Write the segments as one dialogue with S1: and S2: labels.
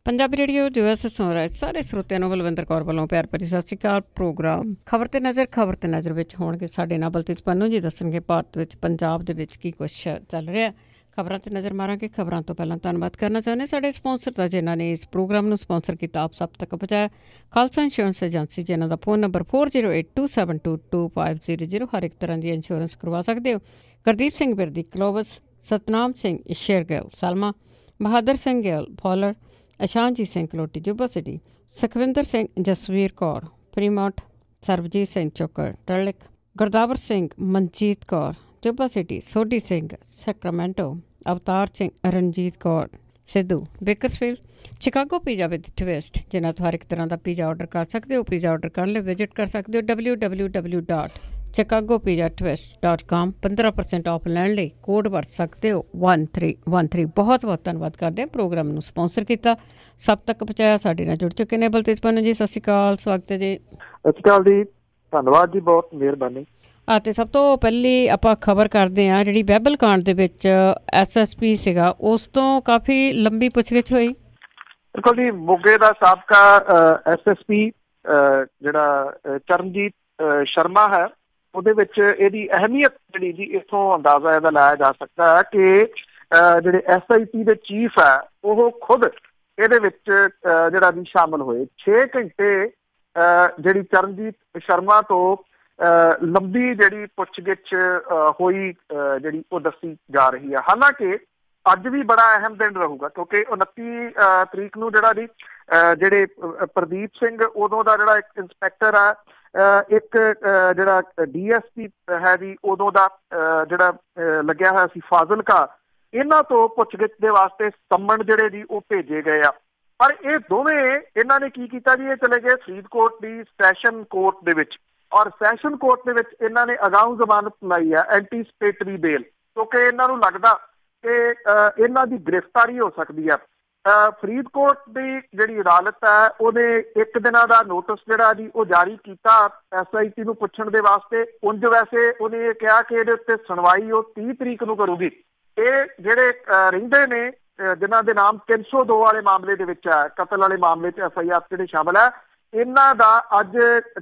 S1: Punjabi radio US ਸੁਣ ਸਾਰੇ ਸਰੋਤਿਆਂ ਨੂੰ ਬਲਵਿੰਦਰ ਕੌਰ ਵੱਲੋਂ ਪਿਆਰ ਭਰੀ ਸਤਿ ਸ਼੍ਰੀ ਅਕਾਲ। ਪ੍ਰੋਗਰਾਮ ਖਬਰ ਤੇ ਨਜ਼ਰ ਵਿੱਚ ਹੋਣਗੇ ਸਾਡੇ ਨਾਲ ਬਲਤੇਜ ਪੰਨੂ ਜੀ ਦੱਸਣਗੇ ਭਾਰਤ ਵਿੱਚ ਪੰਜਾਬ ਦੇ ਵਿੱਚ ਕੀ ਕੁਛ ਚੱਲ ਰਿਹਾ। ਖਬਰਾਂ ਤੇ ਨਜ਼ਰ ਮਾਰਾਂਗੇ। ਖਬਰਾਂ ਤੋਂ ਪਹਿਲਾਂ ਧੰਨਵਾਦ ਕਰਨਾ ਚਾਹੁੰਦੇ ਸਾਡੇ ਸਪਾਂਸਰ ਦਾ ਜਿਨ੍ਹਾਂ ਨੇ ਇਸ ਪ੍ਰੋਗਰਾਮ ਨੂੰ ਸਪਾਂਸਰ ਕੀਤਾ, ਆਪ ਸਭ ਤੱਕ ਪਹੁੰਚਾਇਆ। ਖਾਲਸਾ ਇੰਸ਼ੋਰੈਂਸ ਏਜੰਸੀ ਜਿਨ੍ਹਾਂ ਦਾ ਫੋਨ ਨੰਬਰ 4082722500 ਹਰ ਇੱਕ ਤਰ੍ਹਾਂ ਦੀ ਇੰਸ਼ੋਰੈਂਸ ਕਰਵਾ ਸਕਦੇ ਹੋ। Gurdeep Singh Birdi Clovis, Satnam Singh Shergill Selma, Bahadar Singh Gill Fowler, Ashanjit Singh Kaloti Yuba City, Sukhwinder Singh Jasvir Kaur Fremont, Sarabjit Singh Chokar Turlock, Gurdawar Singh Manjit Kaur Yuba City, Sodhi Singh Sacramento, Avtar Singh Ranjit Kaur Sidhu Bakersfield, Chicago pizza with twist ਜਿਨ੍ਹਾਂ ਤੋਂ ਹਰ ਇੱਕ ਤਰ੍ਹਾਂ ਦਾ ਪੀਜ਼ਾ ਔਡਰ ਕਰ ਸਕਦੇ ਹੋ। ਪੀਜ਼ਾ ਔਡਰ ਕਰਨ ਲਈ ਵਿਜ਼ਿਟ ਕਰ ਸਕਦੇ ਹੋ www.chicagopizzatwist.com। 15% ਆਫ ਲੈਣ ਲਈ ਕੋਡ ਵਰਤ ਸਕਦੇ ਹੋ 1313। ਬਹੁਤ ਬਹੁਤ ਧੰਨਵਾਦ ਕਰਦੇ ਹਾਂ ਪ੍ਰੋਗਰਾਮ ਨੂੰ ਸਪਾਂਸਰ ਕੀਤਾ, ਸਭ ਤੱਕ ਪਹੁੰਚਾਇਆ। ਸਾਡੇ ਨਾਲ ਜੁੜ ਚੁੱਕੇ ਨੇ ਬਲਤੇਜ ਪੰਨੂ ਜੀ, ਸਤਿ ਸ਼੍ਰੀ ਅਕਾਲ, ਸਵਾਗਤ ਹੈ ਜੀ।
S2: ਸਤਿ ਸ਼੍ਰੀ ਅਕਾਲ ਜੀ, ਧੰਨਵਾਦ ਜੀ, ਬਹੁਤ ਮਿਹਰਬਾਨੀ।
S1: ਅਤੇ ਸਭ ਤੋਂ ਪਹਿਲੀ ਆਪਾਂ ਖਬਰ ਕਰਦੇ ਹਾਂ ਜਿਹੜੀ ਬਹਿਬਲ ਕਾਂਡ ਦੇ ਵਿੱਚ SSP ਸੀਗਾ, ਉਸ ਤੋਂ ਕਾਫੀ ਲੰਬੀ ਪੁੱਛਗਿੱਛ ਹੋਈ।
S2: ਬਿਲਕੁਲ ਜੀ, ਮੋਗੇ ਦਾ ਸਾਬਕਾ SSP ਜਿਹੜਾ ਚਰਨਜੀਤ ਸ਼ਰਮਾ ਹੈ, ਉਹਦੇ ਵਿੱਚ ਇਹਦੀ ਅਹਿਮੀਅਤ ਜਿਹੜੀ ਜੀ ਇੱਥੋਂ ਅੰਦਾਜ਼ਾ ਇਹਦਾ ਲਾਇਆ ਜਾ ਸਕਦਾ ਹੈ ਕਿ ਜਿਹੜੇ SIT ਦੇ ਚੀਫ ਹੈ ਉਹ ਖੁਦ ਇਹਦੇ ਵਿੱਚ ਜਿਹੜਾ ਵੀ ਸ਼ਾਮਲ ਹੋਏ। 6 ਘੰਟੇ ਜਿਹੜੀ ਚਰਨਜੀਤ ਸ਼ਰਮਾ ਤੋਂ ਲੰਬੀ ਜਿਹੜੀ ਪੁੱਛਗਿੱਛ ਹੋਈ ਜਿਹੜੀ ਉਹ ਦੱਸੀ ਜਾ ਰਹੀ ਹੈ। ਹਾਲਾਂਕਿ ਅੱਜ ਵੀ ਬੜਾ ਅਹਿਮ ਦਿਨ ਰਹੂਗਾ ਕਿਉਂਕਿ 29 ਤਰੀਕ ਨੂੰ ਜਿਹੜਾ ਜੀ ਜਿਹੜੇ ਪ੍ਰਦੀਪ ਸਿੰਘ ਉਦੋਂ ਦਾ ਜਿਹੜਾ ਇੱਕ ਇੰਸਪੈਕਟਰ ਆ, ਇੱਕ ਜਿਹੜਾ DSP ਹੈ ਜੀ ਉਦੋਂ ਦਾ ਜਿਹੜਾ ਲੱਗਿਆ ਹੋਇਆ ਸੀ ਫਾਜ਼ਿਲਕਾ, ਇਹਨਾਂ ਤੋਂ ਪੁੱਛਗਿੱਛ ਦੇ ਵਾਸਤੇ ਸੰਮਨ ਜਿਹੜੇ ਜੀ ਉਹ ਭੇਜੇ ਗਏ ਆ। ਪਰ ਇਹ ਦੋਵੇਂ ਇਹਨਾਂ ਨੇ ਕੀ ਕੀਤਾ ਜੀ, ਇਹ ਚਲੇ ਗਏ ਫਰੀਦਕੋਟ ਦੀ ਸੈਸ਼ਨ ਕੋਰਟ ਦੇ ਵਿੱਚ, ਔਰ ਸੈਸ਼ਨ ਕੋਰਟ ਦੇ ਵਿੱਚ ਇਹਨਾਂ ਨੇ ਅਗਾਊਂ ਜ਼ਮਾਨਤ ਲਾਈ ਆ, ਐਂਟੀਸਪੇਟਰੀ ਬੇਲ, ਕਿਉਂਕਿ ਇਹਨਾਂ ਨੂੰ ਲੱਗਦਾ ਕਿ ਇਹਨਾਂ ਦੀ ਗ੍ਰਿਫਤਾਰੀ ਹੋ ਸਕਦੀ ਆ। ਫਰੀਦਕੋਟ ਦੀ ਜਿਹੜੀ ਅਦਾਲਤ ਹੈ ਉਹਨੇ 1 ਦਿਨਾਂ ਦਾ ਨੋਟਿਸ ਜਿਹੜਾ ਜੀ ਉਹ ਜਾਰੀ ਕੀਤਾ SIT ਨੂੰ ਪੁੱਛਣ ਦੇ ਵਾਸਤੇ। ਉਂਝ ਵੈਸੇ ਉਹਨੇ ਇਹ ਕਿਹਾ ਕਿ ਇਹਦੇ ਉੱਤੇ ਸੁਣਵਾਈ ਉਹ 30 ਤਰੀਕ ਨੂੰ ਕਰੂਗੀ। ਇਹ ਜਿਹੜੇ ਰਹਿੰਦੇ ਨੇ ਜਿਨ੍ਹਾਂ ਦੇ ਨਾਮ 302 ਵਾਲੇ ਮਾਮਲੇ ਦੇ ਵਿੱਚ ਹੈ, ਕਤਲ ਵਾਲੇ ਮਾਮਲੇ 'ਚ FIR ਜਿਹੜੇ ਸ਼ਾਮਲ ਹੈ, ਇਹਨਾਂ ਦਾ ਅੱਜ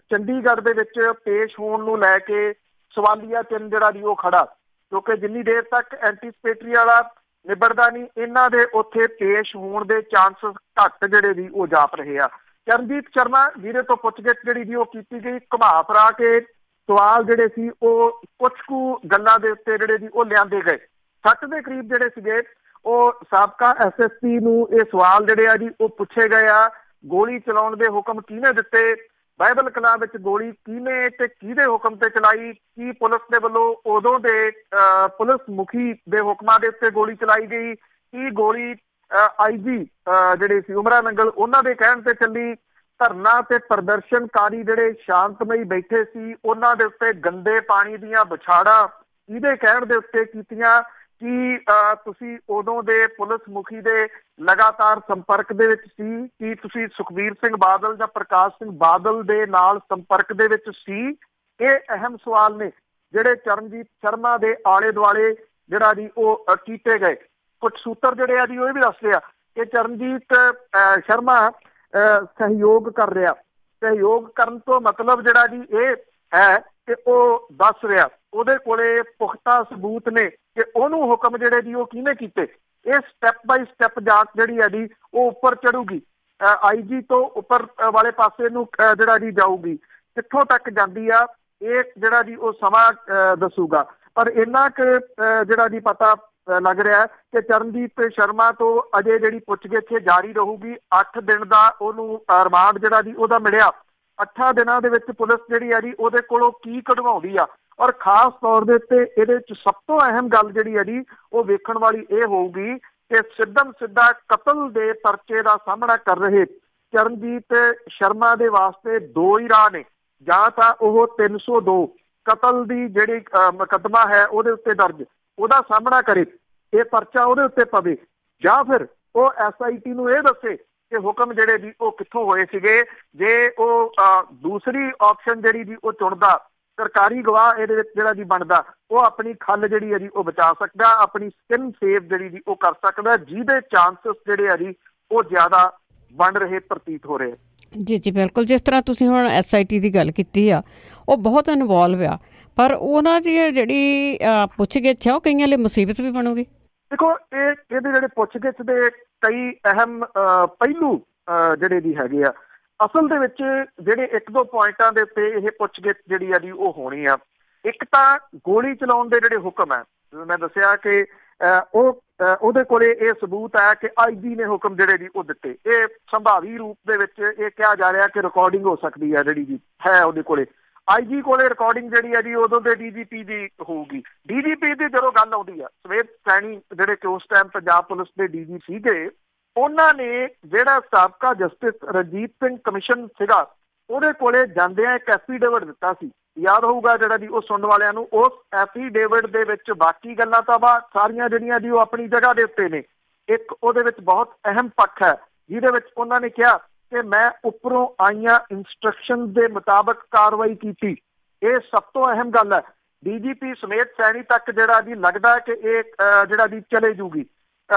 S2: ਚੰਡੀਗੜ੍ਹ ਦੇ ਵਿੱਚ ਪੇਸ਼ ਹੋਣ ਨੂੰ ਲੈ ਕੇ ਸਵਾਲੀਆ ਚਿੰਨ੍ਹ ਜਿਹੜਾ ਜੀ ਉਹ ਖੜਾ, ਕਿਉਂਕਿ ਜਿੰਨੀ ਦੇਰ ਤੱਕ ਐਂਟੀਸਪੇਟਰੀ ਵਾਲਾ ਨਿਬੜਦਾ ਨਹੀਂ, ਇਹਨਾਂ ਦੇ ਉੱਥੇ ਪੇਸ਼ ਹੋਣ ਦੇ ਚਾਂਸਸ ਘੱਟ ਜਿਹੜੇ ਜੀ ਉਹ ਜਾਪ ਰਹੇ ਆ। ਚਰਨਜੀਤ ਸ਼ਰਮਾ ਜਿਹਦੇ ਤੋਂ ਪੁੱਛਗਿੱਛ ਜਿਹੜੀ ਜੀ ਉਹ ਕੀਤੀ ਗਈ, ਘੁਮਾ ਫਰਾ ਕੇ ਸਵਾਲ ਜਿਹੜੇ ਸੀ ਉਹ ਕੁਛ ਕੁ ਗੱਲਾਂ ਦੇ ਉੱਤੇ ਜਿਹੜੇ ਜੀ ਉਹ ਲਿਆਂਦੇ ਗਏ। 60 ਦੇ ਕਰੀਬ ਜਿਹੜੇ ਸੀਗੇ ਉਹ ਸਾਬਕਾ SSP ਨੂੰ ਇਹ ਸਵਾਲ ਜਿਹੜੇ ਆ ਜੀ ਉਹ ਪੁੱਛੇ ਗਏ ਆ। ਗੋਲੀ ਚਲਾਉਣ ਦੇ ਹੁਕਮ ਕਿਹਨੇ ਦਿੱਤੇ, ਬਾਈਬਲ ਕਲਾਂ ਵਿੱਚ ਗੋਲੀ ਕਿਹਨੇ ਤੇ ਕਿਹਦੇ ਹੁਕਮ ਤੇ ਚਲਾਈ, ਕੀ ਪੁਲਿਸ ਦੇ ਵੱਲੋਂ ਉਦੋਂ ਦੇ ਪੁਲਿਸ ਮੁਖੀ ਦੇ ਹੁਕਮਾਂ ਦੇ ਉੱਤੇ ਗੋਲੀ ਚਲਾਈ ਗਈ, ਕੀ ਗੋਲੀ IG ਜਿਹੜੇ ਸੀ ਉਮਰਾ ਨੰਗਲ ਉਹਨਾਂ ਦੇ ਕਹਿਣ ਤੇ ਚੱਲੀ, ਧਰਨਾ ਤੇ ਪ੍ਰਦਰਸ਼ਨਕਾਰੀ ਜਿਹੜੇ ਸ਼ਾਂਤਮਈ ਬੈਠੇ ਸੀ ਉਹਨਾਂ ਦੇ ਉੱਤੇ ਗੰਦੇ ਪਾਣੀ ਦੀਆਂ ਬੁਛਾੜਾਂ ਇਹਦੇ ਕਹਿਣ ਦੇ ਉੱਤੇ ਕੀਤੀਆਂ, ਕੀ ਤੁਸੀਂ ਉਦੋਂ ਦੇ ਪੁਲਿਸ ਮੁਖੀ ਦੇ ਲਗਾਤਾਰ ਸੰਪਰਕ ਦੇ ਵਿੱਚ ਸੀ, ਕੀ ਤੁਸੀਂ ਸੁਖਬੀਰ ਸਿੰਘ ਬਾਦਲ ਜਾਂ ਪ੍ਰਕਾਸ਼ ਸਿੰਘ ਬਾਦਲ ਦੇ ਨਾਲ ਸੰਪਰਕ ਦੇ ਵਿੱਚ ਸੀ। ਇਹ ਅਹਿਮ ਸਵਾਲ ਨੇ ਜਿਹੜੇ ਚਰਨਜੀਤ ਸ਼ਰਮਾ ਦੇ ਆਲੇ ਦੁਆਲੇ ਜਿਹੜਾ ਜੀ ਉਹ ਕੀਤੇ ਗਏ। ਕੁਝ ਸੂਤਰ ਜਿਹੜੇ ਆ ਜੀ ਉਹ ਇਹ ਵੀ ਦੱਸਦੇ ਆ ਕਿ ਚਰਨਜੀਤ ਸ਼ਰਮਾ ਸਹਿਯੋਗ ਕਰ ਰਿਹਾ। ਸਹਿਯੋਗ ਕਰਨ ਤੋਂ ਮਤਲਬ ਜਿਹੜਾ ਜੀ ਇਹ ਹੈ ਕਿ ਉਹ ਦੱਸ ਰਿਹਾ ਉਹਦੇ ਕੋਲੇ ਪੁਖਤਾ ਸਬੂਤ ਨੇ ਕਿ ਉਹਨੂੰ ਹੁਕਮ ਜਿਹੜੇ ਜੀ ਉਹ ਕਿਹਨੇ ਕੀਤੇ। ਇਹ ਸਟੈਪ ਬਾਈ ਸਟੈਪ ਜਾਂਚ ਜਿਹੜੀ ਹੈ ਜੀ ਉਹ ਉੱਪਰ ਚੜੂਗੀ, IG ਤੋਂ ਉੱਪਰ ਵਾਲੇ ਪਾਸੇ ਨੂੰ ਜਿਹੜਾ ਜੀ ਜਾਊਗੀ, ਕਿੱਥੋਂ ਤੱਕ ਜਾਂਦੀ ਆ ਇਹ ਜਿਹੜਾ ਜੀ ਉਹ ਸਮਾਂ ਦੱਸੂਗਾ। ਪਰ ਇੰਨਾ ਕੁ ਜਿਹੜਾ ਜੀ ਪਤਾ ਲੱਗ ਰਿਹਾ ਕਿ ਚਰਨਜੀਤ ਸ਼ਰਮਾ ਤੋਂ ਅਜੇ ਜਿਹੜੀ ਪੁੱਛਗਿੱਛ ਜਾਰੀ ਰਹੂਗੀ। 8 ਦਿਨ ਦਾ ਉਹਨੂੰ ਰਿਮਾਂਡ ਜਿਹੜਾ ਜੀ ਉਹਦਾ ਮਿਲਿਆ। 8 ਦਿਨਾਂ ਦੇ ਵਿੱਚ ਪੁਲਿਸ ਜਿਹੜੀ ਆ ਜੀ ਉਹਦੇ ਕੋਲੋਂ ਕੀ ਕਢਵਾਉਂਦੀ ਆ, ਔਰ ਖਾਸ ਤੌਰ ਦੇ ਉੱਤੇ ਇਹਦੇ ਵਿੱਚ ਸਭ ਤੋਂ ਅਹਿਮ ਗੱਲ ਜਿਹੜੀ ਹੈ ਜੀ ਉਹ ਵੇਖਣ ਵਾਲੀ ਇਹ ਹੋਊਗੀ ਕਿ ਸਿੱਧਾ ਕਤਲ ਦੇ ਪਰਚੇ ਦਾ ਸਾਹਮਣਾ ਕਰ ਰਹੇ ਚਰਨਜੀਤ ਸ਼ਰਮਾ ਦੇ ਵਾਸਤੇ ਦੋ ਹੀ ਰਾਹ ਨੇ, ਜਾਂ ਤਾਂ ਉਹ 302 ਕਤਲ ਦੀ ਜਿਹੜੀ ਮੁਕੱਦਮਾ ਹੈ ਉਹਦੇ ਉੱਤੇ ਦਰਜ ਉਹਦਾ ਸਾਹਮਣਾ ਕਰੇ, ਇਹ ਪਰਚਾ ਉਹਦੇ ਉੱਤੇ ਪਵੇ, ਜਾਂ ਫਿਰ ਉਹ SIT ਨੂੰ ਇਹ ਦੱਸੇ ਕਿ ਹੁਕਮ ਜਿਹੜੇ ਜੀ ਉਹ ਕਿੱਥੋਂ ਹੋਏ ਸੀਗੇ। ਜੇ ਉਹ ਦੂਸਰੀ ਆਪਸ਼ਨ ਜਿਹੜੀ ਜੀ ਉਹ ਚੁਣਦਾ, ਸਰਕਾਰੀ ਗਵਾਹ ਇਹਦੇ ਵਿੱਚ ਜਿਹੜਾ ਜੀ ਬਣਦਾ, ਉਹ ਆਪਣੀ ਖੱਲ ਜਿਹੜੀ ਹੈ ਜੀ ਉਹ ਬਚਾ ਸਕਦਾ, ਆਪਣੀ ਸਕਿਨ ਸੇਵ ਜਿਹੜੀ ਜੀ ਉਹ ਕਰ ਸਕਦਾ, ਜਿਹਦੇ ਚਾਂਸਸ ਜਿਹੜੇ ਆ ਜੀ ਉਹ ਜ਼ਿਆਦਾ ਬਣ ਰਹੇ ਪ੍ਰਤੀਤ ਹੋ ਰਹੇ।
S1: ਜੀ ਜੀ ਬਿਲਕੁਲ, ਜਿਸ ਤਰ੍ਹਾਂ ਤੁਸੀਂ ਹੁਣ SIT ਦੀ ਗੱਲ ਕੀਤੀ ਆ, ਉਹ ਬਹੁਤ ਇਨਵੋਲਵ ਆ, ਪਰ ਉਹਨਾਂ ਦੀ ਜਿਹੜੀ ਪੁੱਛ-ਗਿੱਛ ਆ ਉਹ ਕਈਆਂ ਲਈ ਮੁਸੀਬਤ ਵੀ ਬਣੂਗੀ।
S2: ਦੇਖੋ ਇਹਦੇ ਜਿਹੜੇ ਪੁੱਛ-ਗਿੱਛ ਦੇ ਕਈ ਅਹਿਮ ਪਹਿਲੂ ਜਿਹੜੇ ਵੀ ਹੈਗੇ ਆ। ਅਸਲ ਦੇ ਵਿੱਚ ਜਿਹੜੇ 1-2 ਪੁਆਇੰਟਾਂ ਦੇ ਉੱਤੇ ਇਹ ਪੁੱਛ-ਗਿੱਛ ਜਿਹੜੀ ਆ ਜੀ ਉਹ ਹੋਣੀ ਆ। ਇੱਕ ਤਾਂ ਗੋਲੀ ਚਲਾਉਣ ਦੇ ਜਿਹੜੇ ਹੁਕਮ ਹੈ, ਮੈਂ ਦੱਸਿਆ ਕਿ ਉਹਦੇ ਕੋਲੇ ਇਹ ਸਬੂਤ ਹੈ ਕਿ IG ਨੇ ਹੁਕਮ ਜਿਹੜੇ ਜੀ ਉਹ ਦਿੱਤੇ। ਇਹ ਸੰਭਾਵੀ ਰੂਪ ਦੇ ਵਿੱਚ ਇਹ ਕਿਹਾ ਜਾ ਰਿਹਾ ਕਿ ਰਿਕਾਰਡਿੰਗ ਹੋ ਸਕਦੀ ਹੈ ਜਿਹੜੀ ਜੀ ਹੈ ਉਹਦੇ ਕੋਲੇ। IG ਕੋਲੇ ਰਿਕਾਰਡਿੰਗ ਜਿਹੜੀ ਹੈ ਜੀ ਉਦੋਂ ਦੇ DGP ਦੀ ਹੋਊਗੀ। DGP ਦੀ ਜਦੋਂ ਗੱਲ ਆਉਂਦੀ ਆ, ਸਮੇਤ ਸੈਣੀ ਜਿਹੜੇ ਕਿ ਉਸ ਟਾਈਮ ਪੰਜਾਬ ਪੁਲਿਸ ਦੇ DG ਸੀਗੇ, ਉਹਨਾਂ ਨੇ ਜਿਹੜਾ ਸਾਬਕਾ ਜਸਟਿਸ ਰਣਜੀਤ ਸਿੰਘ ਕਮਿਸ਼ਨ ਸੀਗਾ ਉਹਦੇ ਕੋਲੇ ਜਾਂਦਿਆਂ ਇੱਕ ਐਫੀਡੇਵਿਟ ਦਿੱਤਾ ਸੀ। ਯਾਦ ਹੋਊਗਾ ਜਿਹੜਾ ਜੀ ਉਹ ਸੁਣਨ ਵਾਲਿਆਂ ਨੂੰ। ਉਸ ਐਫੀਡੇਵਿਟ ਦੇ ਵਿੱਚ ਬਾਕੀ ਗੱਲਾਂ ਤਾਂ ਸਾਰੀਆਂ ਜਿਹੜੀਆਂ ਜੀ ਉਹ ਆਪਣੀ ਜਗ੍ਹਾ ਦੇ ਉੱਤੇ ਨੇ। ਇੱਕ ਉਹਦੇ ਵਿੱਚ ਬਹੁਤ ਅਹਿਮ ਪੱਖ ਹੈ ਜਿਹਦੇ ਵਿੱਚ ਉਹਨਾਂ ਨੇ ਕਿਹਾ ਕਿ ਮੈਂ ਉੱਪਰੋਂ ਆਈਆਂ ਇੰਸਟਰਕਸ਼ਨ ਦੇ ਮੁਤਾਬਕ ਕਾਰਵਾਈ ਕੀਤੀ। ਇਹ ਸਭ ਤੋਂ ਅਹਿਮ ਗੱਲ ਹੈ। DGP ਸਮੇਤ ਸੈਣੀ ਤੱਕ ਜਿਹੜਾ ਜੀ ਲੱਗਦਾ ਕਿ ਇਹ ਜਿਹੜਾ ਜੀ ਚਲੇ ਜੂਗੀ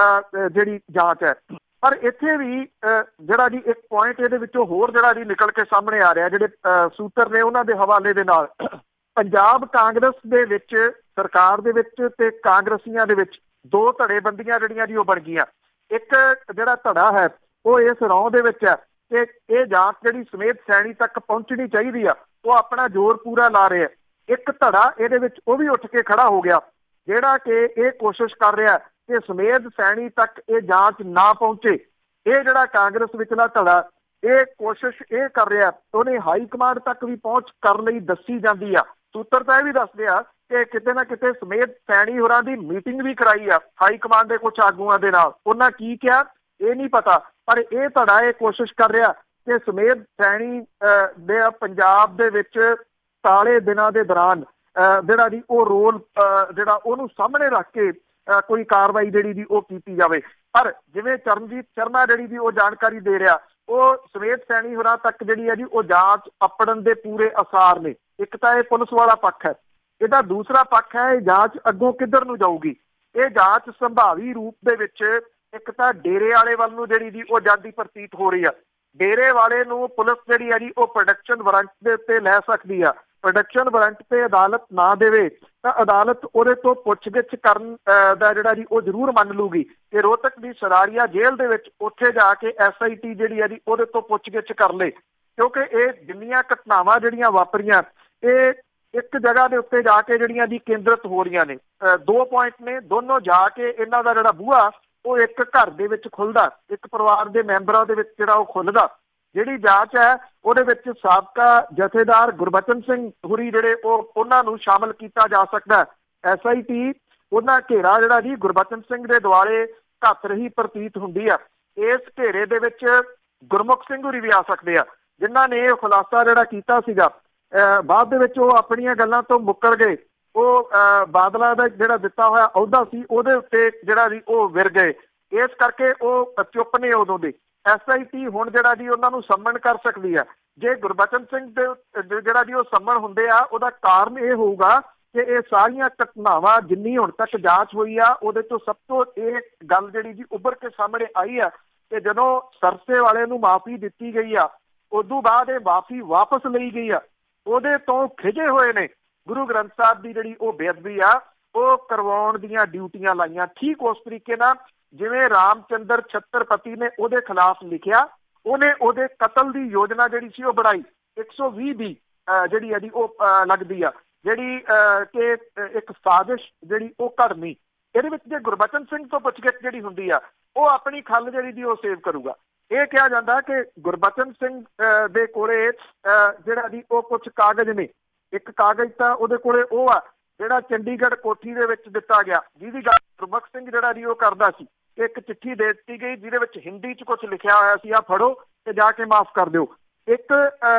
S2: ਜਿਹੜੀ ਜਾਂਚ ਹੈ। ਪਰ ਇੱਥੇ ਵੀ ਜਿਹੜਾ ਜੀ ਇੱਕ ਪੁਆਇੰਟ ਇਹਦੇ ਵਿੱਚੋਂ ਹੋਰ ਜਿਹੜਾ ਜੀ ਨਿਕਲ ਕੇ ਸਾਹਮਣੇ ਆ ਰਿਹਾ, ਜਿਹੜੇ ਸੂਤਰ ਨੇ ਉਹਨਾਂ ਦੇ ਹਵਾਲੇ ਦੇ ਨਾਲ, ਪੰਜਾਬ ਕਾਂਗਰਸ ਦੇ ਵਿੱਚ, ਸਰਕਾਰ ਦੇ ਵਿੱਚ ਤੇ ਕਾਂਗਰਸੀਆਂ ਦੇ ਵਿੱਚ 2 ਧੜੇਬੰਦੀਆਂ ਜਿਹੜੀਆਂ ਜੀ ਉਹ ਬਣ ਗਈਆਂ। ਇੱਕ ਜਿਹੜਾ ਧੜਾ ਹੈ ਉਹ ਇਸ ਰੌਂ ਦੇ ਵਿੱਚ ਹੈ ਕਿ ਇਹ ਜਾਂਚ ਜਿਹੜੀ ਸਮੇਤ ਸੈਣੀ ਤੱਕ ਪਹੁੰਚਣੀ ਚਾਹੀਦੀ ਆ, ਉਹ ਆਪਣਾ ਜ਼ੋਰ ਪੂਰਾ ਲਾ ਰਿਹਾ। ਇੱਕ ਧੜਾ ਇਹਦੇ ਵਿੱਚ ਉਹ ਵੀ ਉੱਠ ਕੇ ਖੜਾ ਹੋ ਗਿਆ ਜਿਹੜਾ ਕਿ ਇਹ ਕੋਸ਼ਿਸ਼ ਕਰ ਰਿਹਾ ਕਿ ਸਮੇਤ ਸੈਣੀ ਤੱਕ ਇਹ ਜਾਂਚ ਨਾ ਪਹੁੰਚੇ। ਇਹ ਜਿਹੜਾ ਕਾਂਗਰਸ ਵਿਚਲਾ ਧੜਾ ਇਹ ਕੋਸ਼ਿਸ਼ ਇਹ ਕਰ ਰਿਹਾ, ਉਹਨੇ ਹਾਈ ਕਮਾਂਡ ਤੱਕ ਵੀ ਪਹੁੰਚ ਕਰਨ ਲਈ ਦੱਸੀ ਜਾਂਦੀ ਆ। ਸੂਤਰ ਤਾਂ ਇਹ ਵੀ ਦੱਸਦੇ ਆ ਕਿ ਕਿਤੇ ਨਾ ਕਿਤੇ ਸਮੇਤ ਸੈਣੀ ਹੋਰਾਂ ਦੀ ਮੀਟਿੰਗ ਵੀ ਕਰਾਈ ਆ ਹਾਈ ਕਮਾਂਡ ਦੇ ਕੁਝ ਆਗੂਆਂ ਦੇ ਨਾਲ। ਉਹਨਾਂ ਕੀ ਕਿਹਾ ਇਹ ਨਹੀਂ ਪਤਾ, ਪਰ ਇਹ ਧੜਾ ਇਹ ਕੋਸ਼ਿਸ਼ ਕਰ ਰਿਹਾ ਕਿ ਸਮੇਤ ਸੈਣੀ ਦੇ ਪੰਜਾਬ ਦੇ ਵਿੱਚ ਕਾਲੇ ਦਿਨਾਂ ਦੇ ਦੌਰਾਨ ਜਿਹੜਾ ਜੀ ਉਹ ਰੋਲ ਜਿਹੜਾ ਉਹਨੂੰ ਸਾਹਮਣੇ ਰੱਖ ਕੇ ਕੋਈ ਕਾਰਵਾਈ ਜਿਹੜੀ ਜੀ ਉਹ ਕੀਤੀ ਜਾਵੇ। ਪਰ ਜਿਵੇਂ ਚਰਨਜੀਤ ਸ਼ਰਮਾ ਜਿਹੜੀ ਜੀ ਉਹ ਜਾਣਕਾਰੀ ਦੇ ਰਿਹਾ, ਉਹ ਸਮੇਤ ਸੈਣੀ ਹੋਰਾਂ ਤੱਕ ਜਿਹੜੀ ਹੈ ਜੀ ਉਹ ਜਾਂਚ ਅੱਪੜਨ ਦੇ ਪੂਰੇ ਆਸਾਰ ਨੇ। ਇੱਕ ਤਾਂ ਇਹ ਪੁਲਿਸ ਵਾਲਾ ਪੱਖ ਹੈ। ਇਹਦਾ ਦੂਸਰਾ ਪੱਖ ਹੈ ਇਹ ਜਾਂਚ ਅੱਗੋਂ ਕਿੱਧਰ ਨੂੰ ਜਾਊਗੀ। ਇਹ ਜਾਂਚ ਸੰਭਾਵੀ ਰੂਪ ਦੇ ਵਿੱਚ ਇੱਕ ਤਾਂ ਡੇਰੇ ਵਾਲੇ ਵੱਲ ਨੂੰ ਜਿਹੜੀ ਜੀ ਉਹ ਜਾਂਦੀ ਪ੍ਰਤੀਤ ਹੋ ਰਹੀ ਆ। ਡੇਰੇ ਵਾਲੇ ਨੂੰ ਪੁਲਿਸ ਜਿਹੜੀ ਹੈ ਜੀ ਉਹ ਪ੍ਰੋਡਕਸ਼ਨ ਵਾਰੰਟ ਦੇ ਉੱਤੇ ਲੈ ਸਕਦੀ ਆ। ਪ੍ਰੋਡਕਸ਼ਨ ਵਾਰੰਟ ਤੇ ਅਦਾਲਤ ਨਾ ਦੇਵੇ ਤਾਂ ਅਦਾਲਤ ਉਹਦੇ ਤੋਂ ਪੁੱਛਗਿੱਛ ਕਰਨ ਦਾ ਜਿਹੜਾ ਜੀ ਉਹ ਜ਼ਰੂਰ ਮੰਨ ਲੂਗੀ ਕਿ ਰੋਹਤਕ ਦੀ ਸਰਾਰੀਆ ਜੇਲ੍ਹ ਦੇ ਵਿੱਚ ਉੱਥੇ ਜਾ ਕੇ SIT ਜਿਹੜੀ ਹੈ ਜੀ ਉਹਦੇ ਤੋਂ ਪੁੱਛਗਿੱਛ ਕਰ ਲੇ। ਕਿਉਂਕਿ ਇਹ ਜਿੰਨੀਆਂ ਘਟਨਾਵਾਂ ਜਿਹੜੀਆਂ ਵਾਪਰੀਆਂ ਇਹ ਇੱਕ ਜਗ੍ਹਾ ਦੇ ਉੱਤੇ ਜਾ ਕੇ ਜਿਹੜੀਆਂ ਜੀ ਕੇਂਦਰਿਤ ਹੋ ਰਹੀਆਂ ਨੇ। 2 ਪੁਆਇੰਟ ਨੇ, ਦੋਨੋਂ ਜਾ ਕੇ ਇਹਨਾਂ ਦਾ ਜਿਹੜਾ ਬੂਹਾ ਉਹ ਇੱਕ ਘਰ ਦੇ ਵਿੱਚ ਖੁੱਲਦਾ, ਇੱਕ ਪਰਿਵਾਰ ਦੇ ਮੈਂਬਰਾਂ ਦੇ ਵਿੱਚ ਜਿਹੜਾ ਉਹ ਖੁੱਲਦਾ। ਜਿਹੜੀ ਜਾਂਚ ਹੈ ਉਹਦੇ ਵਿੱਚ ਸਾਬਕਾ ਜਥੇਦਾਰ ਗੁਰਬਚਨ ਸਿੰਘ ਹੁਰੀ ਜਿਹੜੇ ਉਹਨਾਂ ਨੂੰ ਸ਼ਾਮਲ ਕੀਤਾ ਜਾ ਸਕਦਾ। SIT ਉਹਨਾਂ ਘੇਰਾ ਜਿਹੜਾ ਜੀ ਗੁਰਬਚਨ ਸਿੰਘ ਦੇ ਦੁਆਲੇ ਘੱਤ ਰਹੀ ਪ੍ਰਤੀਤ ਹੁੰਦੀ ਆ। ਇਸ ਘੇਰੇ ਦੇ ਵਿੱਚ ਗੁਰਮੁਖ ਸਿੰਘ ਹੁਰੀ ਵੀ ਆ ਸਕਦੇ ਆ ਜਿਨ੍ਹਾਂ ਨੇ ਇਹ ਖੁਲਾਸਾ ਜਿਹੜਾ ਕੀਤਾ ਸੀਗਾ। ਬਾਅਦ ਦੇ ਵਿੱਚ ਉਹ ਆਪਣੀਆਂ ਗੱਲਾਂ ਤੋਂ ਮੁੱਕਰ ਗਏ। ਉਹ ਬਾਦਲਾਂ ਦਾ ਜਿਹੜਾ ਦਿੱਤਾ ਹੋਇਆ ਅਹੁਦਾ ਸੀ ਉਹਦੇ ਉੱਤੇ ਜਿਹੜਾ ਜੀ ਉਹ ਵਿਰ ਗਏ। ਇਸ ਕਰਕੇ ਉਹ ਚੁੱਪ ਨੇ ਉਦੋਂ ਦੇ। SIT ਹੁਣ ਜਿਹੜਾ ਜੀ ਉਹਨਾਂ ਨੂੰ ਸੰਮਨ ਕਰ ਸਕਦੀ ਆ। ਜੇ ਗੁਰਬਚਨ ਸਿੰਘ ਦੇ ਜਿਹੜਾ ਜੀ ਉਹ ਸੰਮਨ ਹੁੰਦੇ ਆ ਉਹਦਾ ਕਾਰਨ ਇਹ ਹੋਊਗਾ ਕਿ ਇਹ ਸਾਰੀਆਂ ਘਟਨਾਵਾਂ ਜਿੰਨੀ ਹੁਣ ਤੱਕ ਜਾਂਚ ਹੋਈ ਆ ਉਹਦੇ ਤੋਂ ਸਭ ਤੋਂ ਇਹ ਗੱਲ ਜਿਹੜੀ ਜੀ ਉੱਭਰ ਕੇ ਸਾਹਮਣੇ ਆਈ ਆ ਕਿ ਜਦੋਂ ਸਰਸੇ ਵਾਲੇ ਨੂੰ ਮਾਫੀ ਦਿੱਤੀ ਗਈ ਆ ਉਦੋਂ ਬਾਅਦ ਇਹ ਮਾਫੀ ਵਾਪਸ ਲਈ ਗਈ ਆ। ਉਹਦੇ ਤੋਂ ਖਿਜੇ ਹੋਏ ਨੇ ਗੁਰੂ ਗ੍ਰੰਥ ਸਾਹਿਬ ਦੀ ਜਿਹੜੀ ਉਹ ਬੇਅਦਬੀ ਆ ਉਹ ਕਰਵਾਉਣ ਦੀਆਂ ਡਿਊਟੀਆਂ ਲਾਈਆਂ। ਠੀਕ ਉਸ ਤਰੀਕੇ ਨਾਲ ਜਿਵੇਂ ਰਾਮਚੰਦਰ ਛਤਰਪਤੀ ਨੇ ਉਹਦੇ ਖਿਲਾਫ ਲਿਖਿਆ, ਉਹਨੇ ਉਹਦੇ ਕਤਲ ਦੀ ਯੋਜਨਾ ਜਿਹੜੀ ਸੀ ਉਹ ਬਣਾਈ। 120 ਦੀ ਜਿਹੜੀ ਹੈ ਜੀ ਉਹ ਲੱਗਦੀ ਆ ਜਿਹੜੀ ਕਿ ਇੱਕ ਸਾਜ਼ਿਸ਼ ਜਿਹੜੀ ਉਹ ਘੜਨੀ। ਇਹਦੇ ਵਿੱਚ ਜੇ ਗੁਰਬਚਨ ਸਿੰਘ ਤੋਂ ਪੁੱਛਗਿੱਛ ਜਿਹੜੀ ਹੁੰਦੀ ਆ ਉਹ ਆਪਣੀ ਖੱਲ ਜਿਹੜੀ ਦੀ ਉਹ ਸੇਵ ਕਰੂਗਾ। ਇਹ ਕਿਹਾ ਜਾਂਦਾ ਕਿ ਗੁਰਬਚਨ ਸਿੰਘ ਦੇ ਕੋਲੇ ਜਿਹੜਾ ਜੀ ਉਹ ਕੁਝ ਕਾਗਜ਼ ਨੇ। ਇੱਕ ਕਾਗਜ਼ ਤਾਂ ਉਹਦੇ ਕੋਲੇ ਉਹ ਆ ਜਿਹੜਾ ਚੰਡੀਗੜ੍ਹ ਕੋਠੀ ਦੇ ਵਿੱਚ ਦਿੱਤਾ ਗਿਆ, ਜਿਹਦੀ ਗੱਲ ਗੁਰਬਖਸ਼ ਸਿੰਘ ਜਿਹੜਾ ਜੀ ਉਹ ਕਰਦਾ ਸੀ। ਇੱਕ ਚਿੱਠੀ ਦੇ ਦਿੱਤੀ ਗਈ ਜਿਹਦੇ ਵਿੱਚ ਹਿੰਦੀ 'ਚ ਕੁਝ ਲਿਖਿਆ ਹੋਇਆ ਸੀ, ਆ ਫੜੋ ਤੇ ਜਾ ਕੇ ਮਾਫ ਕਰ ਦਿਓ। ਇੱਕ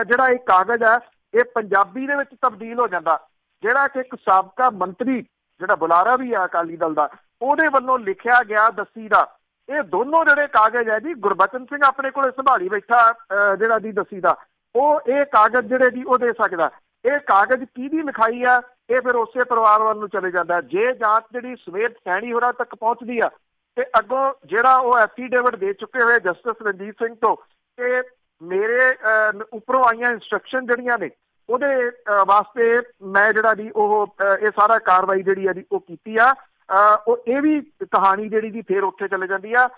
S2: ਜਿਹੜਾ ਇਹ ਕਾਗਜ਼ ਆ ਇਹ ਪੰਜਾਬੀ ਦੇ ਵਿੱਚ ਤਬਦੀਲ ਹੋ ਜਾਂਦਾ, ਜਿਹੜਾ ਕਿ ਇੱਕ ਸਾਬਕਾ ਮੰਤਰੀ ਜਿਹੜਾ ਬੁਲਾਰਾ ਵੀ ਆ ਅਕਾਲੀ ਦਲ ਦਾ ਉਹਦੇ ਵੱਲੋਂ ਲਿਖਿਆ ਗਿਆ ਦੱਸੀ ਦਾ। ਇਹ ਦੋਨੋਂ ਜਿਹੜੇ ਕਾਗਜ਼ ਹੈ ਜੀ ਗੁਰਬਚਨ ਸਿੰਘ ਆਪਣੇ ਕੋਲੇ ਸੰਭਾਲੀ ਬੈਠਾ ਜਿਹੜਾ ਜੀ ਦੱਸੀ ਦਾ, ਉਹ ਇਹ ਕਾਗਜ਼ ਜਿਹੜੇ ਜੀ ਉਹ ਦੇ ਸਕਦਾ। ਇਹ ਕਾਗਜ਼ ਕਿਹਦੀ ਲਿਖਾਈ ਆ ਇਹ ਫਿਰ ਉਸੇ ਪਰਿਵਾਰ ਵੱਲ ਨੂੰ ਚਲੇ ਜਾਂਦਾ। ਜੇ ਜਾਂਚ ਜਿਹੜੀ ਸਮੇਤ ਸੈਣੀ ਹੋਰਾਂ ਤੱਕ ਪਹੁੰਚਦੀ ਆ ਤੇ ਅੱਗੋਂ ਜਿਹੜਾ ਉਹ ਐਫੀਡੇਵਿਟ ਦੇ ਚੁੱਕੇ ਹੋਏ ਜਸਟਿਸ ਰਣਜੀਤ ਸਿੰਘ ਤੋਂ ਕਿ ਮੇਰੇ ਉੱਪਰੋਂ ਆਈਆਂ ਇੰਸਟਰਕਸ਼ਨ ਜਿਹੜੀਆਂ ਨੇ ਉਹਦੇ ਵਾਸਤੇ ਮੈਂ ਜਿਹੜਾ ਜੀ ਉਹ ਇਹ ਸਾਰਾ ਕਾਰਵਾਈ ਜਿਹੜੀ ਆ ਜੀ ਉਹ ਕੀਤੀ ਆ। ਉਹ ਇਹ ਵੀ ਕਹਾਣੀ ਜਿਹੜੀ ਜੀ ਫੇਰ ਉੱਥੇ ਚਲੇ ਜਾਂਦੀ ਆ।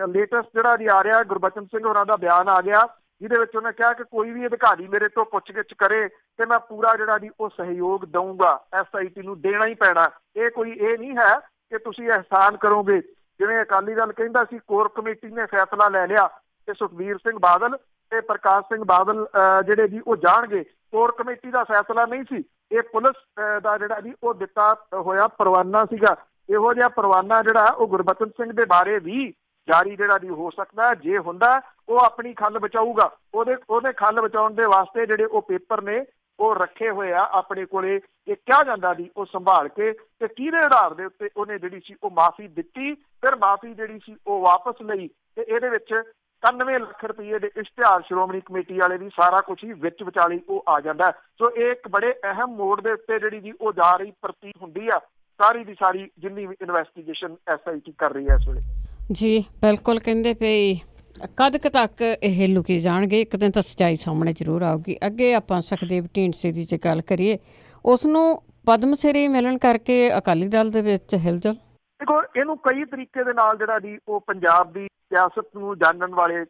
S2: ਲੇਟੈਸਟ ਜਿਹੜਾ ਜੀ ਆ ਰਿਹਾ ਗੁਰਬਚਨ ਸਿੰਘ ਹੋਰਾਂ ਦਾ ਬਿਆਨ ਆ ਗਿਆ ਜਿਹਦੇ ਵਿੱਚ ਉਹਨੇ ਕਿਹਾ ਕਿ ਕੋਈ ਵੀ ਅਧਿਕਾਰੀ ਮੇਰੇ ਤੋਂ ਪੁੱਛਗਿੱਛ ਕਰੇ ਤੇ ਮੈਂ ਪੂਰਾ ਜਿਹੜਾ ਜੀ ਉਹ ਸਹਿਯੋਗ ਦਊਂਗਾ, SIT ਨੂੰ ਦੇਣਾ ਹੀ ਪੈਣਾ। ਇਹ ਕੋਈ ਇਹ ਨਹੀਂ ਹੈ ਕਿ ਤੁਸੀਂ ਅਹਿਸਾਨ ਕਰੋਗੇ। ਜਿਵੇਂ ਅਕਾਲੀ ਦਲ ਕਹਿੰਦਾ ਸੀ ਕੋਰ ਕਮੇਟੀ ਨੇ ਫੈਸਲਾ ਲੈ ਲਿਆ ਕਿ ਸੁਖਬੀਰ ਸਿੰਘ ਬਾਦਲ ਤੇ ਪ੍ਰਕਾਸ਼ ਸਿੰਘ ਬਾਦਲ ਜਿਹੜੇ ਜੀ ਉਹ ਜਾਣਗੇ। ਕੋਰ ਕਮੇਟੀ ਦਾ ਫੈਸਲਾ ਨਹੀਂ ਸੀ, ਇਹ ਪੁਲਿਸ ਦਾ ਜਿਹੜਾ ਜੀ ਉਹ ਦਿੱਤਾ ਹੋਇਆ ਪਰਵਾਨਾ ਸੀਗਾ। ਇਹੋ ਜਿਹਾ ਪਰਵਾਨਾ ਜਿਹੜਾ ਉਹ ਗੁਰਬਚਨ ਸਿੰਘ ਦੇ ਬਾਰੇ ਵੀ ਜਾਰੀ ਜਿਹੜਾ ਜੀ ਹੋ ਸਕਦਾ। ਜੇ ਹੁੰਦਾ ਉਹ ਆਪਣੀ ਖੱਲ ਬਚਾਊਗਾ। ਉਹਦੇ ਖੱਲ ਬਚਾਉਣ ਦੇ ਵਾਸਤੇ ਜਿਹੜੇ ਉਹ ਪੇਪਰ ਨੇ ਉਹ ਰੱਖੇ ਹੋਏ ਆ ਆਪਣੇ ਕੋਲੇ। ਇਹ ਕਿਹਾ ਜਾਂਦਾ ਜੀ ਉਹ ਸੰਭਾਲ ਕੇ ਤੇ ਕਿਹਦੇ ਆਧਾਰ ਦੇ ਉੱਤੇ ਉਹਨੇ ਜਿਹੜੀ ਸੀ ਉਹ ਮਾਫੀ ਦਿੱਤੀ, ਫਿਰ ਮਾਫੀ ਜਿਹੜੀ ਸੀ ਉਹ ਵਾਪਸ ਲਈ ਤੇ ਇਹਦੇ ਵਿੱਚ 91 ਲੱਖ ਰੁਪਏ ਦੇ ਇਸ਼ਤਿਹਾਰ ਸ਼੍ਰੋਮਣੀ ਕਮੇਟੀ ਵਾਲੇ ਵੀ ਸਾਰਾ ਕੁਝ ਹੀ ਵਿੱਚ ਵਿਚਾਲੇ ਉਹ ਆ ਜਾਂਦਾ। ਸੋ ਇਹ ਇੱਕ ਬੜੇ ਅਹਿਮ ਮੋੜ ਦੇ ਉੱਤੇ ਜਿਹੜੀ ਜੀ ਉਹ ਜਾ ਰਹੀ ਪ੍ਰਤੀਤ ਹੁੰਦੀ ਆ ਸਾਰੀ ਦੀ ਸਾਰੀ ਜਿੰਨੀ ਵੀ ਇਨਵੈਸਟੀਗੇਸ਼ਨ SIT ਕਰ ਰਹੀ ਹੈ ਇਸ ਵੇਲੇ।
S1: ਜੀ ਬਿਲਕੁਲ, ਕਹਿੰਦੇ ਪਏ ਕਦ ਕੁ ਤੱਕ ਇਹ ਲੁਕੇ ਜਾਣਗੇ, ਇੱਕ ਦਿਨ ਤਾਂ ਸੱਚਾਈ ਸਾਹਮਣੇ ਜ਼ਰੂਰ ਆਊਗੀ। ਅੱਗੇ ਆਪਾਂ ਸੁਖਦੇਵ ਢੀਂਡਸੇ ਦੀ ਜੇ ਗੱਲ ਕਰੀਏ, ਉਸ ਨੂੰ ਪਦਮ ਸ਼੍ਰੀ ਮਿਲਣ ਕਰਕੇ ਅਕਾਲੀ ਦਲ ਦੇ ਵਿੱਚ ਹਿਲਜੁਲ।
S2: ਦੇਖੋ ਇਹਨੂੰ ਕਈ ਤਰੀਕੇ ਦੇ ਨਾਲ ਜਿਹੜਾ ਜੀ ਉਹ ਪੰਜਾਬ ਦੀ ਸਿਆਸਤ ਨੂੰ ਜਾਣਨ ਵਾਲੇ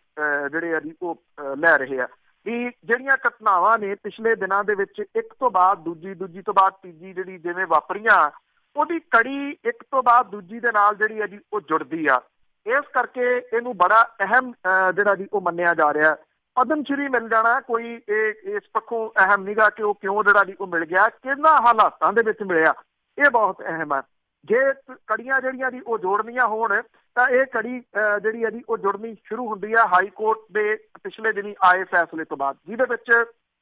S2: ਜਿਹੜੇ ਆ ਜੀ ਉਹ ਲੈ ਰਹੇ ਆ ਵੀ ਜਿਹੜੀਆਂ ਘਟਨਾਵਾਂ ਨੇ ਪਿਛਲੇ ਦਿਨਾਂ ਦੇ ਵਿੱਚ ਇੱਕ ਤੋਂ ਬਾਅਦ ਦੂਜੀ ਤੋਂ ਬਾਅਦ ਤੀਜੀ ਜਿਹੜੀ ਜਿਵੇਂ ਵਾਪਰੀਆਂ, ਉਹਦੀ ਕੜੀ ਇੱਕ ਤੋਂ ਬਾਅਦ ਦੂਜੀ ਦੇ ਨਾਲ ਜਿਹੜੀ ਆ ਜੀ ਉਹ ਜੁੜਦੀ ਆ। ਇਸ ਕਰਕੇ ਇਹਨੂੰ ਬੜਾ ਅਹਿਮ ਜਿਹੜਾ ਜੀ ਉਹ ਮੰਨਿਆ ਜਾ ਰਿਹਾ। ਪਦਮ ਸ਼੍ਰੀ ਮਿਲ ਜਾਣਾ ਕੋਈ ਇਸ ਪੱਖੋਂ ਅਹਿਮ ਨੀਗਾ ਕਿ ਉਹ ਕਿਉਂ ਜਿਹੜਾ ਜੀ ਉਹ ਮਿਲ ਗਿਆ, ਕਿਹਨਾਂ ਹਾਲਾਤਾਂ ਦੇ ਵਿੱਚ ਮਿਲਿਆ, ਇਹ ਬਹੁਤ ਅਹਿਮ ਹੈ। ਜੇ ਕੜੀਆਂ ਜਿਹੜੀਆਂ ਜੀ ਉਹ ਜੋੜਨੀਆਂ ਹੋਣ ਤਾਂ ਇਹ ਕੜੀ ਜਿਹੜੀ ਹੈ ਜੀ ਉਹ ਜੁੜਨੀ ਸ਼ੁਰੂ ਹੁੰਦੀ ਆ ਹਾਈ ਕੋਰਟ ਦੇ ਪਿਛਲੇ ਦਿਨੀ ਆਏ ਫੈਸਲੇ ਤੋਂ ਬਾਅਦ, ਜਿਹਦੇ ਵਿੱਚ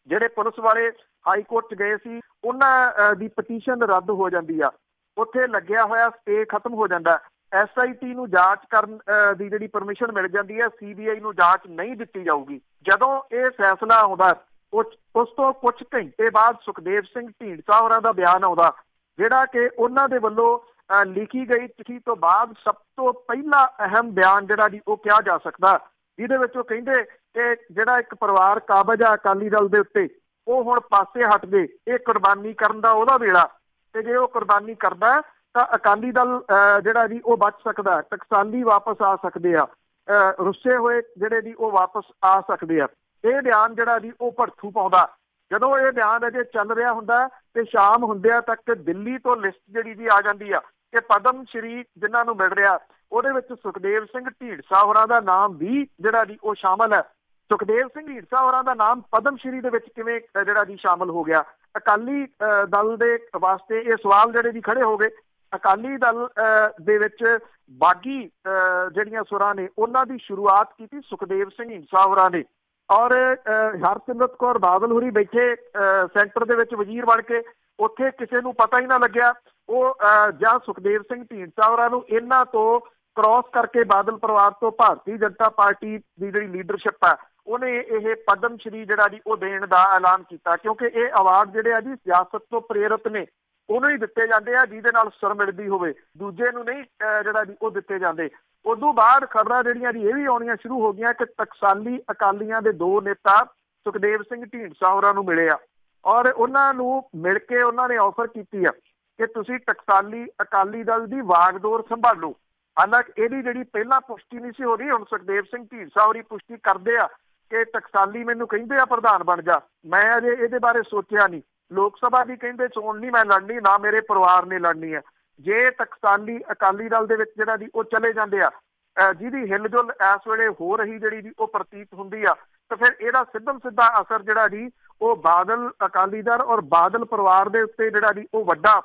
S2: ਜਿਹੜੇ ਪੁਲਿਸ ਵਾਲੇ ਹਾਈ ਕੋਰਟ 'ਚ ਗਏ ਸੀ ਉਹਨਾਂ ਦੀ ਪਟੀਸ਼ਨ ਰੱਦ ਹੋ ਜਾਂਦੀ ਆ। ਉੱਥੇ ਲੱਗਿਆ ਹੋਇਆ ਸਟੇ ਖਤਮ ਹੋ ਜਾਂਦਾ। SIT ਨੂੰ ਜਾਂਚ ਕਰਨ ਦੀ ਜਿਹੜੀ ਪਰਮਿਸ਼ਨ ਮਿਲ ਜਾਂਦੀ ਹੈ, CBI ਨੂੰ ਜਾਂਚ ਨਹੀਂ ਦਿੱਤੀ ਜਾਊਗੀ। ਜਦੋਂ ਇਹ ਫੈਸਲਾ ਆਉਂਦਾ ਉਸ ਤੋਂ ਕੁਝ ਘੰਟੇ ਬਾਅਦ ਸੁਖਦੇਵ ਸਿੰਘ ਢੀਂਡਸਾ ਹੋਰਾਂ ਦਾ ਬਿਆਨ ਆਉਂਦਾ ਜਿਹੜਾ ਕਿ ਉਹਨਾਂ ਦੇ ਵੱਲੋਂ ਲਿਖੀ ਗਈ ਚਿੱਠੀ ਤੋਂ ਬਾਅਦ ਸਭ ਤੋਂ ਪਹਿਲਾ ਅਹਿਮ ਬਿਆਨ ਜਿਹੜਾ ਜੀ ਉਹ ਕਿਹਾ ਜਾ ਸਕਦਾ, ਜਿਹਦੇ ਵਿੱਚ ਉਹ ਕਹਿੰਦੇ ਕਿ ਜਿਹੜਾ ਇੱਕ ਪਰਿਵਾਰ ਕਾਬਜ਼ ਆ ਅਕਾਲੀ ਦਲ ਦੇ ਉੱਤੇ, ਉਹ ਹੁਣ ਪਾਸੇ ਹਟ ਗਏ, ਇਹ ਕੁਰਬਾਨੀ ਕਰਨ ਦਾ ਉਹਦਾ ਵੇਲਾ, ਤੇ ਜੇ ਉਹ ਕੁਰਬਾਨੀ ਕਰਦਾ ਤਾਂ ਅਕਾਲੀ ਦਲ ਜਿਹੜਾ ਜੀ ਉਹ ਬਚ ਸਕਦਾ, ਟਕਸਾਲੀ ਵਾਪਸ ਆ ਸਕਦੇ ਆ, ਰੁੱਸੇ ਹੋਏ ਜਿਹੜੇ ਜੀ ਉਹ ਵਾਪਸ ਆ ਸਕਦੇ ਆ। ਇਹ ਬਿਆਨ ਜਿਹੜਾ ਜੀ ਉਹ ਭੜਥੂ ਪਾਉਂਦਾ। ਜਦੋਂ ਇਹ ਬਿਆਨ ਅਜੇ ਚੱਲ ਰਿਹਾ ਹੁੰਦਾ ਤੇ ਸ਼ਾਮ ਹੁੰਦਿਆਂ ਤੱਕ ਦਿੱਲੀ ਤੋਂ ਲਿਸਟ ਜਿਹੜੀ ਜੀ ਆ ਜਾਂਦੀ ਆ ਕਿ ਪਦਮ ਸ਼੍ਰੀ ਜਿਨ੍ਹਾਂ ਨੂੰ ਮਿਲ ਰਿਹਾ ਉਹਦੇ ਵਿੱਚ ਸੁਖਦੇਵ ਸਿੰਘ ਢੀਂਡਸਾ ਹੋਰਾਂ ਦਾ ਨਾਮ ਵੀ ਜਿਹੜਾ ਜੀ ਉਹ ਸ਼ਾਮਲ ਹੈ। ਸੁਖਦੇਵ ਸਿੰਘ ਢੀਂਡਸਾ ਹੋਰਾਂ ਦਾ ਨਾਮ ਪਦਮ ਸ਼੍ਰੀ ਦੇ ਵਿੱਚ ਕਿਵੇਂ ਜਿਹੜਾ ਜੀ ਸ਼ਾਮਲ ਹੋ ਗਿਆ? ਅਕਾਲੀ ਦਲ ਦੇ ਵਾਸਤੇ ਇਹ ਸਵਾਲ ਜਿਹੜੇ ਜੀ ਖੜੇ ਹੋ ਗਏ। ਅਕਾਲੀ ਦਲ ਦੇ ਵਿੱਚ ਬਾਗੀ ਜਿਹੜੀਆਂ ਸੁਰਾਂ ਨੇ ਉਹਨਾਂ ਦੀ ਸ਼ੁਰੂਆਤ ਕੀਤੀ ਸੁਖਦੇਵ ਸਿੰਘ ਢੀਂਡਸਾ ਹੋਰਾਂ ਨੇ, ਔਰ ਹਰਸਿਮਰਤ ਕੌਰ ਬਾਦਲ ਹੋਰੀ ਬੈਠੇ ਸੈਂਟਰ ਦੇ ਵਿੱਚ ਵਜ਼ੀਰ ਬਣ ਕੇ, ਉੱਥੇ ਕਿਸੇ ਨੂੰ ਪਤਾ ਹੀ ਨਾ ਲੱਗਿਆ। ਉਹ ਜਾਂ ਸੁਖਦੇਵ ਸਿੰਘ ਢੀਂਡਸਾ ਹੋਰਾਂ ਨੂੰ ਇਹਨਾਂ ਤੋਂ ਕ੍ਰਾਸ ਕਰਕੇ ਬਾਦਲ ਪਰਿਵਾਰ ਤੋਂ ਭਾਰਤੀ ਜਨਤਾ ਪਾਰਟੀ ਦੀ ਜਿਹੜੀ ਲੀਡਰਸ਼ਿਪ ਆ ਉਹਨੇ ਇਹ ਪਦਮ ਸ਼੍ਰੀ ਜਿਹੜਾ ਜੀ ਉਹ ਦੇਣ ਦਾ ਐਲਾਨ ਕੀਤਾ, ਕਿਉਂਕਿ ਇਹ ਅਵਾਰਡ ਜਿਹੜੇ ਆ ਜੀ ਸਿਆਸਤ ਤੋਂ ਪ੍ਰੇਰਿਤ ਨੇ, ਉਹਨੂੰ ਹੀ ਦਿੱਤੇ ਜਾਂਦੇ ਆ ਜਿਹਦੇ ਨਾਲ ਸੁਰ ਮਿਲਦੀ ਹੋਵੇ, ਦੂਜੇ ਨੂੰ ਨਹੀਂ ਜਿਹੜਾ ਜੀ ਉਹ ਦਿੱਤੇ ਜਾਂਦੇ। ਉਦੋਂ ਬਾਅਦ ਖਬਰਾਂ ਜਿਹੜੀਆਂ ਜੀ ਇਹ ਵੀ ਆਉਣੀਆਂ ਸ਼ੁਰੂ ਹੋ ਗਈਆਂ ਕਿ ਟਕਸਾਲੀ ਅਕਾਲੀਆਂ ਦੇ ਦੋ ਨੇਤਾ ਸੁਖਦੇਵ ਸਿੰਘ ਢੀਂਡਸਾ ਹੋਰਾਂ ਨੂੰ ਮਿਲੇ ਆ, ਔਰ ਉਹਨਾਂ ਨੂੰ ਮਿਲ ਕੇ ਉਹਨਾਂ ਨੇ ਆਫਰ ਕੀਤੀ ਆ ਕਿ ਤੁਸੀਂ ਟਕਸਾਲੀ ਅਕਾਲੀ ਦਲ ਦੀ ਵਾਗਡੋਰ ਸੰਭਾਲੋ। ਹਾਲਾਂਕਿ ਇਹਦੀ ਜਿਹੜੀ ਪਹਿਲਾਂ ਪੁਸ਼ਟੀ ਨਹੀਂ ਸੀ ਹੋ ਰਹੀ, ਹੁਣ ਸੁਖਦੇਵ ਸਿੰਘ ਢੀਂਡਸਾ ਹੋਰੀ ਪੁਸ਼ਟੀ ਕਰਦੇ ਆ ਕਿ ਟਕਸਾਲੀ ਮੈਨੂੰ ਕਹਿੰਦੇ ਆ ਪ੍ਰਧਾਨ ਬਣ ਜਾ। ਮੈਂ ਅਜੇ ਇਹਦੇ ਬਾਰੇ ਸੋਚਿਆ ਨਹੀਂ, ਲੋਕ ਸਭਾ ਦੀ ਕਹਿੰਦੇ ਚੋਣ ਨਹੀਂ ਮੈਂ ਲੜਨੀ, ਨਾ ਮੇਰੇ ਪਰਿਵਾਰ ਨੇ ਲੜਨੀ ਹੈ। ਜੇ ਟਕਸਾਲੀ ਅਕਾਲੀ ਦਲ ਦੇ ਵਿੱਚ ਜਿਹੜਾ ਜੀ ਉਹ ਚਲੇ ਜਾਂਦੇ ਆ, ਜਿਹਦੀ ਹਿਲਜੁਲ ਇਸ ਵੇਲੇ ਹੋ ਰਹੀ ਜਿਹੜੀ ਜੀ ਉਹ ਪ੍ਰਤੀਤ ਹੁੰਦੀ ਆ, ਤਾਂ ਫਿਰ ਇਹਦਾ ਸਿੱਧਾ ਅਸਰ ਜਿਹੜਾ ਜੀ ਉਹ ਬਾਦਲ ਅਕਾਲੀ ਦਲ ਔਰ ਬਾਦਲ ਪਰਿਵਾਰ ਦੇ ਉੱਤੇ ਜਿਹੜਾ ਜੀ ਉਹ ਵੱਡਾ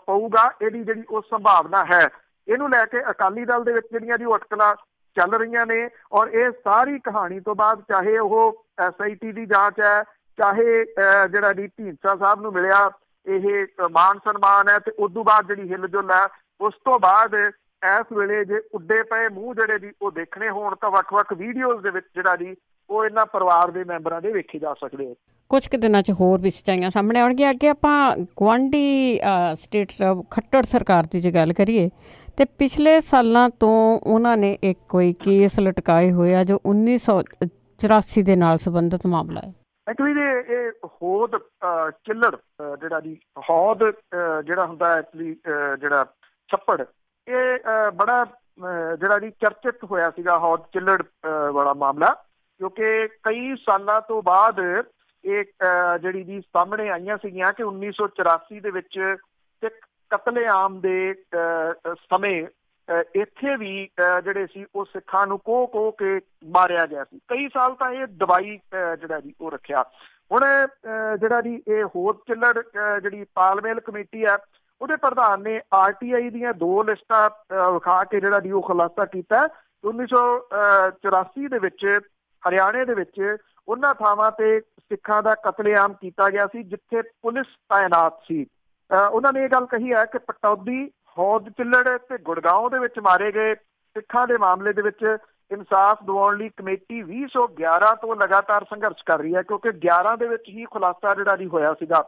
S2: ਪਊਗਾ। ਇਹਦੀ ਜਿਹੜੀ ਉਹ ਸੰਭਾਵਨਾ ਹੈ। ਇਹਨੂੰ ਲੈ ਕੇ ਅਕਾਲੀ ਦਲ ਦੇ ਵਿੱਚ ਜਿਹੜੀਆਂ ਜੀ ਉਹ ਅਟਕਲਾਂ ਚੱਲ ਰਹੀਆਂ ਨੇ, ਔਰ ਇਹ ਸਾਰੀ ਕਹਾਣੀ ਤੋਂ ਬਾਅਦ ਚਾਹੇ ਉਹ SIT ਦੀ ਜਾਂਚ ਹੈ, ਚਾਹੇ ਜਿਹੜਾ ਜੀ ਢੀਂਡਸਾ ਸਾਹਿਬ ਨੂੰ ਮਿਲਿਆ ਇਹ ਮਾਨ ਸਨਮਾਨ ਹੈ, ਤੇ ਉਦੋਂ ਬਾਅਦ ਜਿਹੜੀ ਹਿਲਜੁਲ ਹੈ, ਉਸ ਤੋਂ ਬਾਅਦ ਇਸ ਵੇਲੇ ਜੇ ਉੱਡੇ ਪਏ ਮੂੰਹ ਜਿਹੜੇ ਜੀ ਉਹ ਦੇਖਣੇ ਹੋਣ ਤਾਂ ਵੱਖ-ਵੱਖ ਵੀਡੀਓਜ਼ ਦੇ ਵਿੱਚ ਜਿਹੜਾ ਜੀ ਉਹ ਇਹਨਾਂ ਪਰਿਵਾਰ ਦੇ ਮੈਂਬਰਾਂ ਦੇ ਵੇਖੇ ਜਾ ਸਕਦੇ ਆ।
S1: ਕੁਝ ਕੁ ਦਿਨਾਂ 'ਚ ਹੋਰ ਵੀ ਸੱਚਾਈਆਂ ਸਾਹਮਣੇ ਆਉਣਗੀਆਂ। ਅੱਗੇ ਆਪਾਂ ਗੁਆਂਢੀ ਸਟੇਟ ਖੱਟੜ ਸਰਕਾਰ ਦੀ ਜੇ ਗੱਲ ਕਰੀਏ ਤੇ ਪਿਛਲੇ ਸਾਲਾਂ ਤੋਂ ਉਹਨਾਂ ਨੇ ਇੱਕ ਕੋਈ ਕੇਸ ਲਟਕਾਏ ਹੋਏ ਆ ਜੋ 1984 ਦੇ ਨਾਲ ਸੰਬੰਧਿਤ ਮਾਮਲਾ ਹੈ।
S2: ਐਕਚੁਅਲੀ ਇਹ ਹੋਦ ਚਿੱਲੜ ਜਿਹੜਾ ਜੀ ਹੌਦ ਜਿਹੜਾ ਹੁੰਦਾ ਐਕਚੁਅਲੀ ਜਿਹੜਾ ਛੱਪੜ ਇਹ ਬੜਾ ਜਿਹੜਾ ਜੀ ਚਰਚਿਤ ਹੋਇਆ ਸੀਗਾ ਹੌਦ ਚਿੱਲੜ ਵਾਲਾ ਮਾਮਲਾ, ਕਿਉਂਕਿ ਕਈ ਸਾਲਾਂ ਤੋਂ ਬਾਅਦ ਇਹ ਜਿਹੜੀ ਜੀ ਸਾਹਮਣੇ ਆਈਆਂ ਸੀਗੀਆਂ ਕਿ 1984 ਦੇ ਵਿੱਚ ਸਿੱਖ ਕਤਲੇਆਮ ਦੇ ਸਮੇਂ ਇੱਥੇ ਵੀ ਜਿਹੜੇ ਸੀ ਉਹ ਸਿੱਖਾਂ ਨੂੰ ਕੋਹ ਕੇ ਮਾਰਿਆ ਗਿਆ ਸੀ। ਕਈ ਸਾਲ ਤਾਂ ਇਹ ਦਬਾਈ ਜਿਹੜਾ ਜੀ ਉਹ ਰੱਖਿਆ। ਹੁਣ ਜਿਹੜਾ ਜੀ ਇਹ ਹੋਦ ਚਿੱਲੜ ਜਿਹੜੀ ਤਾਲਮੇਲ ਕਮੇਟੀ ਆ ਉਹਦੇ ਪ੍ਰਧਾਨ ਨੇ RTI ਦੀਆਂ 2 ਲਿਸਟਾਂ ਵਿਖਾ ਕੇ ਜਿਹੜਾ ਜੀ ਉਹ ਖੁਲਾਸਾ ਕੀਤਾ। 1984 ਦੇ ਵਿੱਚ ਹਰਿਆਣੇ ਦੇ ਵਿੱਚ ਉਹਨਾਂ ਥਾਵਾਂ ਤੇ ਸਿੱਖਾਂ ਦਾ ਕਤਲੇਆਮ ਕੀਤਾ ਗਿਆ ਸੀ ਜਿੱਥੇ ਪੁਲਿਸ ਤਾਇਨਾਤ ਸੀ। ਉਹਨਾਂ ਨੇ ਇਹ ਗੱਲ ਕਹੀ ਹੈ ਕਿ ਪਟੌਦੀ, ਹੌਦ ਚਿੱਲੜ ਤੇ ਗੁੜਗਾਉਂ ਦੇ ਵਿੱਚ ਮਾਰੇ ਗਏ ਸਿੱਖਾਂ ਦੇ ਮਾਮਲੇ ਦੇ ਵਿੱਚ ਇਨਸਾਫ ਦਿਵਾਉਣ ਲਈ ਕਮੇਟੀ 2011 ਤੋਂ ਲਗਾਤਾਰ ਸੰਘਰਸ਼ ਕਰ ਰਹੀ ਹੈ, ਕਿਉਂਕਿ 11 ਦੇ ਵਿੱਚ ਹੀ ਖੁਲਾਸਾ ਜਿਹੜਾ ਜੀ ਹੋਇਆ ਸੀਗਾ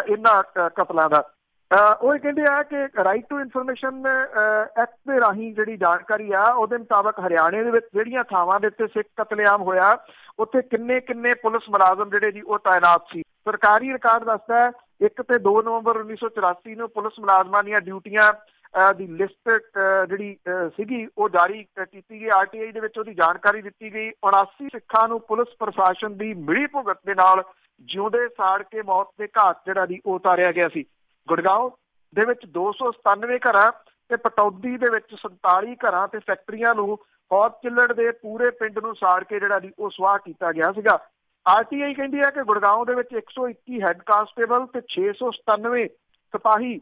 S2: ਇਹਨਾਂ ਕਤਲਾਂ ਦਾ। ਉਹ ਕਹਿੰਦੇ ਆ ਕਿ ਰਾਈਟ ਟੂ ਇਨਫੋਰਮੇਸ਼ਨ ਐਕਟ ਦੇ ਰਾਹੀਂ ਜਿਹੜੀ ਜਾਣਕਾਰੀ ਆ ਉਹਦੇ ਮੁਤਾਬਕ ਹਰਿਆਣੇ ਦੇ ਵਿੱਚ ਜਿਹੜੀਆਂ ਥਾਵਾਂ ਦੇ ਉੱਤੇ ਸਿੱਖ ਕਤਲੇਆਮ ਹੋਇਆ ਉੱਥੇ ਕਿੰਨੇ ਪੁਲਿਸ ਮੁਲਾਜ਼ਮ ਜਿਹੜੇ ਜੀ ਉਹ ਤਾਇਨਾਤ ਸੀ। ਸਰਕਾਰੀ ਰਿਕਾਰਡ ਦੱਸਦਾ ਹੈ 1 ਤੇ 2 ਨਵੰਬਰ 1984 ਨੂੰ ਪੁਲਿਸ ਮੁਲਾਜ਼ਮਾਂ ਦੀਆਂ ਡਿਊਟੀਆਂ ਦੀ ਲਿਸਟ ਜਿਹੜੀ ਸੀਗੀ ਉਹ ਜਾਰੀ ਕੀਤੀ ਗਈ। RTI ਦੇ ਵਿੱਚ ਉਹਦੀ ਜਾਣਕਾਰੀ ਦਿੱਤੀ ਗਈ। 79 ਸਿੱਖਾਂ ਨੂੰ ਪੁਲਿਸ ਪ੍ਰਸ਼ਾਸਨ ਦੀ ਮਿਲੀ ਭੁਗਤ ਦੇ ਨਾਲ ਜਿਉਂਦੇ ਸਾੜ ਕੇ ਮੌਤ ਦੇ ਘਾਟ ਜਿਹੜਾ ਜੀ ਉਹ ਉਤਾਰਿਆ ਗਿਆ ਸੀ। ਗੁੜਗਾਉਂ ਦੇ ਵਿੱਚ 297 ਘਰਾਂ ਤੇ ਪਟੌਦੀ ਦੇ ਵਿੱਚ 47 ਘਰਾਂ ਤੇ ਫੈਕਟਰੀਆਂ ਨੂੰ ਹੌਦ ਚਿੱਲੜ ਦੇ ਪੂਰੇ ਪਿੰਡ ਨੂੰ ਸਾੜ ਕੇ ਜਿਹੜਾ ਜੀ ਉਹ ਸੁਆਹ ਕੀਤਾ ਗਿਆ ਸੀਗਾ। RTI ਕਹਿੰਦੀ ਹੈ ਕਿ ਗੁੜਗਾਉਂ ਦੇ ਵਿੱਚ 121 ਹੈੱਡ ਕਾਂਸਟੇਬਲ ਤੇ 697 ਸਿਪਾਹੀ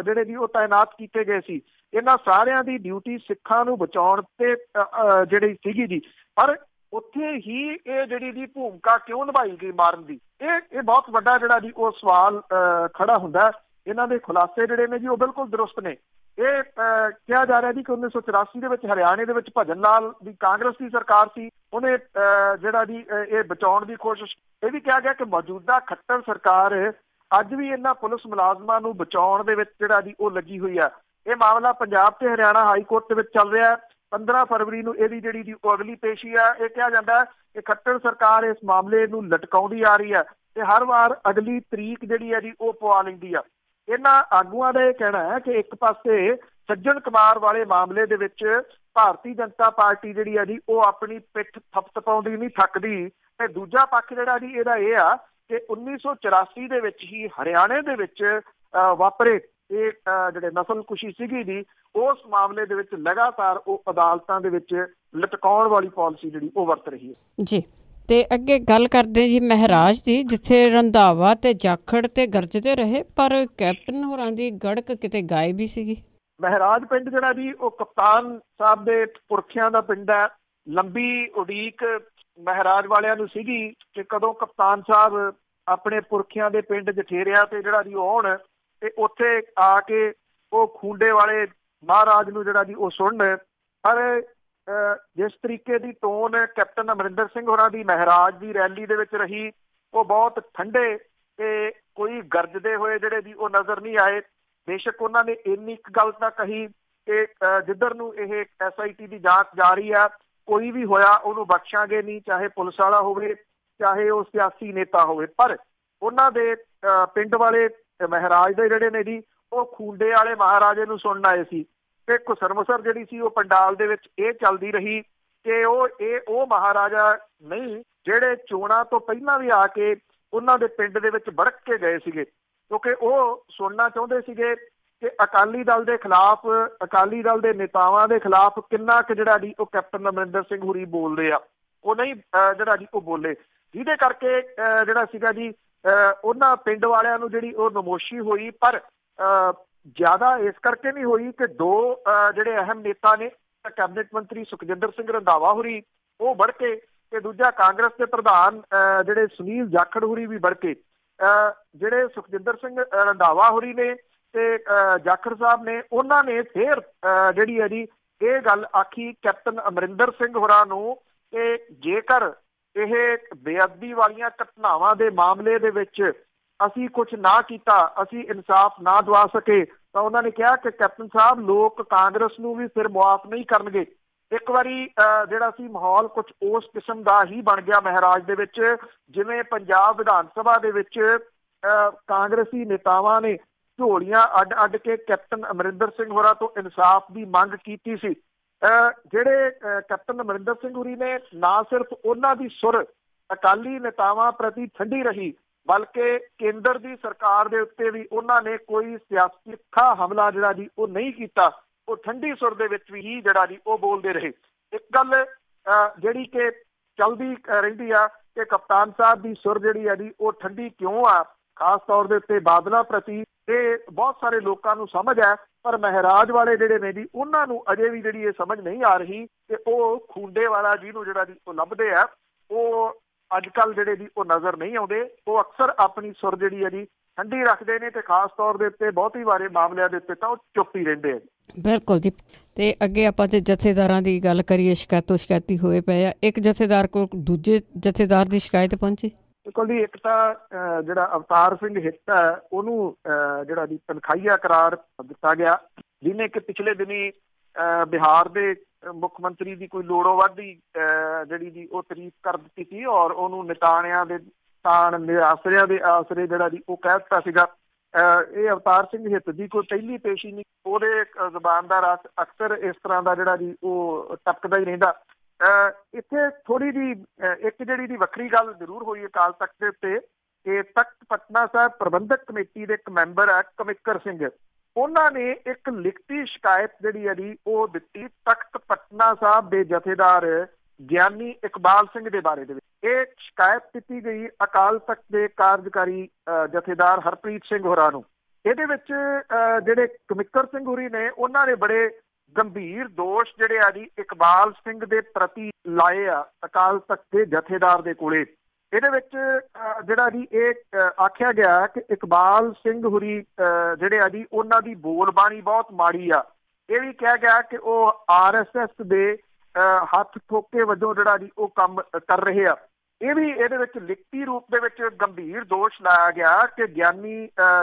S2: ਜਿਹੜੇ ਜੀ ਉਹ ਤਾਇਨਾਤ ਕੀਤੇ ਗਏ ਸੀ। ਇਹਨਾਂ ਸਾਰਿਆਂ ਦੀ ਡਿਊਟੀ ਸਿੱਖਾਂ ਨੂੰ ਬਚਾਉਣ ਤੇ ਜਿਹੜੀ ਸੀਗੀ ਜੀ, ਪਰ ਉੱਥੇ ਹੀ ਇਹ ਜਿਹੜੀ ਦੀ ਭੂਮਿਕਾ ਕਿਉਂ ਨਿਭਾਈ ਗਈ ਮਾਰਨ ਦੀ, ਇਹ ਬਹੁਤ ਵੱਡਾ ਜਿਹੜਾ ਜੀ ਉਹ ਸਵਾਲ ਖੜਾ ਹੁੰਦਾ। ਇਹਨਾਂ ਦੇ ਖੁਲਾਸੇ ਜਿਹੜੇ ਨੇ ਜੀ ਉਹ ਬਿਲਕੁਲ ਦਰੁਸਤ ਨੇ। ਇਹ ਕਿਹਾ ਜਾ ਰਿਹਾ ਜੀ ਕਿ 1984 ਦੇ ਵਿੱਚ ਹਰਿਆਣੇ ਦੇ ਵਿੱਚ ਭਜਨ ਲਾਲ ਦੀ ਕਾਂਗਰਸ ਦੀ ਸਰਕਾਰ ਸੀ, ਉਹਨੇ ਜਿਹੜਾ ਜੀ ਇਹ ਬਚਾਉਣ ਦੀ ਕੋਸ਼ਿਸ਼। ਇਹ ਵੀ ਕਿਹਾ ਗਿਆ ਕਿ ਮੌਜੂਦਾ ਖੱਟਰ ਸਰਕਾਰ ਅੱਜ ਵੀ ਇਹਨਾਂ ਪੁਲਿਸ ਮੁਲਾਜ਼ਮਾਂ ਨੂੰ ਬਚਾਉਣ ਦੇ ਵਿੱਚ ਜਿਹੜਾ ਜੀ ਉਹ ਲੱਗੀ ਹੋਈ ਆ। ਇਹ ਮਾਮਲਾ ਪੰਜਾਬ ਤੇ ਹਰਿਆਣਾ ਹਾਈ ਕੋਰਟ ਦੇ ਵਿੱਚ ਚੱਲ ਰਿਹਾ। 15 ਫਰਵਰੀ ਨੂੰ ਇਹਦੀ ਜਿਹੜੀ ਜੀ ਉਹ ਅਗਲੀ ਪੇਸ਼ੀ ਆ। ਇਹ ਕਿਹਾ ਜਾਂਦਾ ਕਿ ਖੱਟਰ ਸਰਕਾਰ ਇਸ ਮਾਮਲੇ ਨੂੰ ਲਟਕਾਉਂਦੀ ਆ ਰਹੀ ਹੈ ਤੇ ਹਰ ਵਾਰ ਅਗਲੀ ਤਰੀਕ ਜਿਹੜੀ ਹੈ ਜੀ ਉਹ ਪਵਾ ਲੈਂਦੀ ਆ। ਇਹਨਾਂ ਆਗੂਆਂ ਦਾ ਇਹ ਕਹਿਣਾ ਹੈ ਕਿ ਇੱਕ ਪਾਸੇ ਸੱਜਣ ਕੁਮਾਰ ਵਾਲੇ ਮਾਮਲੇ ਦੇ ਵਿੱਚ ਭਾਰਤੀ ਜਨਤਾ ਪਾਰਟੀ ਜਿਹੜੀ ਹੈ ਜੀ ਉਹ ਆਪਣੀ ਪਿੱਠ ਥਪਥਪਾਉਂਦੀ ਨਹੀਂ ਥੱਕਦੀ, ਤੇ ਦੂਜਾ ਪੱਖ ਜਿਹੜਾ ਜੀ ਇਹਦਾ ਇਹ ਆ ਕਿ 1984 ਦੇ ਵਿੱਚ ਹੀ ਹਰਿਆਣੇ ਦੇ ਵਿੱਚ ਵਾਪਰੇ ਇਹ ਜਿਹੜੇ ਨਸਲਕੁਸ਼ੀ ਸੀਗੀ ਜੀ, ਉਸ ਮਾਮਲੇ ਦੇ ਵਿੱਚ ਲਗਾਤਾਰ ਉਹ ਅਦਾਲਤਾਂ ਦੇ ਵਿੱਚ ਲਟਕਾਉਣ ਵਾਲੀ ਪਾਲਿਸੀ ਜਿਹੜੀ ਉਹ ਵਰਤ ਰਹੀ ਹੈ
S1: ਜੀ। ਤੇ ਅੱਗੇ ਗੱਲ ਕਰਦੇ ਜੀ ਮਹਾਰਾਜ ਦੀ, ਜਿੱਥੇ ਰੰਧਾਵਾ ਤੇ ਜਾਖੜ ਤੇ ਗਰਜਦੇ ਰਹੇ ਪਰ ਕੈਪਟਨ ਹੋਰਾਂ ਦੀ ਗੜਕ ਕਿਤੇ ਗਾਇਬ ਹੀ ਸੀਗੀ।
S2: ਮਹਾਰਾਜ ਪਿੰਡ ਜਿਹੜਾ ਜੀ ਉਹ ਕਪਤਾਨ ਸਾਹਿਬ ਦੇ ਪੁਰਖਿਆਂ ਦਾ ਪਿੰਡ ਹੈ। ਲੰਬੀ ਉਡੀਕ ਮਹਾਰਾਜ ਵਾਲਿਆਂ ਨੂੰ ਸੀਗੀ ਕਿ ਕਦੋਂ ਕਪਤਾਨ ਸਾਹਿਬ ਆਪਣੇ ਪੁਰਖਿਆਂ ਦੇ ਪਿੰਡ ਜਠੇਰਿਆ ਤੇ ਜਿਹੜਾ ਜੀ ਉਹ ਆਉਣ ਤੇ ਉੱਥੇ ਆ ਕੇ ਉਹ ਖੂੰਡੇ ਵਾਲੇ ਮਹਾਰਾਜ ਨੂੰ ਜਿਹੜਾ ਜੀ ਉਹ ਸੁਣਨ। ਪਰ ਜਿਸ ਤਰੀਕੇ ਦੀ ਟੋਨ ਕੈਪਟਨ ਅਮਰਿੰਦਰ ਸਿੰਘ ਹੋਰਾਂ ਦੀ ਮਹਾਰਾਜ ਦੀ ਰੈਲੀ ਦੇ ਵਿੱਚ ਰਹੀ, ਉਹ ਬਹੁਤ ਠੰਡੇ ਤੇ ਕੋਈ ਗਰਜਦੇ ਹੋਏ ਜਿਹੜੇ ਜੀ ਉਹ ਨਜ਼ਰ ਨਹੀਂ ਆਏ। ਬੇਸ਼ੱਕ ਉਹਨਾਂ ਨੇ ਇੰਨੀ ਇੱਕ ਗੱਲ ਤਾਂ ਕਹੀ ਕਿ ਜਿੱਧਰ ਨੂੰ ਇਹ SIT ਦੀ ਜਾਂਚ ਜਾਰੀ ਆ, ਕੋਈ ਵੀ ਹੋਇਆ ਉਹਨੂੰ ਬਖਸ਼ਾਂਗੇ ਨਹੀਂ, ਚਾਹੇ ਪੁਲਿਸ ਵਾਲਾ ਹੋਵੇ ਚਾਹੇ ਉਹ ਸਿਆਸੀ ਨੇਤਾ ਹੋਵੇ। ਪਰ ਉਹਨਾਂ ਦੇ ਪਿੰਡ ਵਾਲੇ ਮਹਾਰਾਜ ਦੇ ਜਿਹੜੇ ਨੇ ਜੀ ਉਹ ਖੂੰਡੇ ਵਾਲੇ ਮਹਾਰਾਜੇ ਨੂੰ ਸੁਣਨ ਆਏ ਸੀ ਤੇ ਘੁਸਰਮੁਸਰ ਜਿਹੜੀ ਸੀ ਉਹ ਪੰਡਾਲ ਦੇ ਵਿੱਚ ਇਹ ਚੱਲਦੀ ਰਹੀ ਕਿ ਉਹ ਮਹਾਰਾਜਾ ਨਹੀਂ ਜਿਹੜੇ ਚੋਣਾਂ ਤੋਂ ਪਹਿਲਾਂ ਵੀ ਆ ਕੇ ਉਹਨਾਂ ਦੇ ਪਿੰਡ ਦੇ ਵਿੱਚ ਵੜਕ ਕੇ ਗਏ ਸੀਗੇ, ਕਿਉਂਕਿ ਉਹ ਸੁਣਨਾ ਚਾਹੁੰਦੇ ਸੀਗੇ ਕਿ ਅਕਾਲੀ ਦਲ ਦੇ ਖਿਲਾਫ, ਅਕਾਲੀ ਦਲ ਦੇ ਨੇਤਾਵਾਂ ਦੇ ਖਿਲਾਫ ਕਿੰਨਾ ਕੁ ਜਿਹੜਾ ਜੀ ਉਹ ਕੈਪਟਨ ਅਮਰਿੰਦਰ ਸਿੰਘ ਹੋਰੀ ਬੋਲਦੇ ਆ। ਉਹ ਨਹੀਂ ਜਿਹੜਾ ਜੀ ਉਹ ਬੋਲੇ, ਜਿਹਦੇ ਕਰਕੇ ਜਿਹੜਾ ਸੀਗਾ ਜੀ ਉਹਨਾਂ ਪਿੰਡ ਵਾਲਿਆਂ ਨੂੰ ਜਿਹੜੀ ਉਹ ਨਮੋਸ਼ੀ ਹੋਈ। ਪਰ ਜ਼ਿਆਦਾ ਇਸ ਕਰਕੇ ਨਹੀਂ ਹੋਈ ਕਿ 2 ਜਿਹੜੇ ਅਹਿਮ ਨੇਤਾ ਨੇ, ਕੈਬਨਿਟ ਮੰਤਰੀ ਸੁਖਜਿੰਦਰ ਸਿੰਘ ਰੰਧਾਵਾ ਹੋਰੀ ਉਹ ਵੜ ਕੇ ਤੇ ਦੂਜਾ ਕਾਂਗਰਸ ਦੇ ਪ੍ਰਧਾਨ ਜਿਹੜੇ ਸੁਨੀਲ ਜਾਖੜ ਹੋਰੀ ਵੀ ਵੜ ਕੇ। ਜਿਹੜੇ ਸੁਖਜਿੰਦਰ ਸਿੰਘ ਰੰਧਾਵਾ ਹੋਰੀ ਨੇ ਤੇ ਜਾਖੜ ਸਾਹਿਬ ਨੇ, ਉਹਨਾਂ ਨੇ ਫਿਰ ਜਿਹੜੀ ਹੈ ਜੀ ਇਹ ਗੱਲ ਆਖੀ ਕੈਪਟਨ ਅਮਰਿੰਦਰ ਸਿੰਘ ਹੋਰਾਂ ਨੂੰ ਕਿ ਜੇਕਰ ਇਹ ਬੇਅਦਬੀ ਵਾਲੀਆਂ ਘਟਨਾਵਾਂ ਦੇ ਮਾਮਲੇ ਦੇ ਵਿੱਚ ਅਸੀਂ ਕੁਝ ਨਾ ਕੀਤਾ, ਅਸੀਂ ਇਨਸਾਫ ਨਾ ਦਵਾ ਸਕੇ, ਤਾਂ ਉਹਨਾਂ ਨੇ ਕਿਹਾ ਕਿ ਕੈਪਟਨ ਸਾਹਿਬ ਲੋਕ ਕਾਂਗਰਸ ਨੂੰ ਵੀ ਫਿਰ ਮੁਆਫ ਨਹੀਂ ਕਰਨਗੇ। ਇੱਕ ਵਾਰੀ ਜਿਹੜਾ ਸੀ ਮਾਹੌਲ ਕੁਝ ਉਸ ਕਿਸਮ ਦਾ ਹੀ ਬਣ ਗਿਆ ਮਹਾਰਾਜ ਦੇ ਵਿੱਚ, ਜਿਵੇਂ ਪੰਜਾਬ ਵਿਧਾਨ ਸਭਾ ਦੇ ਵਿੱਚ ਕਾਂਗਰਸੀ ਨੇਤਾਵਾਂ ਨੇ ਝੋਲੀਆਂ ਅੱਡ ਕੇ ਕੈਪਟਨ ਅਮਰਿੰਦਰ ਸਿੰਘ ਹੋਰਾਂ ਤੋਂ ਇਨਸਾਫ ਦੀ ਮੰਗ ਕੀਤੀ ਸੀ। ਜਿਹੜੇ ਕੈਪਟਨ ਅਮਰਿੰਦਰ ਸਿੰਘ ਹੋਰੀ ਨੇ ਨਾ ਸਿਰਫ ਉਹਨਾਂ ਦੀ ਸੁਰ ਅਕਾਲੀ ਨੇਤਾਵਾਂ ਪ੍ਰਤੀ ਠੰਡੀ ਰਹੀ, ਬਲਕਿ ਕੇਂਦਰ ਦੀ ਸਰਕਾਰ ਦੇ ਉੱਤੇ ਵੀ ਉਹਨਾਂ ਨੇ ਕੋਈ ਸਿਆਸੀ ਤਿੱਖਾ ਹਮਲਾ ਜਿਹੜਾ ਜੀ ਉਹ ਨਹੀਂ ਕੀਤਾ। ਉਹ ਠੰਡੀ ਸੁਰ ਦੇ ਵਿੱਚ ਵੀ ਹੀ ਜਿਹੜਾ ਜੀ ਉਹ ਬੋਲਦੇ ਰਹੇ। ਇੱਕ ਗੱਲ ਜਿਹੜੀ ਕਿ ਚੱਲਦੀ ਰਹਿੰਦੀ ਆ ਕਿ ਕਪਤਾਨ ਸਾਹਿਬ ਦੀ ਸੁਰ ਜਿਹੜੀ ਆ ਜੀ ਉਹ ਠੰਡੀ ਕਿਉਂ ਆ, ਖਾਸ ਤੌਰ ਦੇ ਉੱਤੇ ਬਾਦਲਾਂ ਪ੍ਰਤੀ ਇਹ ਬਹੁਤ ਸਾਰੇ ਲੋਕਾਂ ਨੂੰ ਸਮਝ ਹੈ, ਪਰ ਮਹਾਰਾਜ ਵਾਲੇ ਜਿਹੜੇ ਨੇ ਜੀ ਉਹਨਾਂ ਨੂੰ ਅਜੇ ਵੀ ਜਿਹੜੀ ਇਹ ਸਮਝ ਨਹੀਂ ਆ ਰਹੀ ਕਿ ਉਹ ਖੂੰਡੇ ਵਾਲਾ ਜਿਹਨੂੰ ਜਿਹੜਾ ਜੀ ਉਹ ਲੱਭਦੇ ਆ, ਉਹ ਅੱਜ ਕੱਲ੍ਹ ਜਿਹੜੇ ਜੀ ਉਹ ਨਜ਼ਰ ਨਹੀਂ ਆਉਂਦੇ। ਉਹ ਅਕਸਰ ਆਪਣੀ ਸੁਰ ਜਿਹੜੀ ਹੈ ਜੀ ਠੰਡੀ ਰੱਖਦੇ ਨੇ ਤੇ ਖਾਸ ਤੌਰ ਦੇ ਉੱਤੇ ਬਹੁਤੀ ਵਾਰੇ ਮਾਮਲਿਆਂ ਦੇ ਉੱਤੇ ਤਾਂ ਉਹ ਚੁੱਪ ਹੀ ਰਹਿੰਦੇ ਆ।
S1: ਬਿਲਕੁਲ ਜੀ। ਤੇ ਅੱਗੇ ਆਪਾਂ ਜੇ ਜਥੇਦਾਰਾਂ ਦੀ ਗੱਲ ਕਰੀਏ, ਸ਼ਿਕਾਇਤੀ ਹੋਏ ਪਏ ਆ, ਇੱਕ ਜਥੇਦਾਰ ਕੋਲ ਦੂਜੇ ਜਥੇਦਾਰ ਦੀ ਸ਼ਿਕਾਇਤ ਪਹੁੰਚੀ।
S2: ਬਿਲਕੁਲ ਜੀ। ਇੱਕ ਤਾਂ ਜਿਹੜਾ ਅਵਤਾਰ ਸਿੰਘ ਹਿੱਟ ਹੈ ਉਹਨੂੰ ਜਿਹੜਾ ਜੀ ਤਨਖਾਹੀਆ ਕਰਾਰ ਦਿੱਤਾ ਗਿਆ, ਜਿਹਨੇ ਕਿ ਪਿਛਲੇ ਦਿਨੀ ਬਿਹਾਰ ਦੇ ਮੁੱਖ ਮੰਤਰੀ ਦੀ ਕੋਈ ਲੋੜੋਂ ਵੱਧ ਹੀ ਜਿਹੜੀ ਜੀ ਉਹ ਤਾਰੀਫ ਕਰ ਦਿੱਤੀ ਸੀ ਔਰ ਉਹਨੂੰ ਨਿਤਾਣਿਆਂ ਦੇ ਤਾਣ ਨਿਆਸਰਿਆਂ ਦੇ ਆਸਰੇ ਜਿਹੜਾ ਜੀ ਉਹ ਕਹਿ ਦਿੱਤਾ ਸੀਗਾ। ਇਹ ਅਵਤਾਰ ਸਿੰਘ ਹਿੱਤ ਦੀ ਕੋਈ ਪਹਿਲੀ ਪੇਸ਼ੀ ਨਹੀਂ, ਉਹਦੇ ਜ਼ੁਬਾਨ ਦਾ ਰਸ ਅਕਸਰ ਇਸ ਤਰ੍ਹਾਂ ਦਾ ਜਿਹੜਾ ਜੀ ਉਹ ਟਪਕਦਾ ਹੀ ਰਹਿੰਦਾ। ਇੱਥੇ ਥੋੜੀ ਜੀ ਇੱਕ ਜਿਹੜੀ ਦੀ ਵੱਖਰੀ ਗੱਲ ਜ਼ਰੂਰ ਹੋਈ ਅਕਾਲ ਤਖਤ ਦੇ ਉੱਤੇ ਕਿ ਤਖਤ ਪਟਨਾ ਸਾਹਿਬ ਪ੍ਰਬੰਧਕ ਕਮੇਟੀ ਦੇ ਇੱਕ ਮੈਂਬਰ ਹੈ ਕਮਿੱਕਰ ਸਿੰਘ, ਉਹਨਾਂ ਨੇ ਇੱਕ ਲਿਖਤੀ ਸ਼ਿਕਾਇਤ ਜਿਹੜੀ ਹੈ ਜੀ ਉਹ ਦਿੱਤੀ ਤਖਤ ਪਟਨਾ ਸਾਹਿਬ ਦੇ ਜਥੇਦਾਰ ਗਿਆਨੀ ਇਕਬਾਲ ਸਿੰਘ ਦੇ ਬਾਰੇ ਦੇ ਵਿੱਚ। ਇਹ ਸ਼ਿਕਾਇਤ ਦਿੱਤੀ ਗਈ ਅਕਾਲ ਤਖਤ ਦੇ ਕਾਰਜਕਾਰੀ ਜਥੇਦਾਰ ਹਰਪ੍ਰੀਤ ਸਿੰਘ ਹੋਰਾਂ ਨੂੰ। ਇਹਦੇ ਵਿੱਚ ਜਿਹੜੇ ਕਮਿੱਕਰ ਸਿੰਘ ਹੋਰੀ ਨੇ ਉਹਨਾਂ ਨੇ ਬੜੇ ਗੰਭੀਰ ਦੋਸ਼ ਜਿਹੜੇ ਆ ਜੀ ਇਕਬਾਲ ਸਿੰਘ ਦੇ ਪ੍ਰਤੀ ਲਾਏ ਆ ਅਕਾਲ ਤਖਤ ਦੇ ਜਥੇਦਾਰ ਦੇ ਕੋਲੇ। ਇਹਦੇ ਵਿੱਚ ਜਿਹੜਾ ਜੀ ਇਹ ਆਖਿਆ ਗਿਆ ਕਿ ਇਕਬਾਲ ਸਿੰਘ ਹੋਰੀ ਜਿਹੜੇ ਆ ਜੀ ਉਹਨਾਂ ਦੀ ਬੋਲਬਾਣੀ ਬਹੁਤ ਮਾੜੀ ਆ। ਇਹ ਵੀ ਕਿਹਾ ਗਿਆ ਕਿ ਉਹ RSS ਦੇ ਹੱਥ ਠੋਕੇ ਵਜੋਂ ਜਿਹੜਾ ਜੀ ਉਹ ਕੰਮ ਕਰ ਰਹੇ ਆ। ਇਹ ਵੀ ਇਹਦੇ ਵਿੱਚ ਲਿਖਤੀ ਰੂਪ ਦੇ ਵਿੱਚ ਗੰਭੀਰ ਦੋਸ਼ ਲਾਇਆ ਗਿਆ ਕਿ ਗਿਆਨੀ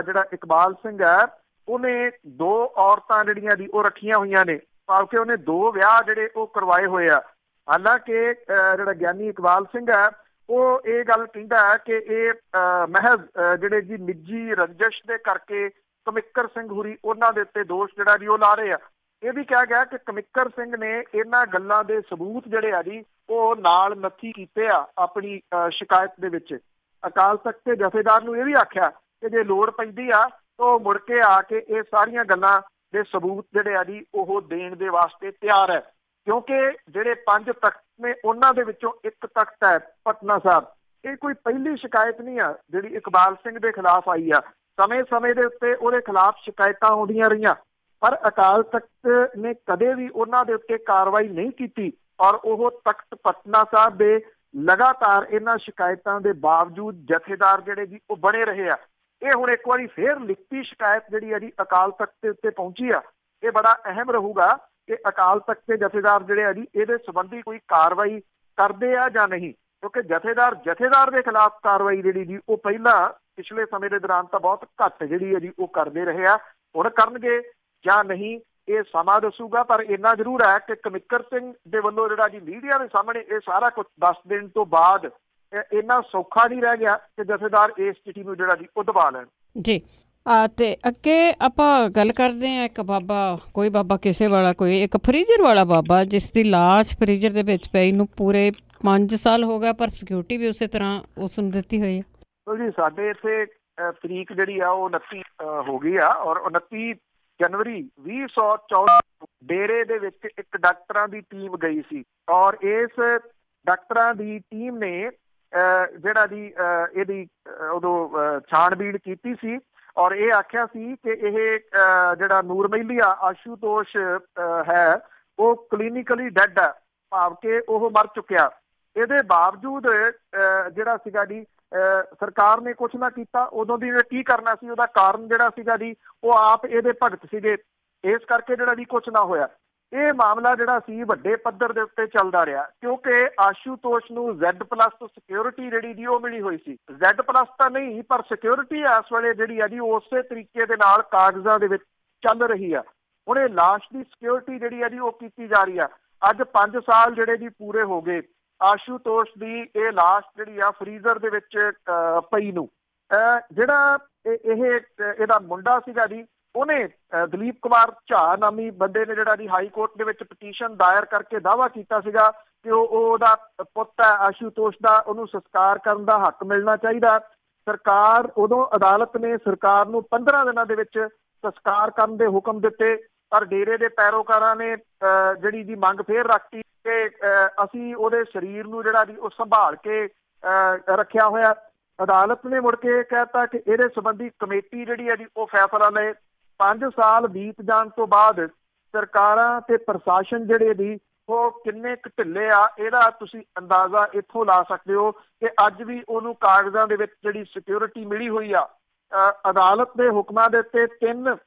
S2: ਜਿਹੜਾ ਇਕਬਾਲ ਸਿੰਘ ਹੈ ਉਹਨੇ 2 ਔਰਤਾਂ ਜਿਹੜੀਆਂ ਦੀ ਉਹ ਰੱਖੀਆਂ ਹੋਈਆਂ ਨੇ, ਭਾਵ ਕਿ ਉਹਨੇ 2 ਵਿਆਹ ਜਿਹੜੇ ਉਹ ਕਰਵਾਏ ਹੋਏ ਆ। ਹਾਲਾਂਕਿ ਜਿਹੜਾ ਗਿਆਨੀ ਇਕਬਾਲ ਸਿੰਘ ਹੈ ਉਹ ਇਹ ਗੱਲ ਕਹਿੰਦਾ ਹੈ ਕਿ ਇਹ ਮਹਿਜ਼ ਜਿਹੜੇ ਜੀ ਨਿੱਜੀ ਰੰਜਿਸ਼ ਦੇ ਕਰਕੇ ਕਮਿੱਕਰ ਸਿੰਘ ਹੋਰੀ ਉਹਨਾਂ ਦੇ ਉੱਤੇ ਦੋਸ਼ ਜਿਹੜਾ ਜੀ ਉਹ ਲਾ ਰਹੇ ਆ। ਇਹ ਵੀ ਕਿਹਾ ਗਿਆ ਕਿ ਕਮਿੱਕਰ ਸਿੰਘ ਨੇ ਇਹਨਾਂ ਗੱਲਾਂ ਦੇ ਸਬੂਤ ਜਿਹੜੇ ਆ ਜੀ ਉਹ ਨਾਲ ਨੱਥੀ ਕੀਤੇ ਆ ਆਪਣੀ ਸ਼ਿਕਾਇਤ ਦੇ ਵਿੱਚ। ਅਕਾਲ ਤਖਤ ਦੇ ਜਥੇਦਾਰ ਨੂੰ ਇਹ ਵੀ ਆਖਿਆ ਕਿ ਜੇ ਲੋੜ ਪੈਂਦੀ ਆ ਤਾਂ ਮੁੜ ਕੇ ਆ ਕੇ ਇਹ ਸਾਰੀਆਂ ਗੱਲਾਂ ਦੇ ਸਬੂਤ ਜਿਹੜੇ ਆ ਜੀ ਉਹ ਦੇਣ ਦੇ ਵਾਸਤੇ ਤਿਆਰ ਹੈ, ਕਿਉਂਕਿ ਜਿਹੜੇ 5 ਤਖਤ ਨੇ ਉਹਨਾਂ ਦੇ ਵਿੱਚੋਂ ਇੱਕ ਤਖਤ ਹੈ ਪਟਨਾ ਸਾਹਿਬ। ਇਹ ਕੋਈ ਪਹਿਲੀ ਸ਼ਿਕਾਇਤ ਨਹੀਂ ਆ ਜਿਹੜੀ ਇਕਬਾਲ ਸਿੰਘ ਦੇ ਖਿਲਾਫ ਆਈ ਆ। ਸਮੇਂ ਦੇ ਉੱਤੇ ਉਹਦੇ ਖਿਲਾਫ ਸ਼ਿਕਾਇਤਾਂ ਆਉਂਦੀਆਂ ਰਹੀਆਂ, ਪਰ ਅਕਾਲ ਤਖਤ ਨੇ ਕਦੇ ਵੀ ਉਹਨਾਂ ਦੇ ਉੱਤੇ ਕਾਰਵਾਈ ਨਹੀਂ ਕੀਤੀ ਔਰ ਉਹ ਤਖਤ ਪਟਨਾ ਸਾਹਿਬ ਦੇ ਲਗਾਤਾਰ ਇਹਨਾਂ ਸ਼ਿਕਾਇਤਾਂ ਦੇ ਬਾਵਜੂਦ ਜਥੇਦਾਰ ਜਿਹੜੇ ਜੀ ਉਹ ਬਣੇ ਰਹੇ ਆ। ਇਹ ਹੁਣ ਇੱਕ ਵਾਰੀ ਫੇਰ ਲਿਖਤੀ ਸ਼ਿਕਾਇਤ ਜਿਹੜੀ ਆ ਜੀ ਅਕਾਲ ਤਖਤ ਦੇ ਉੱਤੇ ਪਹੁੰਚੀ ਆ। ਇਹ ਬੜਾ ਅਹਿਮ ਰਹੂਗਾ ਕਿ ਅਕਾਲ ਤਖਤ ਦੇ ਜਥੇਦਾਰ ਜਿਹੜੇ ਆ ਜੀ ਇਹਦੇ ਸੰਬੰਧੀ ਕੋਈ ਕਾਰਵਾਈ ਕਰਦੇ ਆ ਜਾਂ ਨਹੀਂ, ਕਿਉਂਕਿ ਜਥੇਦਾਰ ਦੇ ਖਿਲਾਫ ਕਾਰਵਾਈ ਜਿਹੜੀ ਜੀ ਉਹ ਪਹਿਲਾਂ ਪਿਛਲੇ ਸਮੇਂ ਦੇ ਦੌਰਾਨ ਤਾਂ ਬਹੁਤ ਘੱਟ ਜਿਹੜੀ ਹੈ ਜੀ ਉਹ ਕਰਦੇ ਰਹੇ ਆ। ਹੁਣ ਕਰਨਗੇ ਜਾਂ ਨਹੀਂ ਇਹ ਸਮਾਂ ਦੱਸੂਗਾ, ਪਰ ਇੰਨਾ ਜ਼ਰੂਰ ਹੈ ਕਿ ਕਮਿੱਕਰ ਸਿੰਘ ਦੇ ਵੱਲੋਂ ਜਿਹੜਾ ਜੀ ਮੀਡੀਆ ਦੇ ਸਾਹਮਣੇ ਇਹ ਸਾਰਾ ਕੁਝ ਦੱਸ ਦੇਣ ਤੋਂ ਬਾਅਦ ਇੰਨਾ ਸੌਖਾ ਨਹੀਂ ਰਹਿ ਗਿਆ ਕਿ ਜਥੇਦਾਰ ਇਸ ਚਿੱਠੀ ਨੂੰ ਜਿਹੜਾ ਜੀ ਉਹ ਦਬਾ ਲੈਣ
S1: ਜੀ। ਤੇ ਅੱਗੇ ਆਪਾਂ ਗੱਲ ਕਰਦੇ ਹਾਂ ਇੱਕ ਕੋਈ ਬਾਬਾ ਕਿਸੇ ਵਾਲਾ, ਕੋਈ ਇੱਕ ਫਰੀਜ਼ਰ ਵਾਲਾ ਬਾਬਾ ਜਿਸ ਦੀ ਲਾਸ਼ ਫਰੀਜ਼ਰ ਦੇ ਵਿੱਚ ਪਈ ਨੂੰ ਪੂਰੇ 5 ਸਾਲ ਹੋ ਗਿਆ, ਪਰ ਸਿਕਿਉਰਿਟੀ ਵੀ ਉਸੇ ਤਰ੍ਹਾਂ ਉਸ ਨੂੰ ਦਿੱਤੀ ਹੋਈ ਹੈ।
S2: ਜੀ ਸਾਡੇ ਇੱਥੇ ਤਰੀਕ ਜਿਹੜੀ ਆ ਉਹ 29 ਹੋ ਗਈ ਆ ਔਰ 29 ਜਨਵਰੀ 2014 ਡੇਰੇ ਦੇ ਵਿੱਚ ਇੱਕ ਡਾਕਟਰਾਂ ਦੀ ਟੀਮ ਗਈ ਸੀ ਔਰ ਇਸ ਡਾਕਟਰਾਂ ਦੀ ਟੀਮ ਨੇ ਜਿਹੜਾ ਜੀ ਇਹਦੀ ਉਦੋਂ ਛਾਣਬੀਣ ਕੀਤੀ ਸੀ ਔਰ ਇਹ ਆਖਿਆ ਸੀ ਕਿ ਇਹ ਜਿਹੜਾ ਨੂਰਮਹਿਲੀਆ ਆਸ਼ੂਤੋਸ਼ ਹੈ ਉਹ ਕਲੀਨਿਕਲੀ ਡੈਡ ਹੈ, ਭਾਵ ਕਿ ਉਹ ਮਰ ਚੁੱਕਿਆ। ਇਹਦੇ ਬਾਵਜੂਦ ਜਿਹੜਾ ਸੀਗਾ ਜੀ ਸਰਕਾਰ ਨੇ ਕੁਛ ਨਾ ਕੀਤਾ। ਉਦੋਂ ਦੀ ਕੀ ਕਰਨਾ ਸੀ, ਉਹਦਾ ਕਾਰਨ ਜਿਹੜਾ ਸੀਗਾ ਜੀ ਉਹ ਆਪ ਇਹਦੇ ਭਗਤ ਸੀਗੇ, ਇਸ ਕਰਕੇ ਜਿਹੜਾ ਜੀ ਕੁਛ ਨਾ ਹੋਇਆ। ਇਹ ਮਾਮਲਾ ਜਿਹੜਾ ਸੀ ਵੱਡੇ ਪੱਧਰ ਦੇ ਉੱਤੇ ਚੱਲਦਾ ਰਿਹਾ, ਕਿਉਂਕਿ ਆਸ਼ੂਤੋਸ਼ ਨੂੰ Z+ ਸਿਕਿਉਰਿਟੀ ਜਿਹੜੀ ਦੀ ਉਹ ਮਿਲੀ ਹੋਈ ਸੀ। Z+ ਤਾਂ ਨਹੀਂ, ਪਰ ਸਿਕਿਉਰਿਟੀ ਇਸ ਵੇਲੇ ਜਿਹੜੀ ਆ ਜੀ ਉਸੇ ਤਰੀਕੇ ਦੇ ਨਾਲ ਕਾਗਜ਼ਾਂ ਦੇ ਵਿੱਚ ਚੱਲ ਰਹੀ ਆ। ਹੁਣ ਇਹ ਲਾਸ਼ ਦੀ ਸਿਕਿਉਰਿਟੀ ਜਿਹੜੀ ਆ ਜੀ ਉਹ ਕੀਤੀ ਜਾ ਰਹੀ ਆ। ਅੱਜ 5 ਸਾਲ ਜਿਹੜੇ ਜੀ ਪੂਰੇ ਹੋ ਗਏ ਆਸ਼ੂਤੋਸ਼ ਦੀ ਇਹ ਲਾਸ਼ ਜਿਹੜੀ ਆ ਫਰੀਜ਼ਰ ਦੇ ਵਿੱਚ ਪਈ ਨੂੰ। ਜਿਹੜਾ ਇਹਦਾ ਮੁੰਡਾ ਸੀਗਾ ਜੀ, ਉਹਨੇ ਦਲੀਪ ਕੁਮਾਰ ਝਾ ਨਾਮੀ ਬੰਦੇ ਨੇ ਜਿਹੜਾ ਜੀ ਹਾਈ ਕੋਰਟ ਦੇ ਵਿੱਚ ਪਟੀਸ਼ਨ ਦਾਇਰ ਕਰਕੇ ਦਾਅਵਾ ਕੀਤਾ ਸੀਗਾ ਕਿ ਉਹਦਾ ਪੁੱਤ ਹੈ ਆਸ਼ੂਤੋਸ਼ ਦਾ, ਉਹਨੂੰ ਸੰਸਕਾਰ ਕਰਨ ਦਾ ਹੱਕ ਮਿਲਣਾ ਚਾਹੀਦਾ। ਸਰਕਾਰ ਉਦੋਂ ਅਦਾਲਤ ਨੇ ਸਰਕਾਰ ਨੂੰ 15 ਦਿਨਾਂ ਦੇ ਵਿੱਚ ਸੰਸਕਾਰ ਕਰਨ ਦੇ ਹੁਕਮ ਦਿੱਤੇ, ਪਰ ਡੇਰੇ ਦੇ ਪੈਰੋਕਾਰਾਂ ਨੇ ਜਿਹੜੀ ਜੀ ਮੰਗ ਫੇਰ ਰੱਖਤੀ ਕਿ ਅਸੀਂ ਉਹਦੇ ਸਰੀਰ ਨੂੰ ਜਿਹੜਾ ਜੀ ਉਹ ਸੰਭਾਲ ਕੇ ਰੱਖਿਆ ਹੋਇਆ। ਅਦਾਲਤ ਨੇ ਮੁੜ ਕੇ ਕਹਿਤਾ ਕਿ ਇਹਦੇ ਸੰਬੰਧੀ ਕਮੇਟੀ ਜਿਹੜੀ ਹੈ ਜੀ ਉਹ ਫੈਸਲਾ ਲਏ। 5 ਸਾਲ ਬੀਤ ਜਾਣ ਤੋਂ ਬਾਅਦ ਸਰਕਾਰਾਂ ਤੇ ਪ੍ਰਸ਼ਾਸਨ ਜਿਹੜੇ ਦੀ ਉਹ ਕਿੰਨੇ ਕੁ ਢਿੱਲੇ ਆ, ਇਹਦਾ ਤੁਸੀਂ ਅੰਦਾਜ਼ਾ ਇੱਥੋਂ ਲਾ ਸਕਦੇ ਹੋ ਕਿ ਅੱਜ ਵੀ ਉਹਨੂੰ ਕਾਗਜ਼ਾਂ ਦੇ ਵਿੱਚ ਜਿਹੜੀ ਸਿਕਿਉਰਿਟੀ ਮਿਲੀ ਹੋਈ ਆ। ਅਦਾਲਤ ਦੇ ਹੁਕਮਾਂ ਦੇ ਉੱਤੇ 3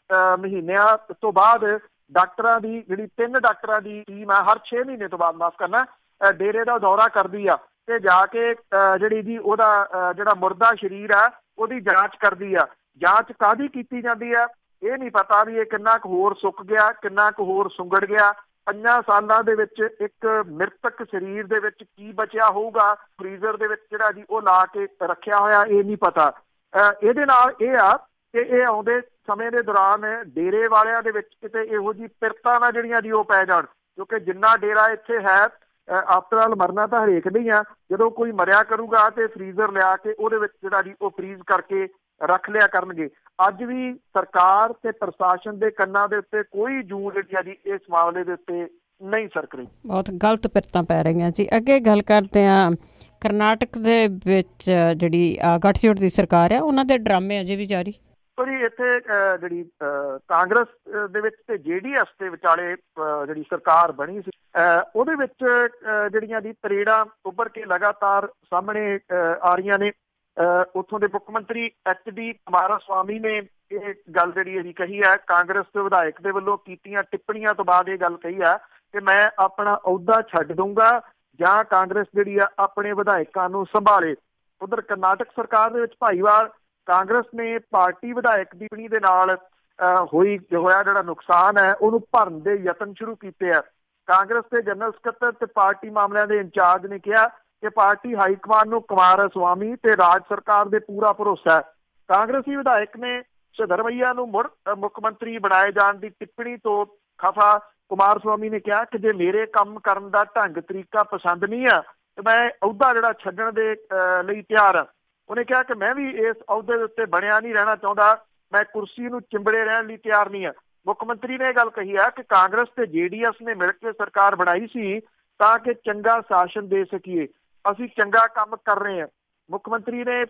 S2: ਮਹੀਨਿਆਂ ਤੋਂ ਬਾਅਦ ਡਾਕਟਰਾਂ ਦੀ ਜਿਹੜੀ 3 ਡਾਕਟਰਾਂ ਦੀ ਟੀਮ ਆ ਹਰ 6 ਮਹੀਨੇ ਤੋਂ ਬਾਅਦ ਮਾਫ ਕਰਨਾ ਡੇਰੇ ਦਾ ਦੌਰਾ ਕਰਦੀ ਆ ਤੇ ਜਾ ਕੇ ਜਿਹੜੀ ਜੀ ਉਹਦਾ ਜਿਹੜਾ ਮੁਰਦਾ ਸਰੀਰ ਆ ਉਹਦੀ ਜਾਂਚ ਕਰਦੀ ਆ। ਜਾਂਚ ਕਾਹਦੀ ਕੀਤੀ ਜਾਂਦੀ ਆ ਇਹ ਨਹੀਂ ਪਤਾ ਵੀ ਇਹ ਕਿੰਨਾ ਕੁ ਹੋਰ ਸੁੱਕ ਗਿਆ, ਕਿੰਨਾ ਕੁ ਹੋਰ ਸੁੰਗੜ ਗਿਆ। 5 ਸਾਲਾਂ ਦੇ ਵਿੱਚ ਇੱਕ ਮ੍ਰਿਤਕ ਸਰੀਰ ਦੇ ਵਿੱਚ ਕੀ ਬਚਿਆ ਹੋਊਗਾ ਫਰੀਜ਼ਰ ਦੇ ਵਿੱਚ ਜਿਹੜਾ ਜੀ ਉਹ ਲਾ ਕੇ ਰੱਖਿਆ ਹੋਇਆ, ਇਹ ਨਹੀਂ ਪਤਾ। ਇਹਦੇ ਨਾਲ ਇਹ ਆ ਕਿ ਇਹ ਆਉਂਦੇ ਸਮੇਂ ਦੇ ਦੌਰਾਨ ਡੇਰੇ ਵਾਲਿਆਂ ਦੇ ਵਿੱਚ ਕਿਤੇ ਇਹੋ ਜਿਹੀ ਪਿਰਤਾਂ ਨਾ ਜਿਹੜੀਆਂ ਜੀ ਉਹ ਪੈ ਜਾਣ, ਕਿਉਂਕਿ ਜਿੰਨਾ ਡੇਰਾ ਇੱਥੇ ਹੈ ਆਫਟਰ ਆਲ ਮਰਨਾ ਤਾਂ ਹਰੇਕ ਨਹੀਂ ਆ। ਜਦੋਂ ਕੋਈ ਮਰਿਆ ਕਰੂਗਾ ਤੇ ਫਰੀਜ਼ਰ ਲਿਆ ਕੇ ਉਹਦੇ ਵਿੱਚ ਜਿਹੜਾ ਜੀ ਉਹ ਫਰੀਜ਼ ਕਰਕੇ ਰੱਖ ਲਿਆ ਕਰਨਗੇ। ਅੱਜ ਵੀ ਸਰਕਾਰ ਤੇ ਪ੍ਰਸ਼ਾਸਨ ਦੇ ਕੰਨਾਂ ਦੇ ਉੱਤੇ ਕੋਈ ਜੂੰ ਜਿਹੜੀ ਆ ਜੀ ਇਸ ਮਾਮਲੇ ਦੇ ਉੱਤੇ ਨਹੀਂ ਸਰਕ ਰਹੀ। ਬਹੁਤ ਗਲਤ ਪਿਰਤਾਂ ਪੈ ਰਹੀਆਂ ਜੀ। ਅੱਗੇ ਗੱਲ ਕਰਦੇ ਹਾਂ, ਕਰਨਾਟਕ ਦੇ ਵਿੱਚ ਜਿਹੜੀ ਗੱਠਜੋੜ ਦੀ ਸਰਕਾਰ ਆ ਉਹਨਾਂ ਦੇ ਡਰਾਮੇ ਅਜੇ ਵੀ ਜਾਰੀ। ਜੀ ਇੱਥੇ ਜਿਹੜੀ ਕਾਂਗਰਸ ਦੇ ਵਿੱਚ ਤੇ JDS ਦੇ ਵਿਚਾਲੇ ਜਿਹੜੀ ਸਰਕਾਰ ਬਣੀ ਸੀ ਉਹਦੇ ਵਿੱਚ ਜਿਹੜੀਆਂ ਦੀ ਤਰੇੜਾਂ ਉੱਭਰ ਕੇ ਲਗਾਤਾਰ ਸਾਹਮਣੇ ਆ ਰਹੀਆਂ ਨੇ। ਉੱਥੋਂ ਦੇ ਮੁੱਖ ਮੰਤਰੀ HD ਕੁਮਾਰਾਸਵਾਮੀ ਨੇ ਇਹ ਗੱਲ ਜਿਹੜੀ ਇਹੀ ਕਹੀ ਹੈ, ਕਾਂਗਰਸ ਦੇ ਵਿਧਾਇਕ ਦੇ ਵੱਲੋਂ ਕੀਤੀਆਂ ਟਿੱਪਣੀਆਂ ਤੋਂ ਬਾਅਦ ਇਹ ਗੱਲ ਕਹੀ ਹੈ ਕਿ ਮੈਂ ਆਪਣਾ ਅਹੁਦਾ ਛੱਡ ਦਊਂਗਾ ਜਾਂ ਕਾਂਗਰਸ ਜਿਹੜੀ ਆ ਆਪਣੇ ਵਿਧਾਇਕਾਂ ਨੂੰ ਸੰਭਾਲੇ। ਉਧਰ ਕਰਨਾਟਕ ਸਰਕਾਰ ਦੇ ਵਿੱਚ ਭਾਈਵਾਲ ਕਾਂਗਰਸ ਨੇ ਪਾਰਟੀ ਵਿਧਾਇਕ ਦੀ ਟਿੱਪਣੀ ਦੇ ਨਾਲ ਹੋਇਆ ਜਿਹੜਾ ਨੁਕਸਾਨ ਹੈ ਉਹਨੂੰ ਭਰਨ ਦੇ ਯਤਨ ਸ਼ੁਰੂ ਕੀਤੇ ਆ। ਕਾਂਗਰਸ ਦੇ ਜਨਰਲ ਸਕੱਤਰ ਤੇ ਪਾਰਟੀ ਮਾਮਲਿਆਂ ਦੇ ਇੰਚਾਰਜ ਨੇ ਕਿਹਾ ਕਿ ਪਾਰਟੀ ਹਾਈਕਮਾਨ ਨੂੰ ਕੁਮਾਰਾਸਵਾਮੀ ਤੇ ਰਾਜ ਸਰਕਾਰ ਦੇ ਪੂਰਾ ਭਰੋਸਾ ਹੈ। ਕਾਂਗਰਸੀ ਵਿਧਾਇਕ ਨੇ ਸਿਧਰਮਈਆ ਨੂੰ ਮੁੜ ਮੁੱਖ ਮੰਤਰੀ ਬਣਾਏ ਜਾਣ ਦੀ ਟਿੱਪਣੀ ਤੋਂ ਖਫਾ ਕੁਮਾਰਾਸਵਾਮੀ ਨੇ ਕਿਹਾ ਕਿ ਜੇ ਮੇਰੇ ਕੰਮ ਕਰਨ ਦਾ ਢੰਗ ਤਰੀਕਾ ਪਸੰਦ ਨਹੀਂ ਆ ਤੇ ਮੈਂ ਅਹੁਦਾ ਜਿਹੜਾ ਛੱਡਣ ਦੇ ਲਈ ਤਿਆਰ ਹਾਂ। ਉਹਨੇ ਕਿਹਾ ਕਿ ਮੈਂ ਵੀ ਇਸ ਅਹੁਦੇ ਦੇ ਉੱਤੇ ਬਣਿਆ ਨਹੀਂ ਰਹਿਣਾ ਚਾਹੁੰਦਾ, ਮੈਂ ਕੁਰਸੀ ਨੂੰ ਚਿੰਬੜੇ ਰਹਿਣ ਲਈ ਤਿਆਰ ਨਹੀਂ ਹਾਂ। ਮੁੱਖ ਮੰਤਰੀ ਨੇ ਇਹ ਗੱਲ ਕਹੀ ਹੈ ਕਿ ਕਾਂਗਰਸ ਤੇ JDS ਨੇ ਮਿਲ ਕੇ ਸਰਕਾਰ ਬਣਾਈ ਸੀ ਤਾਂ ਕਿ ਚੰਗਾ ਸ਼ਾਸਨ ਦੇ ਸਕੀਏ, ਅਸੀਂ ਚੰਗਾ ਕੰਮ ਕਰ ਰਹੇ ਹਾਂ। ਮੁੱਖ ਮੰਤਰੀ ਨੇ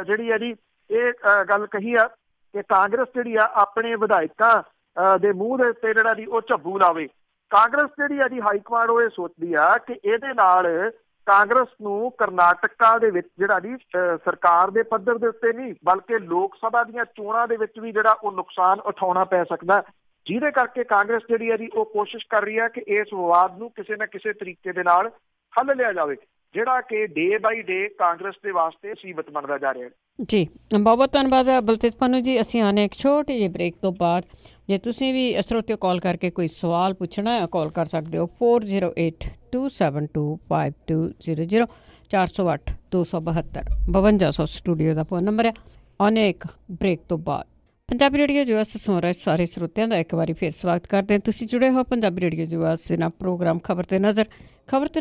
S2: ਜਿਹੜੀ ਹੈ ਜੀ ਇਹ ਗੱਲ ਕਹੀ ਆ ਕਿ ਕਾਂਗਰਸ ਜਿਹੜੀ ਆ ਆਪਣੇ ਵਿਧਾਇਕਾਂ ਦੇ ਮੂੰਹ ਦੇ ਉੱਤੇ ਜਿਹੜਾ ਜੀ ਉਹ ਝੱਬੂ ਲਾਵੇ। ਕਾਂਗਰਸ ਜਿਹੜੀ ਆ ਜੀ ਹਾਈਕਮਾਂਡ ਉਹ ਇਹ ਸੋਚਦੀ ਆ ਕਿ ਇਹਦੇ ਨਾਲ ਕਾਂਗਰਸ ਨੂੰ ਕਰਨਾਟਕਾ ਦੇ ਵਿੱਚ ਜਿਹੜਾ ਜੀ ਸਰਕਾਰ ਦੇ ਪੱਧਰ ਦੇ ਉੱਤੇ ਨਹੀਂ ਬਲਕਿ ਲੋਕ ਸਭਾ ਦੀਆਂ ਚੋਣਾਂ ਦੇ ਵਿੱਚ ਵੀ ਜਿਹੜਾ ਉਹ ਨੁਕਸਾਨ ਉਠਾਉਣਾ ਪੈ ਸਕਦਾ, ਜਿਹਦੇ ਕਰਕੇ ਕਾਂਗਰਸ ਜਿਹੜੀ ਹੈ ਜੀ ਉਹ ਕੋਸ਼ਿਸ਼ ਕਰ ਰਹੀ ਹੈ ਕਿ ਇਸ ਵਿਵਾਦ ਨੂੰ ਕਿਸੇ ਨਾ ਕਿਸੇ ਤਰੀਕੇ ਦੇ ਨਾਲ ਹੱਲ ਲਿਆ ਜਾਵੇ, ਜਿਹੜਾ ਕਿ ਡੇ ਬਾਈ ਡੇ ਕਾਂਗਰਸ ਦੇ ਵਾਸਤੇ ਮੁਸੀਬਤ ਬਣਦਾ ਜਾ ਰਿਹਾ ਹੈ। ਜੀ ਬਹੁਤ ਬਹੁਤ ਧੰਨਵਾਦ ਬਲਤੇਜ ਪੰਨੂ ਜੀ। ਅਸੀਂ ਆਨੇ ਇੱਕ ਛੋਟੀ ਜਿਹੀ ਬ੍ਰੇਕ ਤੋਂ ਬਾਅਦ ਜੇ ਤੁਸੀਂ ਵੀ ਸਰੋਤਿਓ ਕਾਲ ਕਰਕੇ ਕੋਈ ਸਵਾਲ ਪੁੱਛਣਾ ਹੈ ਕਾਲ ਕਰ ਸਕਦੇ ਹੋ 4082725200 408 272 5200 ਸਟੂਡੀਓ ਦਾ ਫੋਨ ਨੰਬਰ ਹੈ। ਆਨੇ ਇੱਕ ਬ੍ਰੇਕ ਤੋਂ ਬਾਅਦ ਪੰਜਾਬੀ ਰੇਡੀਓ ਯੂਐਸ ਸੁਣ ਰਹੇ ਸਾਰੇ ਸਰੋਤਿਆਂ ਦਾ ਇੱਕ ਵਾਰੀ ਫਿਰ ਸਵਾਗਤ ਕਰਦੇ ਹਾਂ। ਤੁਸੀਂ ਜੁੜੇ ਹੋ ਪੰਜਾਬੀ ਰੇਡੀਓ ਯੂਐਸ ਦੇ ਨਾਲ ਪ੍ਰੋਗਰਾਮ ਖਬਰ ਤੇ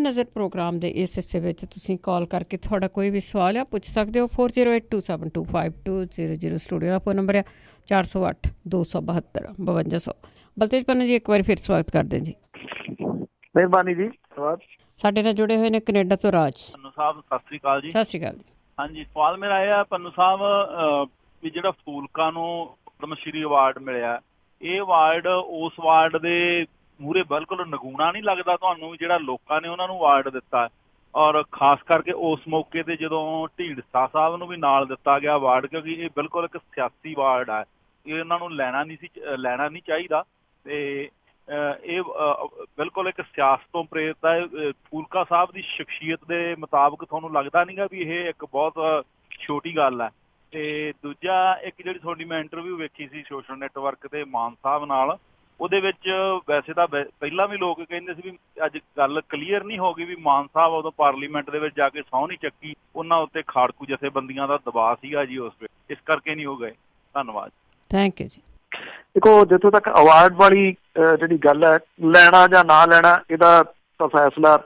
S2: ਨਜ਼ਰ ਪ੍ਰੋਗਰਾਮ ਦੇ ਇਸ ਹਿੱਸੇ ਵਿੱਚ ਤੁਸੀਂ ਕਾਲ ਕਰਕੇ ਤੁਹਾਡਾ ਕੋਈ ਵੀ ਸਵਾਲ ਆ ਪੁੱਛ ਸਕਦੇ ਹੋ 4082725200 ਸਟੂਡੀਓ ਦਾ ਫੋਨ ਨੰਬਰ ਹੈ 408 272 5200। ਬਲਤੇਜ ਪੰਨੂ ਜੀ ਇੱਕ ਵਾਰੀ ਫਿਰ ਸਵਾਗਤ ਕਰਦੇ ਜੀ। ਮਿਹਰਬਾਨੀ ਜੀ। ਸਾਡੇ ਨਾਲ ਜੁੜੇ ਹੋਏ ਨੇ ਕੈਨੇਡਾ ਤੋਂ ਰਾਜ ਪੰਨੂ ਸਾਹਿਬ। ਸਤਿ ਸ਼੍ਰੀ ਅਕਾਲ ਜੀ। ਸਤਿ ਸ਼੍ਰੀ ਅਕਾਲ ਜੀ। ਹਾਂਜੀ, ਸਵਾਲ ਮੇਰਾ ਇਹ ਹੈ ਪੰਨੂ ਸਾਹਿਬ ਵੀ ਜਿਹੜਾ ਫੂਲਕਾ ਨੂੰ ਪਦਮ ਸ਼੍ਰੀ ਅਵਾਰਡ ਮਿਲਿਆ, ਇਹ ਅਵਾਰਡ ਉਸ ਅਵਾਰਡ ਦੇ ਮੂਹਰੇ ਬਿਲਕੁਲ ਨਗੂਣਾ ਨਹੀਂ ਲੱਗਦਾ ਤੁਹਾਨੂੰ ਜਿਹੜਾ ਲੋਕਾਂ ਨੇ ਉਹਨਾਂ ਨੂੰ ਅਵਾਰਡ ਦਿੱਤਾ? ਔਰ ਖਾਸ ਕਰਕੇ ਉਸ ਮੌਕੇ ਤੇ ਜਦੋਂ ਢੀਂਡਸਾ ਸਾਹਿਬ ਨੂੰ ਵੀ ਨਾਲ ਦਿੱਤਾ ਗਿਆ ਅਵਾਰਡ, ਕਿਉਂਕਿ ਇਹ ਬਿਲਕੁਲ ਇੱਕ ਸਿਆਸੀ ਅਵਾਰਡ ਹੈ, ਇਹ ਉਹਨਾਂ ਨੂੰ ਲੈਣਾ ਨਹੀਂ ਚਾਹੀਦਾ। ਤੇ
S3: ਇਹ ਬਿਲਕੁਲ ਇੱਕ ਸਿਆਸਤ ਤੋਂ ਪ੍ਰੇਰਿਤ ਹੈ। ਫੂਲਕਾ ਸਾਹਿਬ ਦੀ ਸ਼ਖਸੀਅਤ ਦੇ ਮੁਤਾਬਕ ਤੁਹਾਨੂੰ ਲੱਗਦਾ ਨਹੀਂਗਾ ਵੀ ਇਹ ਇੱਕ ਬਹੁਤ ਛੋਟੀ ਗੱਲ ਹੈ? ਤੇ ਦੂਜਾ, ਇੱਕ ਜਿਹੜੀ ਤੁਹਾਡੀ ਮੈਂ ਇੰਟਰਵਿਊ ਵੇਖੀ ਸੀ ਸੋਸ਼ਲ ਨੈਟਵਰਕ ਤੇ ਮਾਨ ਸਾਹਿਬ ਨਾਲ, ਉਹਦੇ ਵਿੱਚ ਵੈਸੇ ਤਾਂ ਪਹਿਲਾਂ ਵੀ ਲੋਕ ਕਹਿੰਦੇ ਸੀ ਵੀ ਅੱਜ ਗੱਲ ਕਲੀਅਰ ਨਹੀਂ ਹੋ ਗਈ ਵੀ ਮਾਨ ਸਾਹਿਬ ਉਦੋਂ ਪਾਰਲੀਮੈਂਟ ਦੇ ਵਿੱਚ ਜਾ ਕੇ ਸਹੁੰ ਨਹੀਂ ਚੱਕੀ, ਉਹਨਾਂ ਉੱਤੇ ਖਾੜਕੂ ਜਥੇਬੰਦੀਆਂ ਦਾ ਦਬਾਅ ਸੀਗਾ ਜੀ ਉਸ ਵੇਲੇ, ਇਸ ਕਰਕੇ ਨਹੀਂ ਹੋ ਗਏ। ਧੰਨਵਾਦ।
S1: ਥੈਂਕ ਯੂ ਜੀ।
S2: ਦੇਖੋ, ਜਿੱਥੋਂ ਤੱਕ ਅਵਾਰਡ ਵਾਲੀ ਜਿਹੜੀ ਗੱਲ ਹੈ, ਲੈਣਾ ਜਾਂ ਨਾ ਲੈਣਾ ਇਹਦਾ ਤਾਂ ਫੈਸਲਾ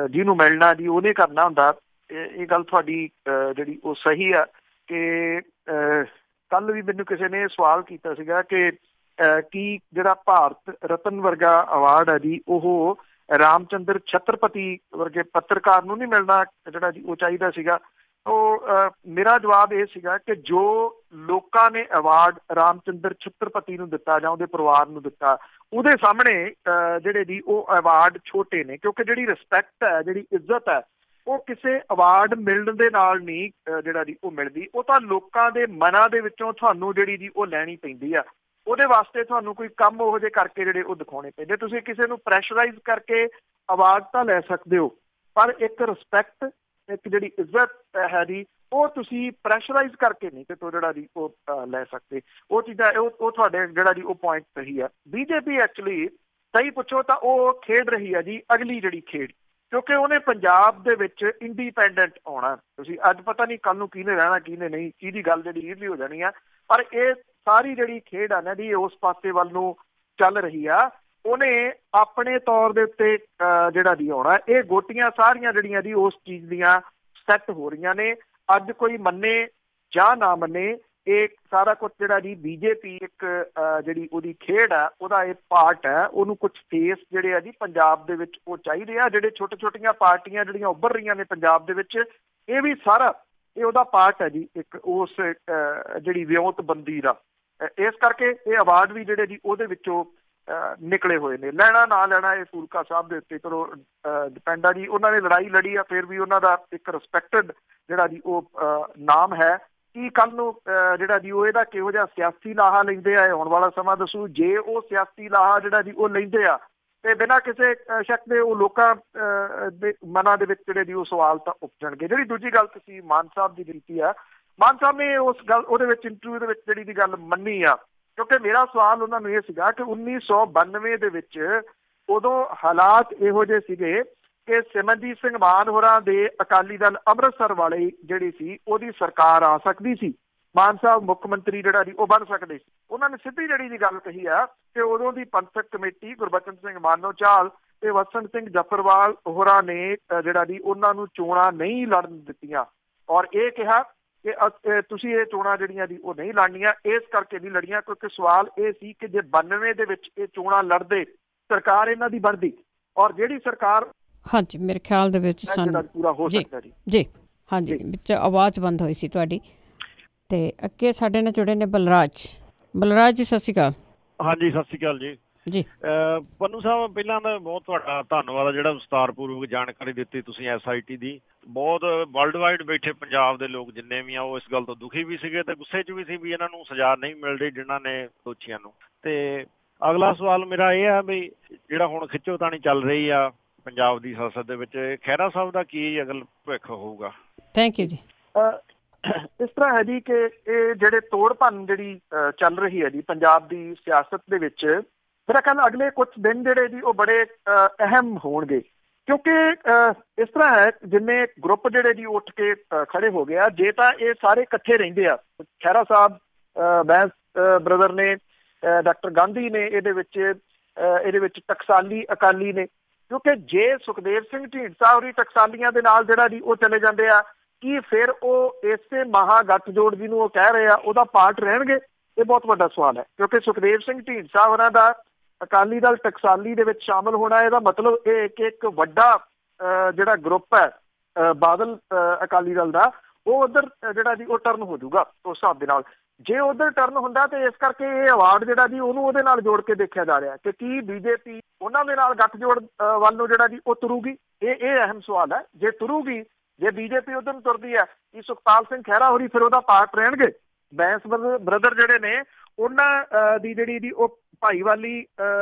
S2: ਜਿਹਨੂੰ ਮਿਲਣਾ ਜੀ ਉਹਨੇ ਕਰਨਾ ਹੁੰਦਾ। ਇਹ ਗੱਲ ਤੁਹਾਡੀ ਜਿਹੜੀ ਉਹ ਸਹੀ ਆ ਕਿ ਕੱਲ ਵੀ ਮੈਨੂੰ ਕਿਸੇ ਨੇ ਸਵਾਲ ਕੀਤਾ ਸੀਗਾ ਕਿ ਕੀ ਜਿਹੜਾ ਭਾਰਤ ਰਤਨ ਵਰਗਾ ਅਵਾਰਡ ਹੈ ਜੀ ਉਹ ਰਾਮਚੰਦਰ ਛਤਰਪਤੀ ਵਰਗੇ ਪੱਤਰਕਾਰ ਨੂੰ ਨਹੀਂ ਮਿਲਣਾ, ਜਿਹੜਾ ਜੀ ਉਹ ਚਾਹੀਦਾ ਸੀਗਾ। ਉਹ ਮੇਰਾ ਜਵਾਬ ਇਹ ਸੀਗਾ ਕਿ ਜੋ ਲੋਕਾਂ ਨੇ ਅਵਾਰਡ ਰਾਮਚੰਦਰ ਛਤਰਪਤੀ ਨੂੰ ਦਿੱਤਾ ਜਾਂ ਉਹਦੇ ਪਰਿਵਾਰ ਨੂੰ ਦਿੱਤਾ, ਉਹਦੇ ਸਾਹਮਣੇ ਜਿਹੜੇ ਜੀ ਉਹ ਅਵਾਰਡ ਛੋਟੇ ਨੇ, ਕਿਉਂਕਿ ਜਿਹੜੀ ਰਿਸਪੈਕਟ ਹੈ, ਜਿਹੜੀ ਇੱਜ਼ਤ ਹੈ, ਉਹ ਕਿਸੇ ਅਵਾਰਡ ਮਿਲਣ ਦੇ ਨਾਲ ਨਹੀਂ ਜਿਹੜਾ ਜੀ ਉਹ ਮਿਲਦੀ। ਉਹ ਤਾਂ ਲੋਕਾਂ ਦੇ ਮਨਾਂ ਦੇ ਵਿੱਚੋਂ ਤੁਹਾਨੂੰ ਜਿਹੜੀ ਜੀ ਉਹ ਲੈਣੀ ਪੈਂਦੀ ਆ। ਉਹਦੇ ਵਾਸਤੇ ਤੁਹਾਨੂੰ ਕੋਈ ਕੰਮ ਉਹੋ ਜਿਹੇ ਕਰਕੇ ਜਿਹੜੇ ਉਹ ਦਿਖਾਉਣੇ ਪੈਂਦੇ। ਤੁਸੀਂ ਕਿਸੇ ਨੂੰ ਪ੍ਰੈਸ਼ਰਾਈਜ਼ ਕਰਕੇ ਅਵਾਰਡ ਤਾਂ ਲੈ ਸਕਦੇ ਹੋ, ਪਰ ਇੱਕ ਰਿਸਪੈਕਟ, ਇੱਕ ਜਿਹੜੀ ਇੱਜ਼ਤ ਹੈ ਜੀ, ਉਹ ਤੁਸੀਂ ਪ੍ਰੈਸ਼ਰਾਈਜ਼ ਕਰਕੇ ਨਹੀਂ ਕਿਤੋਂ ਜਿਹੜਾ ਜੀ ਉਹ ਲੈ ਸਕਦੇ। ਉਹ ਚੀਜ਼ਾਂ ਉਹ ਤੁਹਾਡੇ ਜਿਹੜਾ ਜੀ ਉਹ ਪੁਆਇੰਟ ਸਹੀ ਆ। ਬੀਜੇਪੀ ਐਕਚੁਅਲੀ ਸਹੀ ਪੁੱਛੋ ਤਾਂ ਉਹ ਖੇਡ ਰਹੀ ਹੈ ਜੀ ਅਗਲੀ ਜਿਹੜੀ ਖੇਡ, ਕਿਉਂਕਿ ਉਹਨੇ ਪੰਜਾਬ ਦੇ ਵਿੱਚ ਇੰਡੀਪੈਂਡੈਂਟ ਆਉਣਾ। ਤੁਸੀਂ ਅੱਜ ਪਤਾ ਨਹੀਂ ਕੱਲ ਨੂੰ ਕਿਹਨੇ ਰਹਿਣਾ ਕਿਹਨੇ ਨਹੀਂ, ਕਿਹਦੀ ਗੱਲ ਜਿਹੜੀ ਈਜ਼ਲੀ ਹੋ ਜਾਣੀ ਆ, ਪਰ ਇਹ ਸਾਰੀ ਜਿਹੜੀ ਖੇਡ ਆ ਨਾ ਜੀ ਉਸ ਪਾਸੇ ਵੱਲ ਨੂੰ ਚੱਲ ਰਹੀ ਆ। ਉਹਨੇ ਆਪਣੇ ਤੌਰ ਦੇ ਉੱਤੇ ਜਿਹੜਾ ਜੀ ਆਉਣਾ। ਇਹ ਗੋਟੀਆਂ ਸਾਰੀਆਂ ਜਿਹੜੀਆਂ ਜੀ ਉਸ ਚੀਜ਼ ਦੀਆਂ ਸੈੱਟ ਹੋ ਰਹੀਆਂ ਨੇ। ਅੱਜ ਕੋਈ ਮੰਨੇ ਜਾਂ ਨਾ ਮੰਨੇ, ਇਹ ਸਾਰਾ ਕੁਛ ਜਿਹੜਾ ਜੀ ਬੀਜੇਪੀ ਇੱਕ ਜਿਹੜੀ ਉਹਦੀ ਖੇਡ ਆ, ਉਹਦਾ ਇਹ ਪਾਰਟ ਹੈ। ਉਹਨੂੰ ਕੁਛ ਫੇਸ ਜਿਹੜੇ ਆ ਜੀ ਪੰਜਾਬ ਦੇ ਵਿੱਚ ਉਹ ਚਾਹੀਦੇ ਆ। ਜਿਹੜੇ ਛੋਟੀਆਂ ਪਾਰਟੀਆਂ ਜਿਹੜੀਆਂ ਉੱਭਰ ਰਹੀਆਂ ਨੇ ਪੰਜਾਬ ਦੇ ਵਿੱਚ, ਇਹ ਵੀ ਸਾਰਾ ਇਹ ਉਹਦਾ ਪਾਰਟ ਹੈ ਜੀ, ਇੱਕ ਉਸ ਜਿਹੜੀ ਵਿਉਂਤਬੰਦੀ ਦਾ। ਇਸ ਕਰਕੇ ਇਹ ਅਵਾਰਡ ਵੀ ਜਿਹੜੇ ਜੀ ਉਹਦੇ ਵਿੱਚੋਂ ਨਿਕਲੇ ਹੋਏ ਨੇ। ਲੈਣਾ ਨਾ ਲੈਣਾ ਇਹ ਫੂਲਕਾ ਸਾਹਿਬ ਦੇ ਉੱਤੇ ਚਲੋ ਡਿਪੈਂਡ ਆ ਜੀ। ਉਹਨਾਂ ਨੇ ਲੜਾਈ ਲੜੀ ਆ, ਫਿਰ ਵੀ ਉਹਨਾਂ ਦਾ ਇੱਕ ਰਿਸਪੈਕਟਡ ਜਿਹੜਾ ਜੀ ਉਹ ਨਾਮ ਹੈ। ਕੀ ਕੱਲ ਨੂੰ ਜਿਹੜਾ ਜੀ ਉਹ ਇਹਦਾ ਕਿਹੋ ਜਿਹਾ ਸਿਆਸੀ ਲਾਹਾ ਲੈਂਦੇ ਆ, ਆਉਣ ਵਾਲਾ ਸਮਾਂ ਦੱਸੂ। ਜੇ ਉਹ ਸਿਆਸੀ ਲਾਹਾ ਜਿਹੜਾ ਜੀ ਉਹ ਲੈਂਦੇ ਆ ਤੇ ਬਿਨਾਂ ਕਿਸੇ ਸ਼ੱਕ ਦੇ ਉਹ ਲੋਕਾਂ ਦੇ ਮਨਾਂ ਦੇ ਵਿੱਚ ਜਿਹੜੇ ਜੀ ਉਹ ਸਵਾਲ ਤਾਂ ਉਪਜਣਗੇ। ਜਿਹੜੀ ਦੂਜੀ ਗੱਲ ਤੁਸੀਂ ਮਾਨ ਸਾਹਿਬ ਦੀ ਕੀਤੀ ਆ, ਮਾਨ ਸਾਹਿਬ ਨੇ ਉਸ ਗੱਲ ਉਹਦੇ ਵਿੱਚ ਇੰਟਰਵਿਊ ਦੇ ਵਿੱਚ ਜਿਹੜੀ ਦੀ ਗੱਲ ਮੰਨੀ ਆ, ਕਿਉਂਕਿ ਮੇਰਾ ਸਵਾਲ ਉਹਨਾਂ ਨੂੰ ਇਹ ਸੀਗਾ ਕਿ 1992 ਦੇ ਵਿੱਚ ਉਦੋਂ ਹਾਲਾਤ ਇਹੋ ਜਿਹੇ ਸੀਗੇ ਕਿ ਸਿਮਰਨਜੀਤ ਸਿੰਘ ਮਾਨ ਹੋਰਾਂ ਦੇ ਅਕਾਲੀ ਦਲ ਅੰਮ੍ਰਿਤਸਰ ਵਾਲੇ ਜਿਹੜੀ ਸੀ ਉਹਦੀ ਸਰਕਾਰ ਆ ਸਕਦੀ ਸੀ। ਮਾਨ ਸਾਹਿਬ ਮੁੱਖ ਮੰਤਰੀ ਜਿਹੜਾ ਜੀ ਉਹ ਬਣ ਸਕਦੇ ਸੀ। ਉਹਨਾਂ ਨੇ ਸਿੱਧੀ ਜਿਹੜੀ ਦੀ ਗੱਲ ਕਹੀ ਆ ਕਿ ਉਦੋਂ ਦੀ ਪੰਥਕ ਕਮੇਟੀ ਗੁਰਬਚਨ ਸਿੰਘ ਮਾਨੋਚਾਲ ਤੇ ਵਸਣ ਸਿੰਘ ਜਫਰਵਾਲ ਹੋਰਾਂ ਨੇ ਜਿਹੜਾ ਜੀ ਉਹਨਾਂ ਨੂੰ ਚੋਣਾਂ ਨਹੀਂ ਲੜਨ ਦਿੱਤੀਆਂ, ਔਰ ਇਹ ਕਿਹਾ ਕਿ ਤੁਸੀਂ ਇਹ ਚੋਣਾਂ ਜਿਹੜੀਆਂ ਜੀ ਉਹ ਨਹੀਂ ਲੜਨੀਆਂ। ਇਸ ਕਰਕੇ ਨਹੀਂ ਲੜੀਆਂ ਕਿਉਂਕਿ ਸਵਾਲ ਇਹ ਸੀ ਕਿ ਜੇ 92 ਦੇ ਵਿੱਚ ਇਹ ਚੋਣਾਂ ਲੜਦੇ, ਸਰਕਾਰ ਇਹਨਾਂ ਦੀ ਬਣਦੀ, ਔਰ ਜਿਹੜੀ ਸਰਕਾਰ
S1: ਹਾਂਜੀ ਮੇਰੇ ਖਿਆਲ ਦੇ ਵਿੱਚ ਸਾਨੂੰ
S2: ਪੂਰਾ ਹੋ ਸਕਦਾ
S1: ਜੀ ਹਾਂਜੀ ਵਿੱਚ ਆਵਾਜ਼ ਬੰਦ ਹੋਈ ਸੀ ਤੁਹਾਡੀ। ਤੇ ਅੱਗੇ ਸਾਡੇ ਨਾਲ ਜੁੜੇ ਨੇ ਬਲਰਾਜ ਜੀ। ਸਤਿ ਸ਼੍ਰੀ ਅਕਾਲ।
S3: ਹਾਂਜੀ ਸਤਿ ਸ਼੍ਰੀ ਅਕਾਲ ਜੀ।
S1: ਜੀ
S3: ਪੰਨੂ ਸਾਹਿਬ, ਪਹਿਲਾਂ ਤਾਂ ਬਹੁਤ ਤੁਹਾਡਾ ਧੰਨਵਾਦ ਜਿਹੜਾ ਵਿਸਤਾਰਪੂਰਵਕ ਜਾਣਕਾਰੀ ਦਿੱਤੀ ਤੁਸੀਂ SIT ਦੀ। ਬਹੁਤ ਵਰਲਡ ਵਾਈਡ ਬੈਠੇ ਪੰਜਾਬ ਦੇ ਲੋਕ ਜਿੰਨੇ ਵੀ ਆ ਉਹ ਇਸ ਗੱਲ ਤੋਂ ਦੁਖੀ ਵੀ ਸੀਗੇ ਤੇ ਗੁੱਸੇ 'ਚ ਵੀ ਸੀ ਵੀ ਇਹਨਾਂ ਨੂੰ ਸਜ਼ਾ ਨਹੀਂ ਮਿਲ ਰਹੀ ਜਿਨ੍ਹਾਂ ਨੇ ਦੋਸ਼ੀਆਂ ਨੂੰ। ਤੇ ਅਗਲਾ ਸਵਾਲ ਮੇਰਾ ਇਹ ਆ ਵੀ ਜਿਹੜਾ ਹੁਣ ਖਿੱਚੋਤਾਣੀ ਚੱਲ ਰਹੀ ਆ ਪੰਜਾਬ ਦੀ ਸਿਆਸਤ ਦੇ ਵਿੱਚ, ਖਹਿਰਾ ਸਾਹਿਬ ਦਾ ਕੀ ਅਗਲ ਭਵਿੱਖ ਹੋਊਗਾ?
S1: ਥੈਂਕ ਯੂ ਜੀ।
S2: ਇਸ ਤਰ੍ਹਾਂ ਹੈ ਜੀ ਕਿ ਇਹ ਜਿਹੜੇ ਤੋੜ ਭੰਨ ਜਿਹੜੀ ਚੱਲ ਰਹੀ ਹੈ ਜੀ ਪੰਜਾਬ ਦੀ ਸਿਆਸਤ ਦੇ ਵਿੱਚ, ਮੇਰਾ ਖਿਆਲ ਅਗਲੇ ਕੁਝ ਦਿਨ ਜਿਹੜੇ ਜੀ ਉਹ ਬੜੇ ਅਹਿਮ ਹੋਣਗੇ, ਕਿਉਂਕਿ ਇਸ ਤਰ੍ਹਾਂ ਹੈ ਜਿੰਨੇ ਗਰੁੱਪ ਜਿਹੜੇ ਜੀ ਉੱਠ ਕੇ ਖੜੇ ਹੋ ਗਏ ਆ। ਜੇ ਤਾਂ ਇਹ ਸਾਰੇ ਇਕੱਠੇ ਰਹਿੰਦੇ ਆ, ਖਹਿਰਾ ਸਾਹਿਬ, ਬੈਂਸ ਬ੍ਰਦਰ ਨੇ, ਡਾਕਟਰ ਗਾਂਧੀ ਨੇ ਇਹਦੇ ਵਿੱਚ ਟਕਸਾਲੀ ਅਕਾਲੀ ਨੇ, ਕਿਉਂਕਿ ਜੇ ਸੁਖਦੇਵ ਸਿੰਘ ਢੀਂਡਸਾ ਹੋਰੀ ਟਕਸਾਲੀਆਂ ਦੇ ਨਾਲ ਜਿਹੜਾ ਜੀ ਉਹ ਚਲੇ ਜਾਂਦੇ ਆ, ਕੀ ਫਿਰ ਉਹ ਇਸੇ ਮਹਾ ਗੱਠਜੋੜ ਜਿਹਨੂੰ ਉਹ ਕਹਿ ਰਹੇ ਆ ਉਹਦਾ ਪਾਰਟ ਰਹਿਣਗੇ? ਇਹ ਬਹੁਤ ਵੱਡਾ ਸਵਾਲ ਹੈ, ਕਿਉਂਕਿ ਸੁਖਦੇਵ ਸਿੰਘ ਢੀਂਡਸਾ ਹੋਰਾਂ ਦਾ ਅਕਾਲੀ ਦਲ ਟਕਸਾਲੀ ਦੇ ਵਿੱਚ ਸ਼ਾਮਲ ਹੋਣਾ, ਇਹਦਾ ਮਤਲਬ ਇਹ ਕਿ ਇੱਕ ਵੱਡਾ ਜਿਹੜਾ ਗਰੁੱਪ ਹੈ ਬਾਦਲ ਅਕਾਲੀ ਦਲ ਦਾ, ਉਹ ਉੱਧਰ ਜਿਹੜਾ ਜੀ ਉਹ ਟਰਨ ਹੋ ਜਾਊਗਾ ਉਸ ਹਿਸਾਬ ਦੇ ਨਾਲ। ਜੇ ਉੱਧਰ ਟਰਨ ਹੁੰਦਾ ਤੇ ਇਸ ਕਰਕੇ ਇਹ ਅਵਾਰਡ ਜਿਹੜਾ ਜੀ ਉਹਨੂੰ ਉਹਦੇ ਨਾਲ ਜੋੜ ਕੇ ਦੇਖਿਆ ਜਾ ਰਿਹਾ ਕਿ ਕੀ ਬੀਜੇਪੀ ਉਹਨਾਂ ਦੇ ਨਾਲ ਗੱਠਜੋੜ ਵੱਲ ਨੂੰ ਜਿਹੜਾ ਜੀ ਉਹ ਤੁਰੂਗੀ। ਇਹ ਅਹਿਮ ਸਵਾਲ ਹੈ। ਜੇ ਤੁਰੂਗੀ, ਜੇ ਬੀਜੇਪੀ ਉੱਧਰ ਨੂੰ ਤੁਰਦੀ ਹੈ, ਕੀ ਸੁਖਪਾਲ ਸਿੰਘ ਖਹਿਰਾ ਹੋਰੀ ਫਿਰ ਉਹਦਾ ਪਾਰਟ ਰਹਿਣਗੇ? ਬੈਂਸ ਬ੍ਰਦਰ ਜਿਹੜੇ ਨੇ ਉਹਨਾਂ ਦੀ ਜਿਹੜੀ ਉਹ ਭਾਈਵਾਲੀ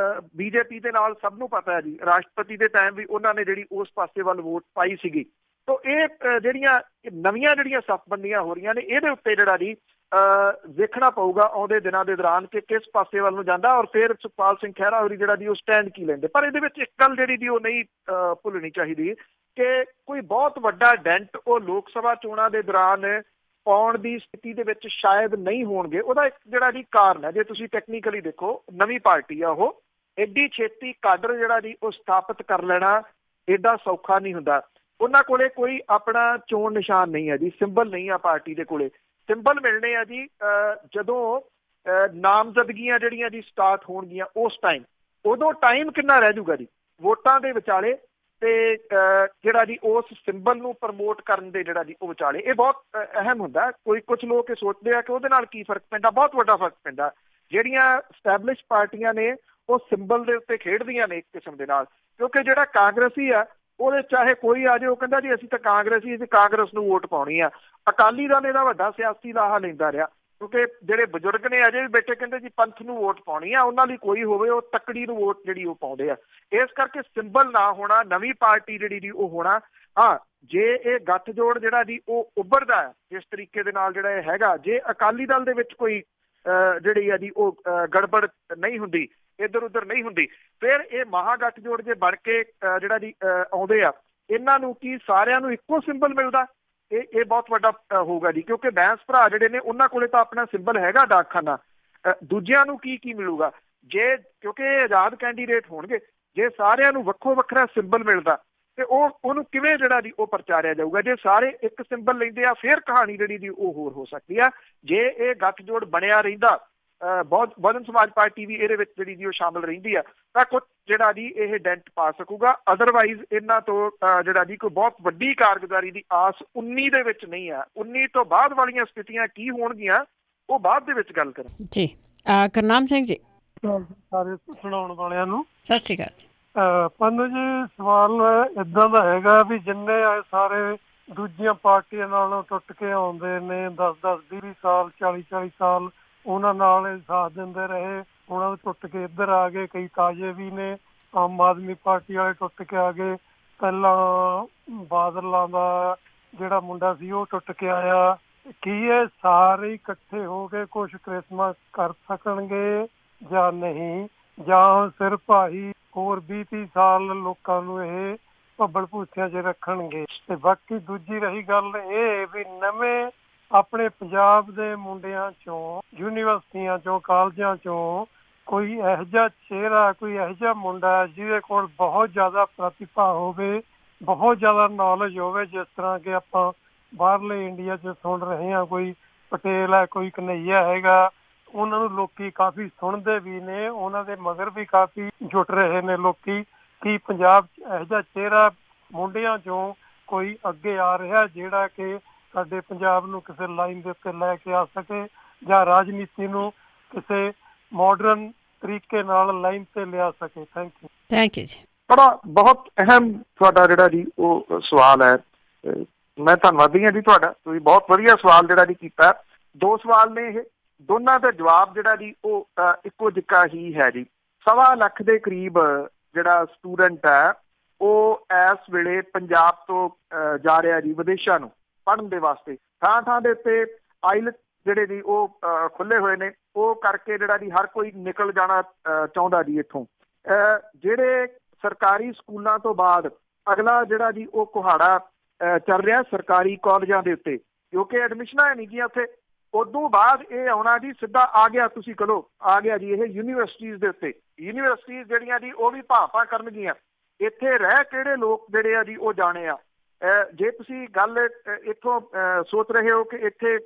S2: ਬੀਜੇਪੀ ਦੇ ਨਾਲ ਸਭ ਨੂੰ ਪਤਾ ਹੈ ਜੀ, ਰਾਸ਼ਟਰਪਤੀ ਦੇ ਟਾਈਮ ਵੀ ਉਹਨਾਂ ਨੇ ਜਿਹੜੀ ਉਸ ਪਾਸੇ ਵੱਲ ਵੋਟ ਪਾਈ ਸੀਗੀ। ਤੋ ਇਹ ਜਿਹੜੀਆਂ ਨਵੀਆਂ ਜਿਹੜੀਆਂ ਸਫਬੰਦੀਆਂ ਹੋ ਰਹੀਆਂ ਨੇ, ਇਹਦੇ ਉੱਤੇ ਜਿਹੜਾ ਜੀ ਵੇਖਣਾ ਪਊਗਾ ਆਉਂਦੇ ਦਿਨਾਂ ਦੇ ਦੌਰਾਨ ਕਿ ਕਿਸ ਪਾਸੇ ਵੱਲ ਨੂੰ ਜਾਂਦਾ, ਔਰ ਫਿਰ ਸੁਖਪਾਲ ਸਿੰਘ ਖਹਿਰਾ ਹੋਰੀ ਜਿਹੜਾ ਜੀ ਉਹ ਸਟੈਂਡ ਕੀ ਲੈਂਦੇ। ਪਰ ਇਹਦੇ ਵਿੱਚ ਇੱਕ ਗੱਲ ਜਿਹੜੀ ਜੀ ਉਹ ਨਹੀਂ ਭੁੱਲਣੀ ਚਾਹੀਦੀ ਕਿ ਕੋਈ ਬਹੁਤ ਵੱਡਾ ਡੈਂਟ ਉਹ ਲੋਕ ਸਭਾ ਚੋਣਾਂ ਦੇ ਦੌਰਾਨ ਪਾਉਣ ਦੀ ਸਥਿਤੀ ਦੇ ਵਿੱਚ ਸ਼ਾਇਦ ਨਹੀਂ ਹੋਣਗੇ। ਉਹਦਾ ਇੱਕ ਜਿਹੜਾ ਜੀ ਕਾਰਨ ਹੈ, ਜੇ ਤੁਸੀਂ ਟੈਕਨੀਕਲੀ ਦੇਖੋ, ਨਵੀਂ ਪਾਰਟੀ ਆ, ਉਹ ਐਡੀ ਛੇਤੀ ਕਾਡਰ ਜਿਹੜਾ ਜੀ ਉਹ ਸਥਾਪਿਤ ਕਰ ਲੈਣਾ ਏਡਾ ਸੌਖਾ ਨਹੀਂ ਹੁੰਦਾ। ਉਹਨਾਂ ਕੋਲੇ ਕੋਈ ਆਪਣਾ ਚੋਣ ਨਿਸ਼ਾਨ ਨਹੀਂ ਹੈ ਜੀ, ਸਿੰਬਲ ਨਹੀਂ ਆ ਪਾਰਟੀ ਦੇ ਕੋਲੇ। ਸਿੰਬਲ ਮਿਲਣੇ ਆ ਜੀ ਜਦੋਂ ਨਾਮਜ਼ਦਗੀਆਂ ਜਿਹੜੀਆਂ ਜੀ ਸਟਾਰਟ ਹੋਣਗੀਆਂ ਉਸ ਟਾਈਮ। ਉਦੋਂ ਟਾਈਮ ਕਿੰਨਾ ਰਹਿ ਜਾਊਗਾ ਜੀ ਵੋਟਾਂ ਦੇ ਵਿਚਾਲੇ ਤੇ ਜਿਹੜਾ ਜੀ ਉਸ ਸਿੰਬਲ ਨੂੰ ਪ੍ਰਮੋਟ ਕਰਨ ਦੇ ਜਿਹੜਾ ਜੀ ਉਹ ਵਿਚਾਲੇ, ਇਹ ਬਹੁਤ ਅਹਿਮ ਹੁੰਦਾ। ਕੁਝ ਲੋਕ ਇਹ ਸੋਚਦੇ ਆ ਕਿ ਉਹਦੇ ਨਾਲ ਕੀ ਫਰਕ ਪੈਂਦਾ, ਬਹੁਤ ਵੱਡਾ ਫਰਕ ਪੈਂਦਾ। ਜਿਹੜੀਆਂ ਸਟੈਬਲਿਸ਼ ਪਾਰਟੀਆਂ ਨੇ ਉਹ ਸਿੰਬਲ ਦੇ ਉੱਤੇ ਖੇਡਦੀਆਂ ਨੇ ਇੱਕ ਕਿਸਮ ਦੇ ਨਾਲ, ਕਿਉਂਕਿ ਜਿਹੜਾ ਕਾਂਗਰਸੀ ਆ ਉਹਦੇ ਚਾਹੇ ਕੋਈ ਆ ਜਾਏ, ਉਹ ਕਹਿੰਦਾ ਜੀ ਅਸੀਂ ਤਾਂ ਕਾਂਗਰਸੀ, ਅਸੀਂ ਕਾਂਗਰਸ ਨੂੰ ਵੋਟ ਪਾਉਣੀ ਆ। ਅਕਾਲੀ ਦਲ ਇਹਦਾ ਵੱਡਾ ਸਿਆਸੀ ਲਾਹਾ ਲੈਂਦਾ ਰਿਹਾ, ਕਿਉਂਕਿ ਜਿਹੜੇ ਬਜ਼ੁਰਗ ਨੇ ਅਜੇ ਵੀ ਬੈਠੇ ਕਹਿੰਦੇ ਜੀ ਪੰਥ ਨੂੰ ਵੋਟ ਪਾਉਣੀ ਆ, ਉਹਨਾਂ ਲਈ ਕੋਈ ਹੋਵੇ ਉਹ ਤੱਕੜੀ ਨੂੰ ਵੋਟ ਜਿਹੜੀ ਉਹ ਪਾਉਂਦੇ ਆ। ਇਸ ਕਰਕੇ ਸਿੰਬਲ ਨਾ ਹੋਣਾ, ਨਵੀਂ ਪਾਰਟੀ ਜਿਹੜੀ ਜੀ ਉਹ ਹੋਣਾ। ਹਾਂ, ਜੇ ਇਹ ਗੱਠਜੋੜ ਜਿਹੜਾ ਜੀ ਉਹ ਉੱਭਰਦਾ ਹੈ ਇਸ ਤਰੀਕੇ ਦੇ ਨਾਲ ਜਿਹੜਾ ਇਹ ਹੈਗਾ, ਜੇ ਅਕਾਲੀ ਦਲ ਦੇ ਵਿੱਚ ਕੋਈ ਜਿਹੜੀ ਆ ਜੀ ਉਹ ਗੜਬੜ ਨਹੀਂ ਹੁੰਦੀ, ਇੱਧਰ ਉੱਧਰ ਨਹੀਂ ਹੁੰਦੀ, ਫਿਰ ਇਹ ਮਹਾਗੱਠਜੋੜ ਜੇ ਬਣ ਕੇ ਜਿਹੜਾ ਜੀ ਆਉਂਦੇ ਆ, ਇਹਨਾਂ ਨੂੰ ਕੀ ਸਾਰਿਆਂ ਨੂੰ ਇੱਕੋ ਸਿੰਬਲ ਮਿਲਦਾ? ਇਹ ਬਹੁਤ ਵੱਡਾ ਹੋਊਗਾ ਜੀ, ਕਿਉਂਕਿ ਬੈਂਸ ਭਰਾ ਜਿਹੜੇ ਨੇ ਉਹਨਾਂ ਕੋਲੇ ਤਾਂ ਆਪਣਾ ਸਿੰਬਲ ਹੈਗਾ ਡਾਕਖਾਨਾ, ਦੂਜਿਆਂ ਨੂੰ ਕੀ ਮਿਲੂਗਾ ਜੇ, ਕਿਉਂਕਿ ਇਹ ਆਜ਼ਾਦ ਕੈਂਡੀਡੇਟ ਹੋਣਗੇ। ਜੇ ਸਾਰਿਆਂ ਨੂੰ ਵੱਖੋ ਵੱਖਰਾ ਸਿੰਬਲ ਮਿਲਦਾ ਤੇ ਉਹਨੂੰ ਕਿਵੇਂ ਜਿਹੜਾ ਜੀ ਉਹ ਪ੍ਰਚਾਰਿਆ ਜਾਊਗਾ? ਜੇ ਸਾਰੇ ਇੱਕ ਸਿੰਬਲ ਲੈਂਦੇ ਆ ਫਿਰ ਕਹਾਣੀ ਜਿਹੜੀ ਜੀ ਉਹ ਹੋਰ ਹੋ ਸਕਦੀ ਆ। ਜੇ ਇਹ ਗੱਠਜੋੜ ਬਣਿਆ ਰਹਿੰਦਾ, ਬਹੁਜਨ ਸਮਾਜ ਪਾਰਟੀ ਵੀ ਇਹਦੇ ਵਿੱਚ ਜਿਹੜੀ ਜੀ ਉਹ ਸ਼ਾਮਲ ਰਹਿੰਦੀ ਆ, ਤਾਂ ਕੁਝ ਜਿਹੜਾ ਜੀ ਇਹ ਡੈਂਟ ਪਾ ਸਕੂਗਾ। ਅਦਰਵਾਈਜ਼ ਇਹਨਾਂ ਤੋਂ ਜਿਹੜਾ ਜੀ ਕੋਈ ਬਹੁਤ ਵੱਡੀ ਕਾਰਗੁਜ਼ਾਰੀ ਦੀ ਆਸ 19 ਦੇ ਵਿੱਚ ਨਹੀਂ ਆ। 19 ਤੋਂ ਬਾਅਦ ਵਾਲੀਆਂ ਸਥਿਤੀਆਂ ਕੀ ਹੋਣਗੀਆਂ ਉਹ ਬਾਅਦ ਦੇ ਵਿੱਚ ਗੱਲ ਕਰਾਂ
S1: ਜੀ। ਕਰਨਾਮ ਸਿੰਘ ਜੀ,
S4: ਸਾਰੇ ਸੁਣਾਉਣ ਵਾਲਿਆਂ ਨੂੰ
S1: ਸਤਿ ਸ਼੍ਰੀ ਅਕਾਲ।
S4: ਪੰਨੂ ਜੀ, ਸਵਾਲ ਏਦਾਂ ਦਾ ਹੈਗਾ ਵੀ ਜਿੰਨੇ ਸਾਰੇ ਦੂਜੀਆਂ ਪਾਰਟੀਆਂ ਨਾਲੋਂ ਟੁੱਟ ਕੇ ਆਉਂਦੇ ਨੇ, 10-10, 20 ਸਾਲ, 40-40 ਸਾਲ ਉਹਨਾਂ ਨਾਲ ਸਾਥ ਦਿੰਦੇ ਰਹੇ, ਉਹਨਾਂ ਨੂੰ ਟੁੱਟ ਕੇ ਇੱਧਰ ਆ ਗਏ। ਕਈ ਤਾਜ਼ੇ ਵੀ ਨੇ, ਆਮ ਆਦਮੀ ਪਾਰਟੀ ਵਾਲੇ ਟੁੱਟ ਕੇ ਆ ਗਏ। ਪਹਿਲਾਂ ਬਾਦਲਾਂ ਦਾ ਜਿਹੜਾ ਮੁੰਡਾ ਸੀ ਉਹ ਟੁੱਟ ਕੇ ਆਇਆ। ਕੀ ਇਹ ਸਾਰੇ ਇਕੱਠੇ ਹੋ ਕੇ ਕੁਛ ਕ੍ਰਿਸਮਸ ਕਰ ਸਕਣਗੇ ਜਾਂ ਨਹੀਂ, ਜਾਂ ਸਿਰਫ ਭਾਈ ਹੋਰ 20-30 ਸਾਲ ਲੋਕਾਂ ਨੂੰ ਇਹ ਭੱਬਲ ਭੂਥਿਆਂ 'ਚ ਰੱਖਣਗੇ? ਤੇ ਬਾਕੀ ਦੂਜੀ ਰਹੀ ਗੱਲ ਇਹ ਵੀ ਨਵੇਂ ਆਪਣੇ ਪੰਜਾਬ ਦੇ ਮੁੰਡਿਆਂ ਚੋਂ, ਯੂਨੀਵਰਸਿਟੀਆਂ ਚੋਂ, ਕਾਲਜਾਂ ਚੋਂ ਕੋਈ ਇਹੋ ਜਿਹਾ ਚਿਹਰਾ, ਕੋਈ ਇਹੋ ਜਿਹਾ ਮੁੰਡਾ ਜਿਹਦੇ ਕੋਲ ਬਹੁਤ ਜ਼ਿਆਦਾ ਪ੍ਰਤਿਭਾ ਹੋਵੇ, ਬਹੁਤ ਜ਼ਿਆਦਾ ਨੌਲੇਜ ਹੋਵੇ, ਜਿਸ ਤਰ੍ਹਾਂ ਕਿ ਆਪਾਂ ਬਾਹਰਲੇ ਇੰਡੀਆ 'ਚ ਸੁਣ ਰਹੇ ਹਾਂ, ਕੋਈ ਪਟੇਲ ਹੈ, ਕੋਈ ਕਨਈਆ ਹੈਗਾ, ਉਹਨਾਂ ਨੂੰ ਲੋਕੀ ਕਾਫੀ ਸੁਣਦੇ ਵੀ ਨੇ, ਉਹਨਾਂ ਦੇ ਮਗਰ ਵੀ ਕਾਫੀ ਜੁਟ ਰਹੇ ਨੇ ਲੋਕੀ। ਕੀ ਪੰਜਾਬ 'ਚ ਇਹੋ ਜਿਹਾ ਚਿਹਰਾ ਮੁੰਡਿਆਂ ਚੋਂ ਕੋਈ ਅੱਗੇ ਆ ਰਿਹਾ ਜਿਹੜਾ ਕਿ ਸਾਡੇ ਪੰਜਾਬ ਨੂੰ ਕਿਸੇ ਲਾਈਨ ਦੇ ਉੱਤੇ ਲੈ ਕੇ ਆ ਸਕੇ, ਜਾਂ ਰਾਜਨੀਤੀ ਨੂੰ ਕਿਸੇ ਮਾਡਰਨ ਤਰੀਕੇ ਨਾਲ ਲਾਈਨ ਤੇ ਲਿਆ ਸਕੇ?
S1: ਥੈਂਕ ਯੂ ਜੀ।
S2: ਬਹੁਤ ਅਹਿਮ ਤੁਹਾਡਾ ਜਿਹੜਾ ਜੀ ਉਹ ਸਵਾਲ ਹੈ। ਮੈਂ ਧੰਨਵਾਦੀ ਹਾਂ ਜੀ ਤੁਹਾਡਾ, ਤੁਸੀਂ ਬਹੁਤ ਵਧੀਆ ਸਵਾਲ ਜਿਹੜਾ ਜੀ ਕੀਤਾ। ਦੋ ਸਵਾਲ ਨੇ, ਇਹ ਦੋਨਾਂ ਦਾ ਜਵਾਬ ਜਿਹੜਾ ਜੀ ਉਹ ਇੱਕੋ ਜਿਹਾ ਹੀ ਹੈ ਜੀ। 1.25 ਲੱਖ ਦੇ ਕਰੀਬ ਜਿਹੜਾ ਸਟੂਡੈਂਟ ਹੈ ਉਹ ਇਸ ਵੇਲੇ ਪੰਜਾਬ ਤੋਂ ਜਾ ਰਿਹਾ ਜੀ ਵਿਦੇਸ਼ਾਂ ਨੂੰ ਪੜ੍ਹਨ ਦੇ ਵਾਸਤੇ। ਥਾਂ ਦੇ ਉੱਤੇ ਆਈਲਟ ਜਿਹੜੇ ਜੀ ਉਹ ਖੁੱਲੇ ਹੋਏ ਨੇ, ਉਹ ਕਰਕੇ ਜਿਹੜਾ ਜੀ ਹਰ ਕੋਈ ਨਿਕਲ ਜਾਣਾ ਚਾਹੁੰਦਾ ਜੀ ਇੱਥੋਂ। ਜਿਹੜੇ ਸਰਕਾਰੀ ਸਕੂਲਾਂ ਤੋਂ ਬਾਅਦ ਅਗਲਾ ਜਿਹੜਾ ਜੀ ਉਹ ਕੁਹਾੜਾ ਚੱਲ ਰਿਹਾ ਸਰਕਾਰੀ ਕਾਲਜਾਂ ਦੇ ਉੱਤੇ, ਕਿਉਂਕਿ ਐਡਮਿਸ਼ਨਾਂ ਨਹੀਂ ਗੀਆਂ ਉੱਥੇ। ਉਦੋਂ ਬਾਅਦ ਇਹ ਆਉਣਾ ਜੀ ਸਿੱਧਾ ਆ ਗਿਆ, ਤੁਸੀਂ ਕਹੋ ਆ ਗਿਆ ਜੀ ਇਹ ਯੂਨੀਵਰਸਿਟੀਜ਼ ਦੇ ਉੱਤੇ। ਯੂਨੀਵਰਸਿਟੀਜ਼ ਜਿਹੜੀਆਂ ਜੀ ਉਹ ਵੀ ਭਾਂ ਕਰਨਗੀਆਂ ਇੱਥੇ ਰਹਿ ਕਿਹੜੇ ਲੋਕ ਜਿਹੜੇ ਆ ਜੀ ਉਹ ਜਾਣੇ ਆ। ਜੇ ਤੁਸੀਂ ਗੱਲ ਇੱਥੋਂ ਸੋਚ ਰਹੇ ਹੋ ਕਿ ਇੱਥੇ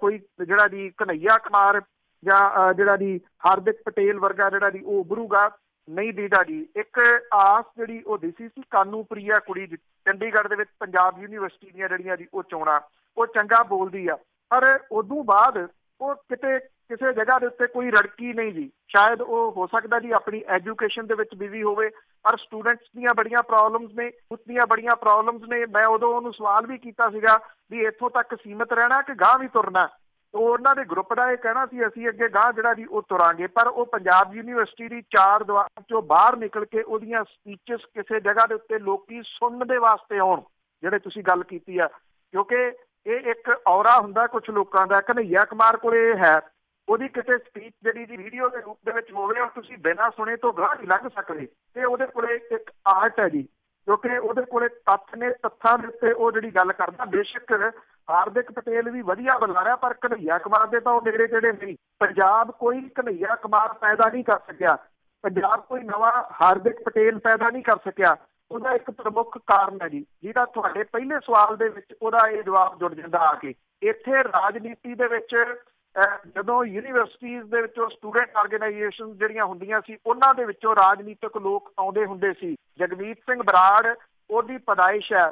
S2: ਕੋਈ ਜਿਹੜਾ ਜੀ ਕਨਈਆ ਕੁਮਾਰ ਜਾਂ ਜਿਹੜਾ ਜੀ ਹਾਰਦਿਕ ਪਟੇਲ ਵਰਗਾ ਜਿਹੜਾ ਜੀ ਉਹ ਉੱਭਰੂਗਾ, ਨਹੀਂ ਦੀਦਾ ਜੀ। ਇੱਕ ਆਸ ਜਿਹੜੀ ਉਹ ਦਿਸੀ ਸੀ ਕਾਨੂੰਪ੍ਰਿਆ ਕੁੜੀ, ਚੰਡੀਗੜ੍ਹ ਦੇ ਵਿੱਚ ਪੰਜਾਬ ਯੂਨੀਵਰਸਿਟੀ ਦੀਆਂ ਜਿਹੜੀਆਂ ਜੀ ਉਹ ਚੋਣਾਂ, ਉਹ ਚੰਗਾ ਬੋਲਦੀ ਆ, ਪਰ ਉਦੋਂ ਬਾਅਦ ਉਹ ਕਿਤੇ ਕਿਸੇ ਜਗ੍ਹਾ ਦੇ ਉੱਤੇ ਕੋਈ ਰੜਕੀ ਨਹੀਂ ਜੀ। ਸ਼ਾਇਦ ਉਹ ਹੋ ਸਕਦਾ ਜੀ ਆਪਣੀ ਐਜੂਕੇਸ਼ਨ ਦੇ ਵਿੱਚ ਬਿਜ਼ੀ ਹੋਵੇ, ਪਰ ਸਟੂਡੈਂਟਸ ਦੀਆਂ ਬੜੀਆਂ ਪ੍ਰੋਬਲਮਸ ਨੇ, ਉਸਦੀਆਂ ਬੜੀਆਂ ਪ੍ਰੋਬਲਮਸ ਨੇ। ਮੈਂ ਉਦੋਂ ਉਹਨੂੰ ਸਵਾਲ ਵੀ ਕੀਤਾ ਸੀਗਾ ਵੀ ਇੱਥੋਂ ਤੱਕ ਸੀਮਤ ਰਹਿਣਾ ਕਿ ਗਾਂਹ ਵੀ ਤੁਰਨਾ। ਉਹਨਾਂ ਦੇ ਗਰੁੱਪ ਦਾ ਇਹ ਕਹਿਣਾ ਸੀ ਅਸੀਂ ਅੱਗੇ ਗਾਂਹ ਜਿਹੜਾ ਜੀ ਉਹ ਤੁਰਾਂਗੇ, ਪਰ ਉਹ ਪੰਜਾਬ ਯੂਨੀਵਰਸਿਟੀ ਦੀ ਚਾਰ ਦੀਵਾਰਾਂ ਚੋਂ ਬਾਹਰ ਨਿਕਲ ਕੇ ਉਹਦੀਆਂ ਸਪੀਚਸ ਕਿਸੇ ਜਗ੍ਹਾ ਦੇ ਉੱਤੇ ਲੋਕੀ ਸੁਣਨ ਦੇ ਵਾਸਤੇ ਆਉਣ, ਜਿਹੜੇ ਤੁਸੀਂ ਗੱਲ ਕੀਤੀ ਆ, ਕਿਉਂਕਿ ਇਹ ਇੱਕ ਔਰਾ ਹੁੰਦਾ ਕੁਝ ਲੋਕਾਂ ਦਾ। ਕਨ੍ਹਈਆ ਕੁਮਾਰ ਕੋਲ ਇਹ ਹੈ, ਉਹਦੀ ਕਿਸੇ ਸਪੀਚ ਜਿਹੜੀ ਦੀ ਵੀਡੀਓ ਦੇ ਰੂਪ ਦੇ ਵਿੱਚ ਹੋਵੇ ਔਰ ਤੁਸੀਂ ਬਿਨਾਂ ਸੁਣੇ ਤੋਂ ਗਾਹ ਨਹੀਂ ਲੰਘ ਸਕਦੇ, ਤੇ ਉਹਦੇ ਕੋਲੇ ਇੱਕ ਆਰਟ ਹੈ ਜੀ, ਕਿਉਂਕਿ ਉਹਦੇ ਕੋਲੇ ਤੱਥ ਨੇ, ਤੱਥਾਂ ਦੇ ਉੱਤੇ ਉਹ ਜਿਹੜੀ ਗੱਲ ਕਰਦਾ। ਬੇਸ਼ੱਕ ਹਾਰਦਿਕ ਪਟੇਲ ਵੀ ਵਧੀਆ ਬੁਲਾਇਆ, ਪਰ ਕਨ੍ਹਈਆ ਕੁਮਾਰ ਦੇ ਤਾਂ ਉਹ ਨੇੜੇ ਤੇੜੇ ਨਹੀਂ। ਪੰਜਾਬ ਕੋਈ ਕਨ੍ਹਈਆ ਕੁਮਾਰ ਪੈਦਾ ਨਹੀਂ ਕਰ ਸਕਿਆ, ਪੰਜਾਬ ਕੋਈ ਨਵਾਂ ਹਾਰਦਿਕ ਪਟੇਲ ਪੈਦਾ ਨਹੀਂ ਕਰ ਸਕਿਆ। ਉਹਦਾ ਇੱਕ ਪ੍ਰਮੁੱਖ ਕਾਰਨ ਹੈ ਜੀ, ਜਿਹਦਾ ਤੁਹਾਡੇ ਪਹਿਲੇ ਸਵਾਲ ਦੇ ਵਿੱਚ ਉਹਦਾ ਇਹ ਜਵਾਬ ਜੁੜ ਜਾਂਦਾ ਆ ਕੇ। ਇੱਥੇ ਰਾਜਨੀਤੀ ਦੇ ਵਿੱਚ ਜਦੋਂ ਯੂਨੀਵਰਸਿਟੀਜ਼ ਦੇ ਵਿੱਚੋਂ ਸਟੂਡੈਂਟ ਆਰਗੇਨਾਈਜੇਸ਼ਨ ਜਿਹੜੀਆਂ ਹੁੰਦੀਆਂ ਸੀ, ਉਹਨਾਂ ਦੇ ਵਿੱਚੋਂ ਰਾਜਨੀਤਿਕ ਲੋਕ ਆਉਂਦੇ ਹੁੰਦੇ ਸੀ। ਜਗਮੀਤ ਸਿੰਘ ਬਰਾੜ ਉਹਦੀ ਪੈਦਾਇਸ਼ ਹੈ,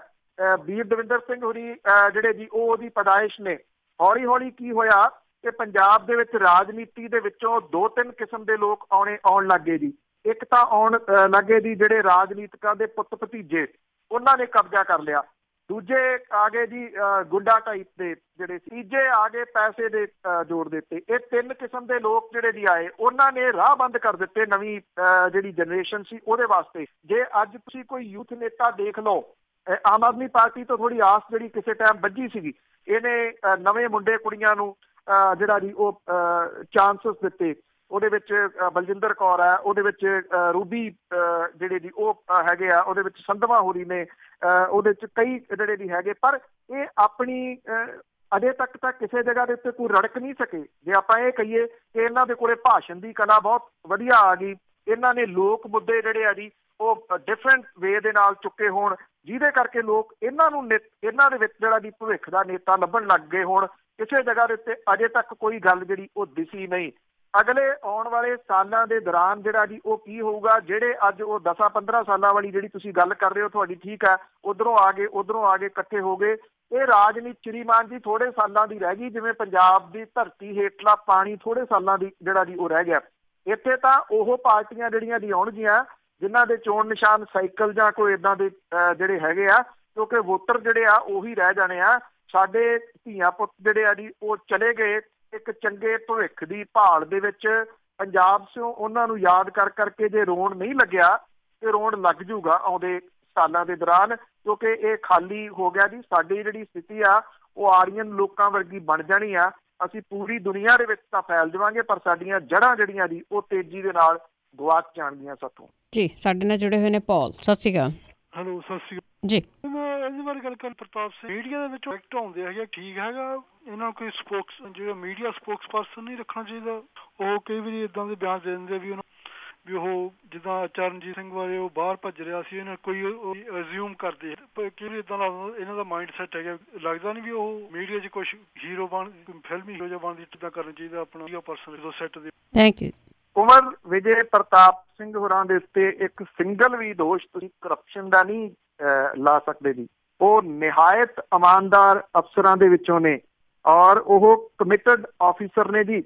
S2: ਵੀਰ ਦਵਿੰਦਰ ਸਿੰਘ ਹੋਰੀ ਜਿਹੜੇ ਜੀ ਉਹ ਉਹਦੀ ਪੈਦਾਇਸ਼ ਨੇ। ਹੌਲੀ ਹੌਲੀ ਕੀ ਹੋਇਆ ਕਿ ਪੰਜਾਬ ਦੇ ਵਿੱਚ ਰਾਜਨੀਤੀ ਦੇ ਵਿੱਚੋਂ ਦੋ ਤਿੰਨ ਕਿਸਮ ਦੇ ਲੋਕ ਆਉਣ ਲੱਗ ਗਏ ਜੀ। ਇੱਕ ਤਾਂ ਆਉਣ ਲੱਗੇ ਜੀ ਜਿਹੜੇ ਰਾਜਨੀਤਿਕਾਂ ਦੇ ਪੁੱਤ ਭਤੀਜੇ, ਉਹਨਾਂ ਨੇ ਕਬਜ਼ਾ ਕਰ ਲਿਆ। ਦੂਜੇ ਆ ਗਏ ਜੀ ਗੁੰਡਾ ਟਾਈਪ ਦੇ ਜਿਹੜੇ, ਤੀਜੇ ਆ ਗਏ ਪੈਸੇ ਦੇ ਜ਼ੋਰ ਦੇ ਉੱਤੇ। ਇਹ ਤਿੰਨ ਕਿਸਮ ਦੇ ਲੋਕ ਜਿਹੜੇ ਜੀ ਆਏ, ਉਹਨਾਂ ਨੇ ਰਾਹ ਬੰਦ ਕਰ ਦਿੱਤੇ ਨਵੀਂ ਜਿਹੜੀ ਜਨਰੇਸ਼ਨ ਸੀ ਉਹਦੇ ਵਾਸਤੇ। ਜੇ ਅੱਜ ਤੁਸੀਂ ਕੋਈ ਯੂਥ ਨੇਤਾ ਦੇਖ ਲਓ, ਆਮ ਆਦਮੀ ਪਾਰਟੀ ਤੋਂ ਥੋੜੀ ਆਸ ਜਿਹੜੀ ਕਿਸੇ ਟਾਈਮ ਵੱਜੀ ਸੀਗੀ, ਇਹਨੇ ਨਵੇਂ ਮੁੰਡੇ ਕੁੜੀਆਂ ਨੂੰ ਜਿਹੜਾ ਜੀ ਉਹ ਚਾਂਸਸ ਦਿੱਤੇ। ਉਹਦੇ ਵਿੱਚ ਬਲਜਿੰਦਰ ਕੌਰ ਹੈ, ਉਹਦੇ ਵਿੱਚ ਰੂਬੀ ਜਿਹੜੇ ਜੀ ਉਹ ਹੈਗੇ ਆ, ਉਹਦੇ ਵਿੱਚ ਸੰਧਵਾ ਹੋਰੀ ਨੇ, ਉਹਦੇ ਚ ਕਈ ਜਿਹੜੇ ਵੀ ਹੈਗੇ। ਪਰ ਇਹ ਆਪਣੀ ਅਜੇ ਤੱਕ ਤਾਂ ਕਿਸੇ ਜਗ੍ਹਾ ਦੇ ਉੱਤੇ ਕੋਈ ਰੜਕ ਨਹੀਂ ਸਕੇ। ਜੇ ਆਪਾਂ ਇਹ ਕਹੀਏ ਕਿ ਇਹਨਾਂ ਦੇ ਕੋਲੇ ਭਾਸ਼ਣ ਦੀ ਕਲਾ ਬਹੁਤ ਵਧੀਆ ਆ ਗਈ, ਇਹਨਾਂ ਨੇ ਲੋਕ ਮੁੱਦੇ ਜਿਹੜੇ ਆ ਜੀ ਉਹ ਡਿਫਰੈਂਟ ਵੇ ਦੇ ਨਾਲ ਚੁੱਕੇ ਹੋਣ, ਜਿਹਦੇ ਕਰਕੇ ਲੋਕ ਇਹਨਾਂ ਦੇ ਵਿੱਚ ਜਿਹੜਾ ਜੀ ਭਵਿੱਖ ਦਾ ਨੇਤਾ ਲੱਭਣ ਲੱਗ ਗਏ ਹੋਣ, ਕਿਸੇ ਜਗ੍ਹਾ ਦੇ ਉੱਤੇ ਅਜੇ ਤੱਕ ਕੋਈ ਗੱਲ ਜਿਹੜੀ ਉਹ ਦਿਸੀ ਨਹੀਂ। ਅਗਲੇ ਆਉਣ ਵਾਲੇ ਸਾਲਾਂ ਦੇ ਦੌਰਾਨ ਜਿਹੜਾ ਜੀ ਉਹ ਕੀ ਹੋਊਗਾ, ਜਿਹੜੇ ਅੱਜ ਉਹ 10-15 ਸਾਲਾਂ ਵਾਲੀ ਜਿਹੜੀ ਤੁਸੀਂ ਗੱਲ ਕਰ ਰਹੇ ਹੋ, ਤੁਹਾਡੀ ਠੀਕ ਹੈ, ਉੱਧਰੋਂ ਆ ਗਏ ਇਕੱਠੇ ਹੋ ਗਏ। ਇਹ ਰਾਜਨੀਤੀ ਸ਼੍ਰੀਮਾਨ ਜੀ ਥੋੜੇ ਸਾਲਾਂ ਦੀ ਰਹਿ ਗਈ, ਜਿਵੇਂ ਪੰਜਾਬ ਦੀ ਧਰਤੀ ਹੇਠਲਾ ਪਾਣੀ ਥੋੜੇ ਸਾਲਾਂ ਦੀ ਜਿਹੜਾ ਜੀ ਉਹ ਰਹਿ ਗਿਆ। ਇੱਥੇ ਤਾਂ ਉਹ ਪਾਰਟੀਆਂ ਜਿਹੜੀਆਂ ਦੀ ਆਉਣਗੀਆਂ ਜਿਨ੍ਹਾਂ ਦੇ ਚੋਣ ਨਿਸ਼ਾਨ ਸਾਈਕਲ ਜਾਂ ਕੋਈ ਏਦਾਂ ਦੇ ਜਿਹੜੇ ਹੈਗੇ ਆ, ਕਿਉਂਕਿ ਵੋਟਰ ਜਿਹੜੇ ਆ ਉਹੀ ਰਹਿ ਜਾਣੇ ਆ। ਸਾਡੇ ਧੀਆਂ ਪੁੱਤ ਜਿਹੜੇ ਆ ਜੀ ਉਹ ਚਲੇ ਗਏ ਇੱਕ ਚੰਗੇ ਭਵਿੱਖ ਦੀ ਭਾਲ ਦੇ ਵਿੱਚ। ਪੰਜਾਬ ਸਿਓ ਉਹਨਾਂ ਨੂੰ ਯਾਦ ਕਰ ਕਰਕੇ ਜੇ ਰੋਣ ਨਹੀਂ ਲੱਗਿਆ ਤੇ ਰੋਣ ਲੱਗ ਜੂਗਾ ਆਉਂਦੇ ਸਾਲਾਂ ਦੇ ਦੌਰਾਨ, ਕਿਉਂਕਿ ਇਹ ਖਾਲੀ ਹੋ ਗਿਆ ਜੀ। ਸਾਡੀ ਜਿਹੜੀ ਸਥਿਤੀ ਆ ਉਹ ਆਰੀਅਨ ਲੋਕਾਂ ਵਰਗੀ ਬਣ ਜਾਣੀ ਆ। ਅਸੀਂ ਪੂਰੀ ਦੁਨੀਆ ਦੇ ਵਿੱਚ ਤਾਂ ਫੈਲ ਜਾਵਾਂਗੇ, ਪਰ ਸਾਡੀਆਂ ਜੜ੍ਹਾਂ ਜਿਹੜੀਆਂ ਜੀ ਉਹ ਤੇਜ਼ੀ ਦੇ ਨਾਲ ਗਵਾਚ ਜਾਣਗੀਆਂ ਸਾਥੋਂ। ਜੀ
S1: ਸਾਡੇ ਨਾਲ ਜੁੜੇ ਹੋਏ ਨੇ ਪੌਲ। ਸਤਿ ਸ਼੍ਰੀ ਅਕਾਲ।
S4: ਹੈਲੋ, ਸਤਿ ਸ਼੍ਰੀ ਅਕਾਲ
S1: ਜੀ।
S4: ਮੈਂ ਇਹਦੇ ਬਾਰੇ ਗੱਲ ਕਰ ਪ੍ਰਤਾਪ ਸਿੰਘ, ਮੀਡੀਆ ਦੇ ਵਿੱਚ ਐਕਟ ਆਉਂਦੇ ਹੈਗੇ, ਠੀਕ ਹੈਗਾ, ਇਹਨਾਂ ਨੂੰ ਕੋਈ ਜਿਹੜਾ ਮੀਡੀਆ ਸਪੋਕਸ ਪਰਸਨ ਨਹੀਂ ਰੱਖਣਾ ਚਾਹੀਦਾ। ਉਹ ਕਈ ਵਾਰੀ ਇਦਾਂ ਦੇ ਬਿਆਨ ਦੇ ਦਿੰਦੇ ਵੀ ਉਹ ਜਿੱਦਾਂ ਚਰਨਜੀਤ ਸਿੰਘ ਬਾਰੇ ਉਹ ਬਾਹਰ ਭੱਜ ਰਿਹਾ ਸੀ, ਇਹਨਾਂ ਕੋਈ ਅਜ਼ਿਊਮ ਕਰਦੇ, ਕਈ ਵਾਰੀ ਇਦਾਂ ਲੱਗਦਾ ਇਹਨਾਂ ਦਾ ਮਾਈਂਡ ਸੈਟ ਹੈਗਾ। ਲੱਗਦਾ ਨਹੀਂ ਵੀ ਉਹ ਮੀਡੀਆ 'ਚ ਕੁਛ ਹੀਰੋ ਫਿਲਮੀ ਹੀਰੋ ਜਿਹਾ ਬਣਦੀ, ਇੱਦਾਂ ਕਰਨਾ ਚਾਹੀਦਾ ਆਪਣਾ ਪਰਸਨ ਜਦੋਂ ਸੈੱਟ ਦੇ।
S1: Thank you.
S2: ਕੁਮਰ ਵਿਜੇ ਪ੍ਰਤਾਪ ਸਿੰਘ ਹੋਰਾਂ ਦੇ ਉੱਤੇ ਇੱਕ ਸਿੰਗਲ ਵੀ ਦੋਸ਼ ਤੁਸੀਂ ਕਰਪਸ਼ਨ ਦਾ ਨਹੀਂ ਲਾ ਸਕਦੇ ਜੀ। ਉਹ ਨਿਹਾਇਤ ਇਮਾਨਦਾਰ ਅਫਸਰਾਂ ਦੇ ਵਿੱਚੋਂ ਨੇ ਔਰ ਉਹ ਕਮਿਟਡ ਆਫਿਸਰ ਨੇ ਜੀ।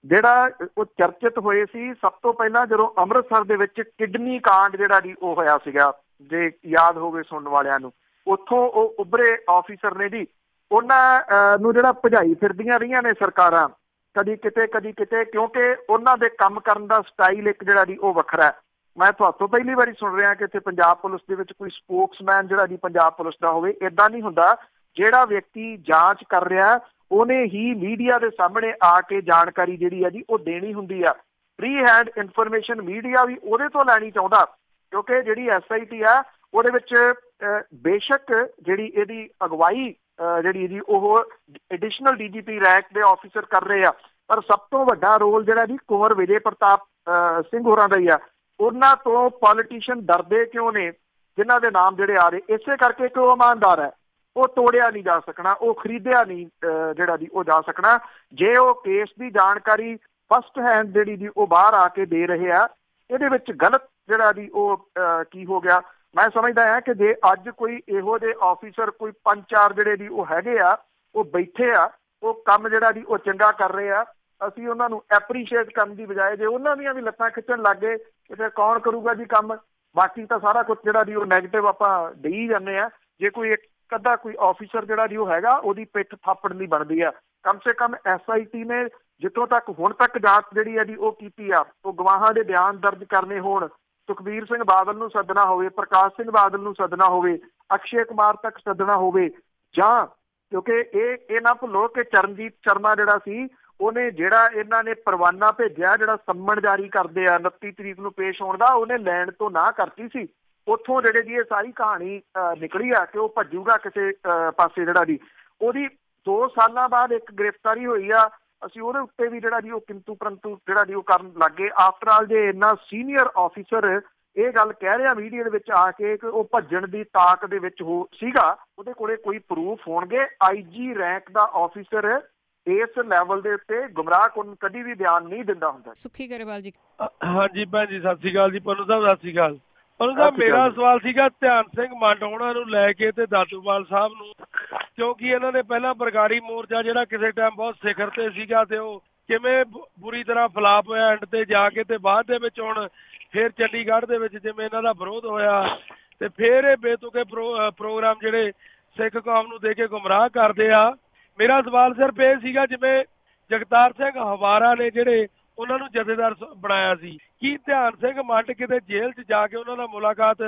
S2: ਜਿਹੜਾ ਉਹ ਚਰਚਿਤ ਹੋਏ ਸੀ ਸਭ ਤੋਂ ਪਹਿਲਾਂ ਜਦੋਂ ਅੰਮ੍ਰਿਤਸਰ ਦੇ ਵਿੱਚ ਕਿਡਨੀ ਕਾਂਡ ਜਿਹੜਾ ਜੀ ਉਹ ਹੋਇਆ ਸੀਗਾ, ਜੇ ਯਾਦ ਹੋਵੇ ਸੁਣਨ ਵਾਲਿਆਂ ਨੂੰ, ਉੱਥੋਂ ਉਹ ਉੱਭਰੇ ਆਫਿਸਰ ਨੇ ਜੀ। ਉਹਨਾਂ ਨੂੰ ਜਿਹੜਾ ਭਜਾਈ ਫਿਰਦੀਆਂ ਰਹੀਆਂ ਨੇ ਸਰਕਾਰਾਂ, ਕਦੀ ਕਿਤੇ, ਕਿਉਂਕਿ ਉਹਨਾਂ ਦੇ ਕੰਮ ਕਰਨ ਦਾ ਸਟਾਈਲ ਇੱਕ ਜਿਹੜਾ ਜੀ ਉਹ ਵੱਖਰਾ ਹੈ। ਮੈਂ ਤੁਹਾਤੋਂ ਪਹਿਲੀ ਵਾਰੀ ਸੁਣ ਰਿਹਾ ਕਿ ਇੱਥੇ ਪੰਜਾਬ ਪੁਲਿਸ ਦੇ ਵਿੱਚ ਕੋਈ ਸਪੋਕਸਮੈਨ ਜਿਹੜਾ ਜੀ ਪੰਜਾਬ ਪੁਲਿਸ ਦਾ ਹੋਵੇ। ਏਦਾਂ ਨਹੀਂ ਹੁੰਦਾ। ਜਿਹੜਾ ਵਿਅਕਤੀ ਜਾਂਚ ਕਰ ਰਿਹਾ ਉਹਨੇ ਹੀ ਮੀਡੀਆ ਦੇ ਸਾਹਮਣੇ ਆ ਕੇ ਜਾਣਕਾਰੀ ਜਿਹੜੀ ਹੈ ਜੀ ਉਹ ਦੇਣੀ ਹੁੰਦੀ ਆ। ਫ੍ਰੀ ਹੈਂਡ ਇਨਫੋਰਮੇਸ਼ਨ ਮੀਡੀਆ ਵੀ ਉਹਦੇ ਤੋਂ ਲੈਣੀ ਚਾਹੁੰਦਾ, ਕਿਉਂਕਿ ਜਿਹੜੀ SIT ਆ ਉਹਦੇ ਵਿੱਚ ਬੇਸ਼ੱਕ ਜਿਹੜੀ ਇਹਦੀ ਅਗਵਾਈ ਜਿਹੜੀ ਜੀ ਉਹ ਐਡੀਸ਼ਨਲ DGP ਰੈਂਕ ਦੇ ਆਫਿਸਰ ਕਰ ਰਹੇ ਆ, ਪਰ ਸਭ ਤੋਂ ਵੱਡਾ ਰੋਲ ਜਿਹੜਾ ਜੀ ਕੁੰਵਰ ਵਿਜੇ ਪ੍ਰਤਾਪ ਸਿੰਘ ਹੋਰਾਂ ਦਾ ਹੀ ਆ। ਉਹਨਾਂ ਤੋਂ ਪੋਲੀਟੀਸ਼ੀਅਨ ਡਰਦੇ ਕਿਉਂ ਨੇ, ਜਿਨ੍ਹਾਂ ਦੇ ਨਾਮ ਜਿਹੜੇ ਆ ਰਹੇ, ਇਸੇ ਕਰਕੇ ਕਿ ਉਹ ਇਮਾਨਦਾਰ ਹੈ। ਉਹ ਤੋੜਿਆ ਨਹੀਂ ਜਾ ਸਕਣਾ, ਉਹ ਖਰੀਦਿਆ ਨਹੀਂ ਜਿਹੜਾ ਜੀ ਉਹ ਜਾ ਸਕਣਾ। ਜੇ ਉਹ ਕੇਸ ਦੀ ਜਾਣਕਾਰੀ ਫਸਟ ਹੈਂਡ ਜਿਹੜੀ ਜੀ ਉਹ ਬਾਹਰ ਆ ਕੇ ਦੇ ਰਹੇ ਆ, ਇਹਦੇ ਵਿੱਚ ਗਲਤ ਜਿਹੜਾ ਜੀ ਉਹ ਕੀ ਹੋ ਗਿਆ। ਮੈਂ ਸਮਝਦਾ ਹਾਂ ਕਿ ਜੇ ਅੱਜ ਕੋਈ ਇਹੋ ਜਿਹੇ ਆਫਿਸਰ ਕੋਈ 5-4 ਜਿਹੜੇ ਜੀ ਉਹ ਹੈਗੇ ਆ, ਉਹ ਬੈਠੇ ਆ, ਉਹ ਕੰਮ ਜਿਹੜਾ ਜੀ ਉਹ ਚੰਗਾ ਕਰ ਰਹੇ ਆ, ਅਸੀਂ ਉਹਨਾਂ ਨੂੰ ਐਪਰੀਸ਼ੀਏਟ ਕਰਨ ਦੀ ਬਜਾਏ ਜੇ ਉਹਨਾਂ ਦੀਆਂ ਵੀ ਲੱਤਾਂ ਖਿੱਚਣ ਲੱਗ ਗਏ ਤੇ ਫਿਰ ਕੌਣ ਕਰੂਗਾ ਜੀ ਕੰਮ। ਬਾਕੀ ਤਾਂ ਸਾਰਾ ਕੁਝ ਜਿਹੜਾ ਜੀ ਉਹ ਨੈਗੇਟਿਵ ਆਪਾਂ ਦੇਈ ਜਾਂਦੇ ਆ। ਜੇ ਕੋਈ ਇੱਕ ਅੱਧਾ ਕੋਈ ਆਫਿਸਰ ਜਿਹੜਾ ਜੀ ਉਹ ਹੈਗਾ, ਉਹਦੀ ਪਿੱਠ ਥਾਪਣ ਦੀ ਬਣਦੀ ਆ। ਕਮ ਸੇ ਕਮ SIT ਨੇ ਜਿੱਥੋਂ ਤੱਕ ਹੁਣ ਤੱਕ ਜਾਂਚ ਜਿਹੜੀ ਹੈ ਜੀ ਉਹ ਕੀਤੀ ਆ, ਉਹ ਗਵਾਹਾਂ ਦੇ ਬਿਆਨ ਦਰਜ ਕਰਨੇ ਹੋਣ, ਸੁਖਬੀਰ ਸਿੰਘ ਬਾਦਲ ਨੂੰ ਸੱਦਣਾ ਹੋਵੇ, ਪ੍ਰਕਾਸ਼ ਸਿੰਘ ਬਾਦਲ ਨੂੰ ਸੱਦਣਾ ਹੋਵੇ, ਅਕਸ਼ੇ ਕੁਮਾਰ ਤੱਕ ਸੱਦਣਾ ਹੋਵੇ, ਜਾਂ ਕਿਉਂਕਿ ਇਹ ਨਾ ਭੁੱਲੋ ਕਿ ਚਰਨਜੀਤ ਸ਼ਰਮਾ ਜਿਹੜਾ ਸੀ ਉਹਨੇ ਜਿਹੜਾ ਇਹਨਾਂ ਨੇ ਪਰਵਾਨਾ ਭੇਜਿਆ, ਜਿਹੜਾ ਸੰਮਣ ਜਾਰੀ ਕਰਦੇ ਆ 29 ਤਰੀਕ ਨੂੰ ਪੇਸ਼ ਹੋਣ ਦਾ, ਉਹਨੇ ਲੈਣ ਤੋਂ ਨਾ ਕਰਤੀ ਸੀ। ਉੱਥੋਂ ਜਿਹੜੇ ਜੀ ਇਹ ਸਾਰੀ ਕਹਾਣੀ ਨਿਕਲੀ ਆ ਕਿ ਉਹ ਭੱਜੂਗਾ ਕਿਸੇ ਪਾਸੇ ਜਿਹੜਾ ਜੀ। ਉਹਦੀ 2 ਸਾਲਾਂ ਬਾਅਦ ਇੱਕ ਗ੍ਰਿਫਤਾਰੀ ਹੋਈ ਆ, ਅਸੀਂ ਉਹਦੇ ਉੱਤੇ ਵੀ ਜਿਹੜਾ ਜੀ ਉਹ ਕਿੰਤੂ ਪਰੰਤੂ ਜਿਹੜਾ ਜੀ ਉਹ ਕਰਨ ਲੱਗ ਗਏ। ਆਫਟਰ ਆਲ ਜੇ ਇੰਨਾ ਸੀਨੀਅਰ ਆਫਿਸਰ ਇਹ ਗੱਲ ਕਹਿ ਰਿਹਾ ਮੀਡੀਆ ਦੇ ਵਿੱਚ ਆ ਕੇ ਕਿ ਉਹ ਭੱਜਣ ਦੀ ਤਾਕ ਦੇ ਵਿੱਚ ਸੀਗਾ, ਉਹਦੇ ਕੋਲੇ ਕੋਈ ਪ੍ਰੂਫ ਹੋਣਗੇ। IG ਰੈਂਕ ਦਾ ਆਫਿਸਰ ਇਸ ਲੈਵਲ ਦੇ ਉੱਤੇ ਗੁੰਮਰਾਹ ਕਰਨ ਕਦੀ ਵੀ ਬਿਆਨ ਨਹੀਂ ਦਿੰਦਾ ਹੁੰਦਾ।
S1: ਸੁਖੀ ਗਰੇਵਾਲ ਜੀ।
S4: ਹਾਂਜੀ ਭੈਣ ਜੀ ਸਤਿ ਸ਼੍ਰੀ ਅਕਾਲ ਜੀ। ਪੰਨੂ ਸਾਹਿਬ ਸਤਿ ਸ਼੍ਰੀ ਅਕਾਲ। ਪੰਨੂ ਸਾਹਿਬ ਮੇਰਾ ਸਵਾਲ ਸੀਗਾ ਧਿਆਨ ਸਿੰਘ ਮੰਡ ਹੋਣਾ ਨੂੰ ਲੈ ਕੇ ਤੇ ਦਾਦੂਵਾਲ ਸਾਹਿਬ ਨੂੰ, ਕਿਉਂਕਿ ਇਹਨਾਂ ਨੇ ਪਹਿਲਾਂ ਬਰਗਾੜੀ ਮੋਰਚਾ ਜਿਹੜਾ ਕਿਸੇ ਟਾਈਮ ਬਹੁਤ ਸਿਖਰ ਤੇ ਸੀਗਾ ਤੇ ਉਹ ਕਿਵੇਂ ਬੁਰੀ ਤਰ੍ਹਾਂ ਫਲਾਪ ਹੋਇਆ ਐਂਡ ਤੇ ਜਾ ਕੇ, ਤੇ ਬਾਅਦ ਦੇ ਵਿੱਚ ਹੁਣ ਫਿਰ ਚੰਡੀਗੜ੍ਹ ਦੇ ਵਿੱਚ ਜਿਵੇਂ ਇਹਨਾਂ ਦਾ ਵਿਰੋਧ ਹੋਇਆ ਤੇ ਫਿਰ ਇਹ ਬੇਤੁਕੇ ਪ੍ਰੋਗਰਾਮ ਜਿਹੜੇ ਸਿੱਖ ਕੌਮ ਨੂੰ ਦੇ ਕੇ ਗੁੰਮਰਾਹ ਕਰਦੇ ਆ। ਮੇਰਾ ਸਵਾਲ ਸਿਰਫ ਇਹ ਸੀਗਾ ਜਿਵੇਂ ਜਗਤਾਰ ਸਿੰਘ ਹਵਾਰਾ ਨੇ ਜਿਹੜੇ ਉਹਨਾਂ ਨੂੰ ਜਥੇਦਾਰ ਬਣਾਇਆ ਸੀ, ਕੀ ਧਿਆਨ ਸਿੰਘ ਮੰਡ ਕਿਤੇ ਜੇਲ੍ਹ 'ਚ ਜਾ ਕੇ ਉਹਨਾਂ ਨਾਲ ਮੁਲਾਕਾਤ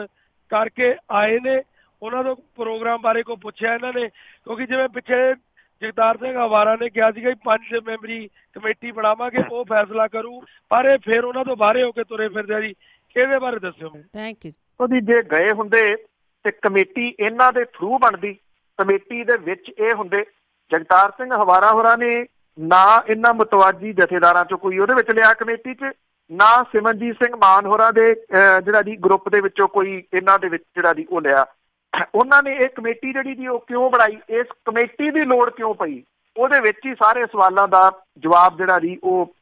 S4: ਕਰਕੇ ਆਏ ਨੇ? ਉਹਨਾਂ ਤੋਂ ਪ੍ਰੋਗਰਾਮ ਬਾਰੇ ਕੋਈ ਪੁੱਛਿਆ ਇਹਨਾਂ ਨੇ? ਕਿਉਂਕਿ ਜਿਵੇਂ ਪਿੱਛੇ ਜਗਤਾਰ ਸਿੰਘ ਹਵਾਰਾ ਨੇ ਕਿਹਾ ਸੀਗਾ 5 ਮੈਂਬਰੀ ਕਮੇਟੀ ਬਣਾਵਾਂਗੇ, ਉਹ ਫੈਸਲਾ ਕਰੂ, ਪਰ ਇਹ ਫਿਰ ਉਹਨਾਂ ਤੋਂ ਬਾਹਰੇ ਹੋ ਕੇ ਤੁਰੇ ਫਿਰਦੇ ਆ ਜੀ। ਇਹਦੇ ਬਾਰੇ ਦੱਸਿਓ ਮੈਨੂੰ।
S1: Thank you.
S2: ਉਹਦੀ ਜੇ ਗਏ ਹੁੰਦੇ ਤੇ ਕਮੇਟੀ ਇਹਨਾਂ ਦੇ ਥਰੂ ਬਣਦੀ, ਕਮੇਟੀ ਦੇ ਵਿੱਚ ਇਹ ਹੁੰਦੇ। ਜਗਤਾਰ ਸਿੰਘ ਹਵਾਰਾ ਹੋਰਾਂ ਨੇ ਨਾ ਇਹਨਾਂ ਮੁਤਵਾਜੀ ਜਥੇਦਾਰਾਂ ਚੋਂ ਕੋਈ ਉਹਦੇ ਵਿੱਚ ਲਿਆ ਕਮੇਟੀ 'ਚ, ਨਾ ਸਿਮਰਨਜੀਤ ਸਿੰਘ ਮਾਨ ਹੋਰਾਂ ਦੇ ਜਿਹੜਾ ਜੀ ਗਰੁੱਪ ਦੇ ਵਿੱਚੋਂ ਕੋਈ ਇਹਨਾਂ ਦੇ ਵਿੱਚ ਜਿਹੜਾ ਜੀ ਉਹ ਲਿਆ। ਉਹਨਾਂ ਨੇ ਇਹ ਕਮੇਟੀ ਜਿਹੜੀ ਜੀ ਉਹ ਕਿਉਂ ਬਣਾਈ, ਇਸ ਕਮੇਟੀ ਦੀ ਲੋੜ ਕਿਉਂ ਪਈ, ਉਹਦੇ ਵਿੱਚ ਹੀ ਸਾਰੇ ਸਵਾਲਾਂ ਦਾ ਜਵਾਬ ਜਿਹੜਾ ਜੀ ਉਹ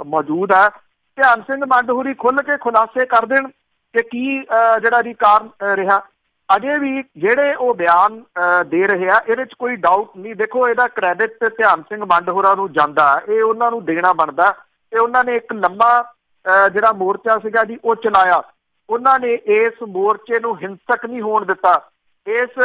S2: ਮੌਜੂਦ ਹੈ। ਧਿਆਨ ਸਿੰਘ ਮੰਡ ਹੋਰੀ ਖੁੱਲ੍ਹ ਕੇ ਖੁਲਾਸੇ ਕਰ ਦੇਣ ਕਿ ਕੀ ਜਿਹੜਾ ਜੀ ਕਾਰਨ ਰਿਹਾ। ਅਜੇ ਵੀ ਜਿਹੜੇ ਉਹ ਬਿਆਨ ਦੇ ਰਹੇ ਆ ਇਹਦੇ 'ਚ ਕੋਈ ਡਾਊਟ ਨਹੀਂ। ਦੇਖੋ ਇਹਦਾ ਕ੍ਰੈਡਿਟ ਧਿਆਨ ਸਿੰਘ ਮੰਡ ਹੋਰਾਂ ਨੂੰ ਜਾਂਦਾ, ਇਹ ਉਹਨਾਂ ਨੂੰ ਦੇਣਾ ਬਣਦਾ। ਤੇ ਉਹਨਾਂ ਨੇ ਇੱਕ ਲੰਮਾ ਜਿਹੜਾ ਮੋਰਚਾ ਸੀਗਾ ਜੀ ਉਹ ਚਲਾਇਆ। ਉਹਨਾਂ ਨੇ ਇਸ ਮੋਰਚੇ ਨੂੰ ਹਿੰਸਕ ਨਹੀਂ ਹੋਣ ਦਿੱਤਾ। ਇਸ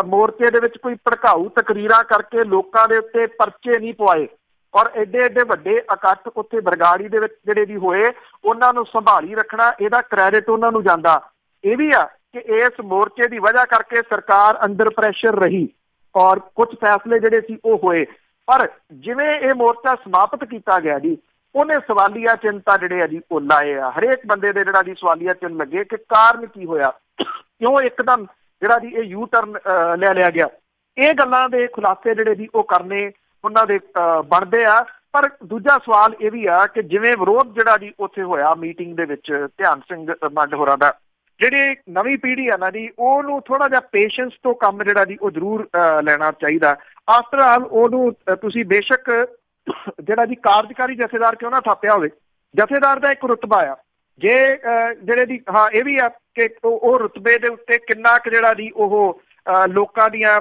S2: ਮੋਰਚੇ ਦੇ ਵਿੱਚ ਕੋਈ ਭੜਕਾਊ ਤਕਰੀਰਾਂ ਕਰਕੇ ਲੋਕਾਂ ਦੇ ਉੱਤੇ ਪਰਚੇ ਨਹੀਂ ਪਵਾਏ, ਔਰ ਐਡੇ ਐਡੇ ਵੱਡੇ ਇਕੱਠ ਉੱਥੇ ਬਰਗਾੜੀ ਦੇ ਵਿੱਚ ਜਿਹੜੇ ਵੀ ਹੋਏ ਉਹਨਾਂ ਨੂੰ ਸੰਭਾਲੀ ਰੱਖਣਾ, ਇਹਦਾ ਕ੍ਰੈਡਿਟ ਉਹਨਾਂ ਨੂੰ ਜਾਂਦਾ। ਇਹ ਵੀ ਆ ਕਿ ਇਸ ਮੋਰਚੇ ਦੀ ਵਜ੍ਹਾ ਕਰਕੇ ਸਰਕਾਰ ਅੰਡਰ ਪ੍ਰੈਸ਼ਰ ਰਹੀ ਔਰ ਕੁਝ ਫੈਸਲੇ ਜਿਹੜੇ ਸੀ ਉਹ ਹੋਏ। ਪਰ ਜਿਵੇਂ ਇਹ ਮੋਰਚਾ ਸਮਾਪਤ ਕੀਤਾ ਗਿਆ ਜੀ, ਉਹਨੇ ਸਵਾਲੀਆ ਚਿੰਨ੍ਹ ਤਾਂ ਜਿਹੜੇ ਆ ਜੀ ਉਹ ਲਾਏ ਆ। ਹਰੇਕ ਬੰਦੇ ਦੇ ਜਿਹੜਾ ਜੀ ਸਵਾਲੀਆ ਚਿੰਨ੍ਹ ਲੱਗੇ ਕਿ ਕਾਰਨ ਕੀ ਹੋਇਆ, ਕਿਉਂ ਇੱਕਦਮ ਜਿਹੜਾ ਜੀ ਇਹ ਯੂ ਟਰਨ ਲੈ ਲਿਆ ਗਿਆ। ਇਹ ਗੱਲਾਂ ਦੇ ਖੁਲਾਸੇ ਜਿਹੜੇ ਜੀ ਉਹ ਕਰਨੇ ਉਹਨਾਂ ਦੇ ਬਣਦੇ ਆ। ਪਰ ਦੂਜਾ ਸਵਾਲ ਇਹ ਵੀ ਆ ਕਿ ਜਿਵੇਂ ਵਿਰੋਧ ਜਿਹੜਾ ਜੀ ਉੱਥੇ ਹੋਇਆ ਮੀਟਿੰਗ ਦੇ ਵਿੱਚ ਧਿਆਨ ਸਿੰਘ ਮੰਡ ਹੋਰਾਂ ਦਾ, ਜਿਹੜੀ ਨਵੀਂ ਪੀੜ੍ਹੀ ਆ ਨਾ ਜੀ ਉਹਨੂੰ ਥੋੜ੍ਹਾ ਜਿਹਾ ਪੇਸ਼ੈਂਸ ਤੋਂ ਕੰਮ ਜਿਹੜਾ ਜੀ ਉਹ ਜ਼ਰੂਰ ਲੈਣਾ ਚਾਹੀਦਾ। ਆਫਟਰ ਆਲ ਉਹਨੂੰ ਤੁਸੀਂ ਬੇਸ਼ੱਕ ਜਿਹੜਾ ਜੀ ਕਾਰਜਕਾਰੀ ਜਥੇਦਾਰ ਕਿਉਂ ਨਾ ਥਾਪਿਆ ਹੋਵੇ, ਜਥੇਦਾਰ ਦਾ ਇੱਕ ਰੁਤਬਾ ਆ। ਜੇ ਜਿਹੜੇ ਦੀ ਹਾਂ ਇਹ ਵੀ ਆ ਕਿ ਉਹ ਰੁਤਬੇ ਦੇ ਉੱਤੇ ਕਿੰਨਾ ਕੁ ਜਿਹੜਾ ਜੀ ਉਹ ਲੋਕਾਂ ਦੀਆਂ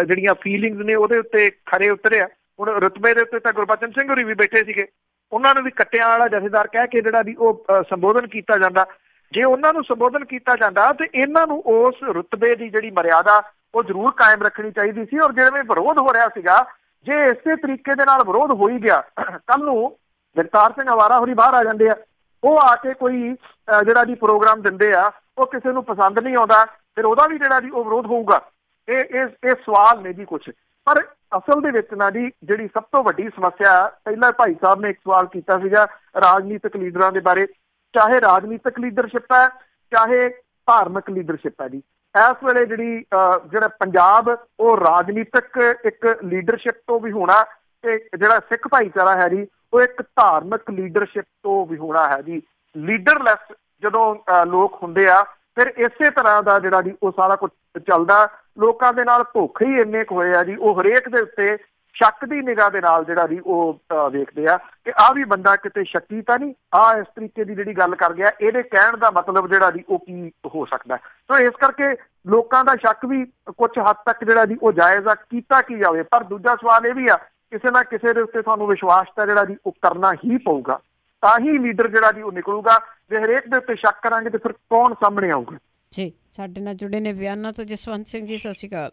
S2: ਜਿਹੜੀਆਂ ਫੀਲਿੰਗਸ ਨੇ ਉਹਦੇ ਉੱਤੇ ਖਰੇ ਉਤਰਿਆ। ਹੁਣ ਰੁਤਬੇ ਦੇ ਉੱਤੇ ਤਾਂ ਗੁਰਬਚਨ ਸਿੰਘ ਹੋਰੀ ਵੀ ਬੈਠੇ ਸੀਗੇ, ਉਹਨਾਂ ਨੂੰ ਵੀ ਕੱਟਿਆਂ ਵਾਲਾ ਜਥੇਦਾਰ ਕਹਿ ਕੇ ਜਿਹੜਾ ਜੀ ਉਹ ਸੰਬੋਧਨ ਕੀਤਾ ਜਾਂਦਾ। ਜੇ ਉਹਨਾਂ ਨੂੰ ਸੰਬੋਧਨ ਕੀਤਾ ਜਾਂਦਾ ਤੇ ਇਹਨਾਂ ਨੂੰ ਉਸ ਰੁਤਬੇ ਦੀ ਜਿਹੜੀ ਮਰਿਆਦਾ ਉਹ ਜ਼ਰੂਰ ਕਾਇਮ ਰੱਖਣੀ ਚਾਹੀਦੀ ਸੀ। ਔਰ ਜਿਵੇਂ ਵਿਰੋਧ ਹੋ ਰਿਹਾ ਸੀਗਾ, ਜੇ ਇਸੇ ਤਰੀਕੇ ਦੇ ਨਾਲ ਵਿਰੋਧ ਹੋ ਹੀ ਗਿਆ, ਕੱਲ ਨੂੰ ਜਗਤਾਰ ਸਿੰਘ ਹਵਾਰਾ ਹੋਰੀ ਬਾਹਰ ਆ ਜਾਂਦੇ ਆ, ਉਹ ਆ ਕੇ ਕੋਈ ਜਿਹੜਾ ਜੀ ਪ੍ਰੋਗਰਾਮ ਦਿੰਦੇ ਆ, ਉਹ ਕਿਸੇ ਨੂੰ ਪਸੰਦ ਨਹੀਂ ਆਉਂਦਾ, ਫਿਰ ਉਹਦਾ ਵੀ ਜਿਹੜਾ ਜੀ ਉਹ ਵਿਰੋਧ ਹੋਊਗਾ। ਇਹ ਸਵਾਲ ਨੇ ਜੀ ਕੁਛ। ਪਰ ਅਸਲ ਦੇ ਵਿੱਚ ਨਾ ਜੀ ਜਿਹੜੀ ਸਭ ਤੋਂ ਵੱਡੀ ਸਮੱਸਿਆ, ਪਹਿਲਾਂ ਭਾਈ ਸਾਹਿਬ ਨੇ ਇੱਕ ਸਵਾਲ ਕੀਤਾ ਸੀਗਾ ਰਾਜਨੀਤਿਕ ਲੀਡਰਾਂ ਦੇ ਬਾਰੇ, ਚਾਹੇ ਰਾਜਨੀਤਿਕ ਲੀਡਰਸ਼ਿਪ ਹੈ ਚਾਹੇ ਧਾਰਮਿਕ ਲੀਡਰਸ਼ਿਪ ਹੈ ਜੀ। ਇਸ ਵੇਲੇ ਜਿਹੜਾ ਪੰਜਾਬ ਉਹ ਰਾਜਨੀਤਿਕ ਇੱਕ ਲੀਡਰਸ਼ਿਪ ਤੋਂ ਵੀ ਹੋਣਾ, ਤੇ ਜਿਹੜਾ ਸਿੱਖ ਭਾਈਚਾਰਾ ਹੈ ਜੀ ਉਹ ਇੱਕ ਧਾਰਮਿਕ ਲੀਡਰਸ਼ਿਪ ਤੋਂ ਵੀ ਹੋਣਾ ਹੈ ਜੀ। ਲੀਡਰਲੈਸ ਜਦੋਂ ਲੋਕ ਹੁੰਦੇ ਆ ਫਿਰ ਇਸੇ ਤਰ੍ਹਾਂ ਦਾ ਜਿਹੜਾ ਜੀ ਉਹ ਸਾਰਾ ਕੁਝ ਚੱਲਦਾ। ਲੋਕਾਂ ਦੇ ਨਾਲ ਧੋਖੇ ਹੀ ਇੰਨੇ ਕੁ ਹੋਏ ਆ ਜੀ, ਉਹ ਹਰੇਕ ਦੇ ਉੱਤੇ ਸ਼ੱਕ ਦੀ ਨਿਗਾਹ ਦੇ ਨਾਲ ਜਿਹੜਾ ਜੀ ਉਹ ਵੇਖਦੇ ਆ ਕਿ ਆਹ ਵੀ ਬੰਦਾ ਕਿਤੇ ਸ਼ੱਕੀ ਤਾਂ ਨਹੀਂ, ਆਹ ਇਸ ਤਰੀਕੇ ਦੀ ਜਿਹੜੀ ਗੱਲ ਕਰ ਗਿਆ, ਇਹਦੇ ਕਹਿਣ ਦਾ ਮਤਲਬ ਜਿਹੜਾ ਜੀ ਉਹ ਕੀ ਹੋ ਸਕਦਾ। ਸੋ ਇਸ ਕਰਕੇ ਲੋਕਾਂ ਦਾ ਸ਼ੱਕ ਵੀ ਕੁਝ ਹੱਦ ਤੱਕ ਜਿਹੜਾ ਜੀ ਉਹ ਜਾਇਜ਼ ਆ, ਕੀਤਾ ਕੀ ਜਾਵੇ। ਪਰ ਦੂਜਾ ਸਵਾਲ ਇਹ ਵੀ ਆ, ਕਿਸੇ ਨਾ ਕਿਸੇ ਦੇ ਉੱਤੇ ਤੁਹਾਨੂੰ ਵਿਸ਼ਵਾਸ ਤਾਂ ਜਿਹੜਾ ਜੀ ਉਹ ਕਰਨਾ ਹੀ ਪਊਗਾ, ਤਾਂ ਹੀ ਲੀਡਰ ਜਿਹੜਾ ਜੀ ਉਹ ਨਿਕਲੂਗਾ। ਜੇ ਹਰੇਕ ਦੇ ਉੱਤੇ ਸ਼ੱਕ ਕਰਾਂਗੇ ਤੇ ਫਿਰ ਕੌਣ ਸਾਹਮਣੇ ਆਊਗਾ
S1: ਜੀ। ਸਾਡੇ ਨਾਲ ਜੁੜੇ ਨੇ ਬਿਆਨਾਂ ਤੋਂ ਜਸਵੰਤ ਸਿੰਘ ਜੀ, ਸਤਿ ਸ਼੍ਰੀ ਅਕਾਲ।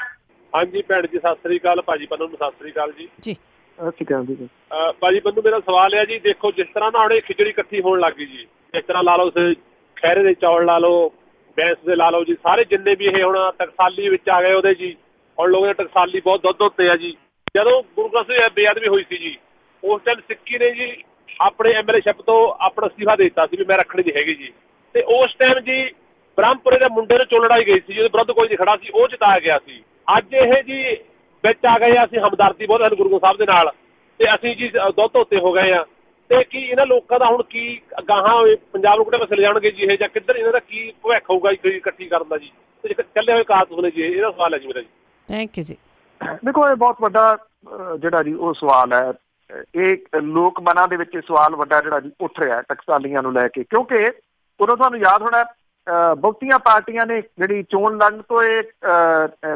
S5: ਹਾਂਜੀ ਭੈਣ ਜੀ ਸਤਿ ਸ੍ਰੀ ਅਕਾਲ, ਭਾਜੀ ਪੰਨੂ ਨੂੰ ਸਤਿ ਸ੍ਰੀ ਅਕਾਲ ਜੀ। ਭਾਜੀ ਮੈਨੂੰ ਮੇਰਾ ਸਵਾਲ ਹੈ ਜੀ, ਦੇਖੋ ਜਿਸ ਤਰ੍ਹਾਂ ਨਾ ਹੁਣ ਖਿਚੜੀ ਇਕੱਠੀ ਹੋਣ ਲੱਗ ਗਈ ਜੀ, ਜਿਸ ਤਰ੍ਹਾਂ ਲਾ ਲਓ ਖੈਰੇ ਦੇ ਚੌਲ ਲਾ ਲਓ, ਬੈਂਸ ਦੇ ਲਾ ਲਓ ਜੀ, ਸਾਰੇ ਜਿੰਨੇ ਵੀ ਇਹ ਹੁਣ ਟਕਸਾਲੀ ਵਿੱਚ ਆ ਗਏ ਉਹਦੇ ਜੀ। ਹੁਣ ਲੋਕ ਟਕਸਾਲੀ ਬਹੁਤ ਦੁੱਧ ਹੁੰਦੇ ਆ ਜੀ। ਜਦੋਂ ਗੁਰੂ ਗ੍ਰੰਥ ਸਾਹਿਬ ਬੇਅਦਬੀ ਹੋਈ ਸੀ ਜੀ, ਉਸ ਟਾਈਮ ਸਿੱਕੀ ਨੇ ਜੀ ਆਪਣੇ MLA-ਸ਼ਿਪ ਤੋਂ ਆਪਣਾ ਅਸਤੀਫਾ ਦੇ ਦਿੱਤਾ ਸੀ ਵੀ ਮੈਂ ਰੱਖਣੀ ਨਹੀਂ ਹੈਗੀ ਜੀ। ਤੇ ਉਸ ਟਾਈਮ ਜੀ ਬ੍ਰਹਮਪੁਰੇ ਦੇ ਮੁੰਡੇ ਨੂੰ ਚੋਣ ਲੜਾਈ ਗਈ ਸੀ, ਜਿਹਦੇ ਵਿਰੁੱਧ ਕੋਈ ਨਹੀਂ ਖੜਾ ਸੀ, ਉਹ ਜਿਤਾਇਆ ਗਿਆ ਸੀ। ਅੱਜ ਇਹ ਜੀ ਵਿੱਚ ਆ ਗਏ, ਅਸੀਂ ਹਮਦਰਦੀ ਬਹੁਤ ਹਨ ਗੁਰੂ ਗ੍ਰੰਥ ਸਾਹਿਬ ਦੇ ਨਾਲ, ਤੇ ਅਸੀਂ ਜੀ ਦੁੱਧ ਧੋਤੇ ਹੋ ਗਏ ਆ। ਤੇ ਕੀ ਇਹਨਾਂ ਲੋਕਾਂ ਦਾ ਹੁਣ ਕੀ ਗਾਹਾਂ ਪੰਜਾਬ ਨੂੰ ਕਿਹੜੇ ਪਾਸੇ ਲਿਜਾਣਗੇ ਜੀ ਇਹ, ਜਾਂ ਕਿੱਧਰ ਇਹਨਾਂ ਦਾ ਕੀ ਭਵਿੱਖ ਹੋਊਗਾ ਜੀ ਇਕੱਠੀ ਕਰਨ ਦਾ ਜੀ, ਤੇ ਚੱਲੇ ਹੋਏ ਕਾਰਤੂਸ ਨੇ ਜੀ? ਇਹਦਾ ਸਵਾਲ ਹੈ ਜੀ ਮੇਰਾ ਜੀ।
S1: ਥੈਂਕ ਯੂ ਜੀ।
S2: ਦੇਖੋ ਇਹ ਬਹੁਤ ਵੱਡਾ ਜਿਹੜਾ ਜੀ ਉਹ ਸਵਾਲ ਹੈ। ਇਹ ਲੋਕ ਮਨਾਂ ਦੇ ਵਿੱਚ ਸਵਾਲ ਵੱਡਾ ਜਿਹੜਾ ਜੀ ਉੱਠ ਰਿਹਾ ਟਕਸਾਲੀਆਂ ਨੂੰ ਲੈ ਕੇ, ਕਿਉਂਕਿ ਉਦੋਂ ਤੁਹਾਨੂੰ ਯਾਦ ਹੋਣਾ ਬਹੁਤੀਆਂ ਪਾਰਟੀਆਂ ਨੇ ਜਿਹੜੀ ਚੋਣ ਲੜਨ ਤੋਂ ਇਹ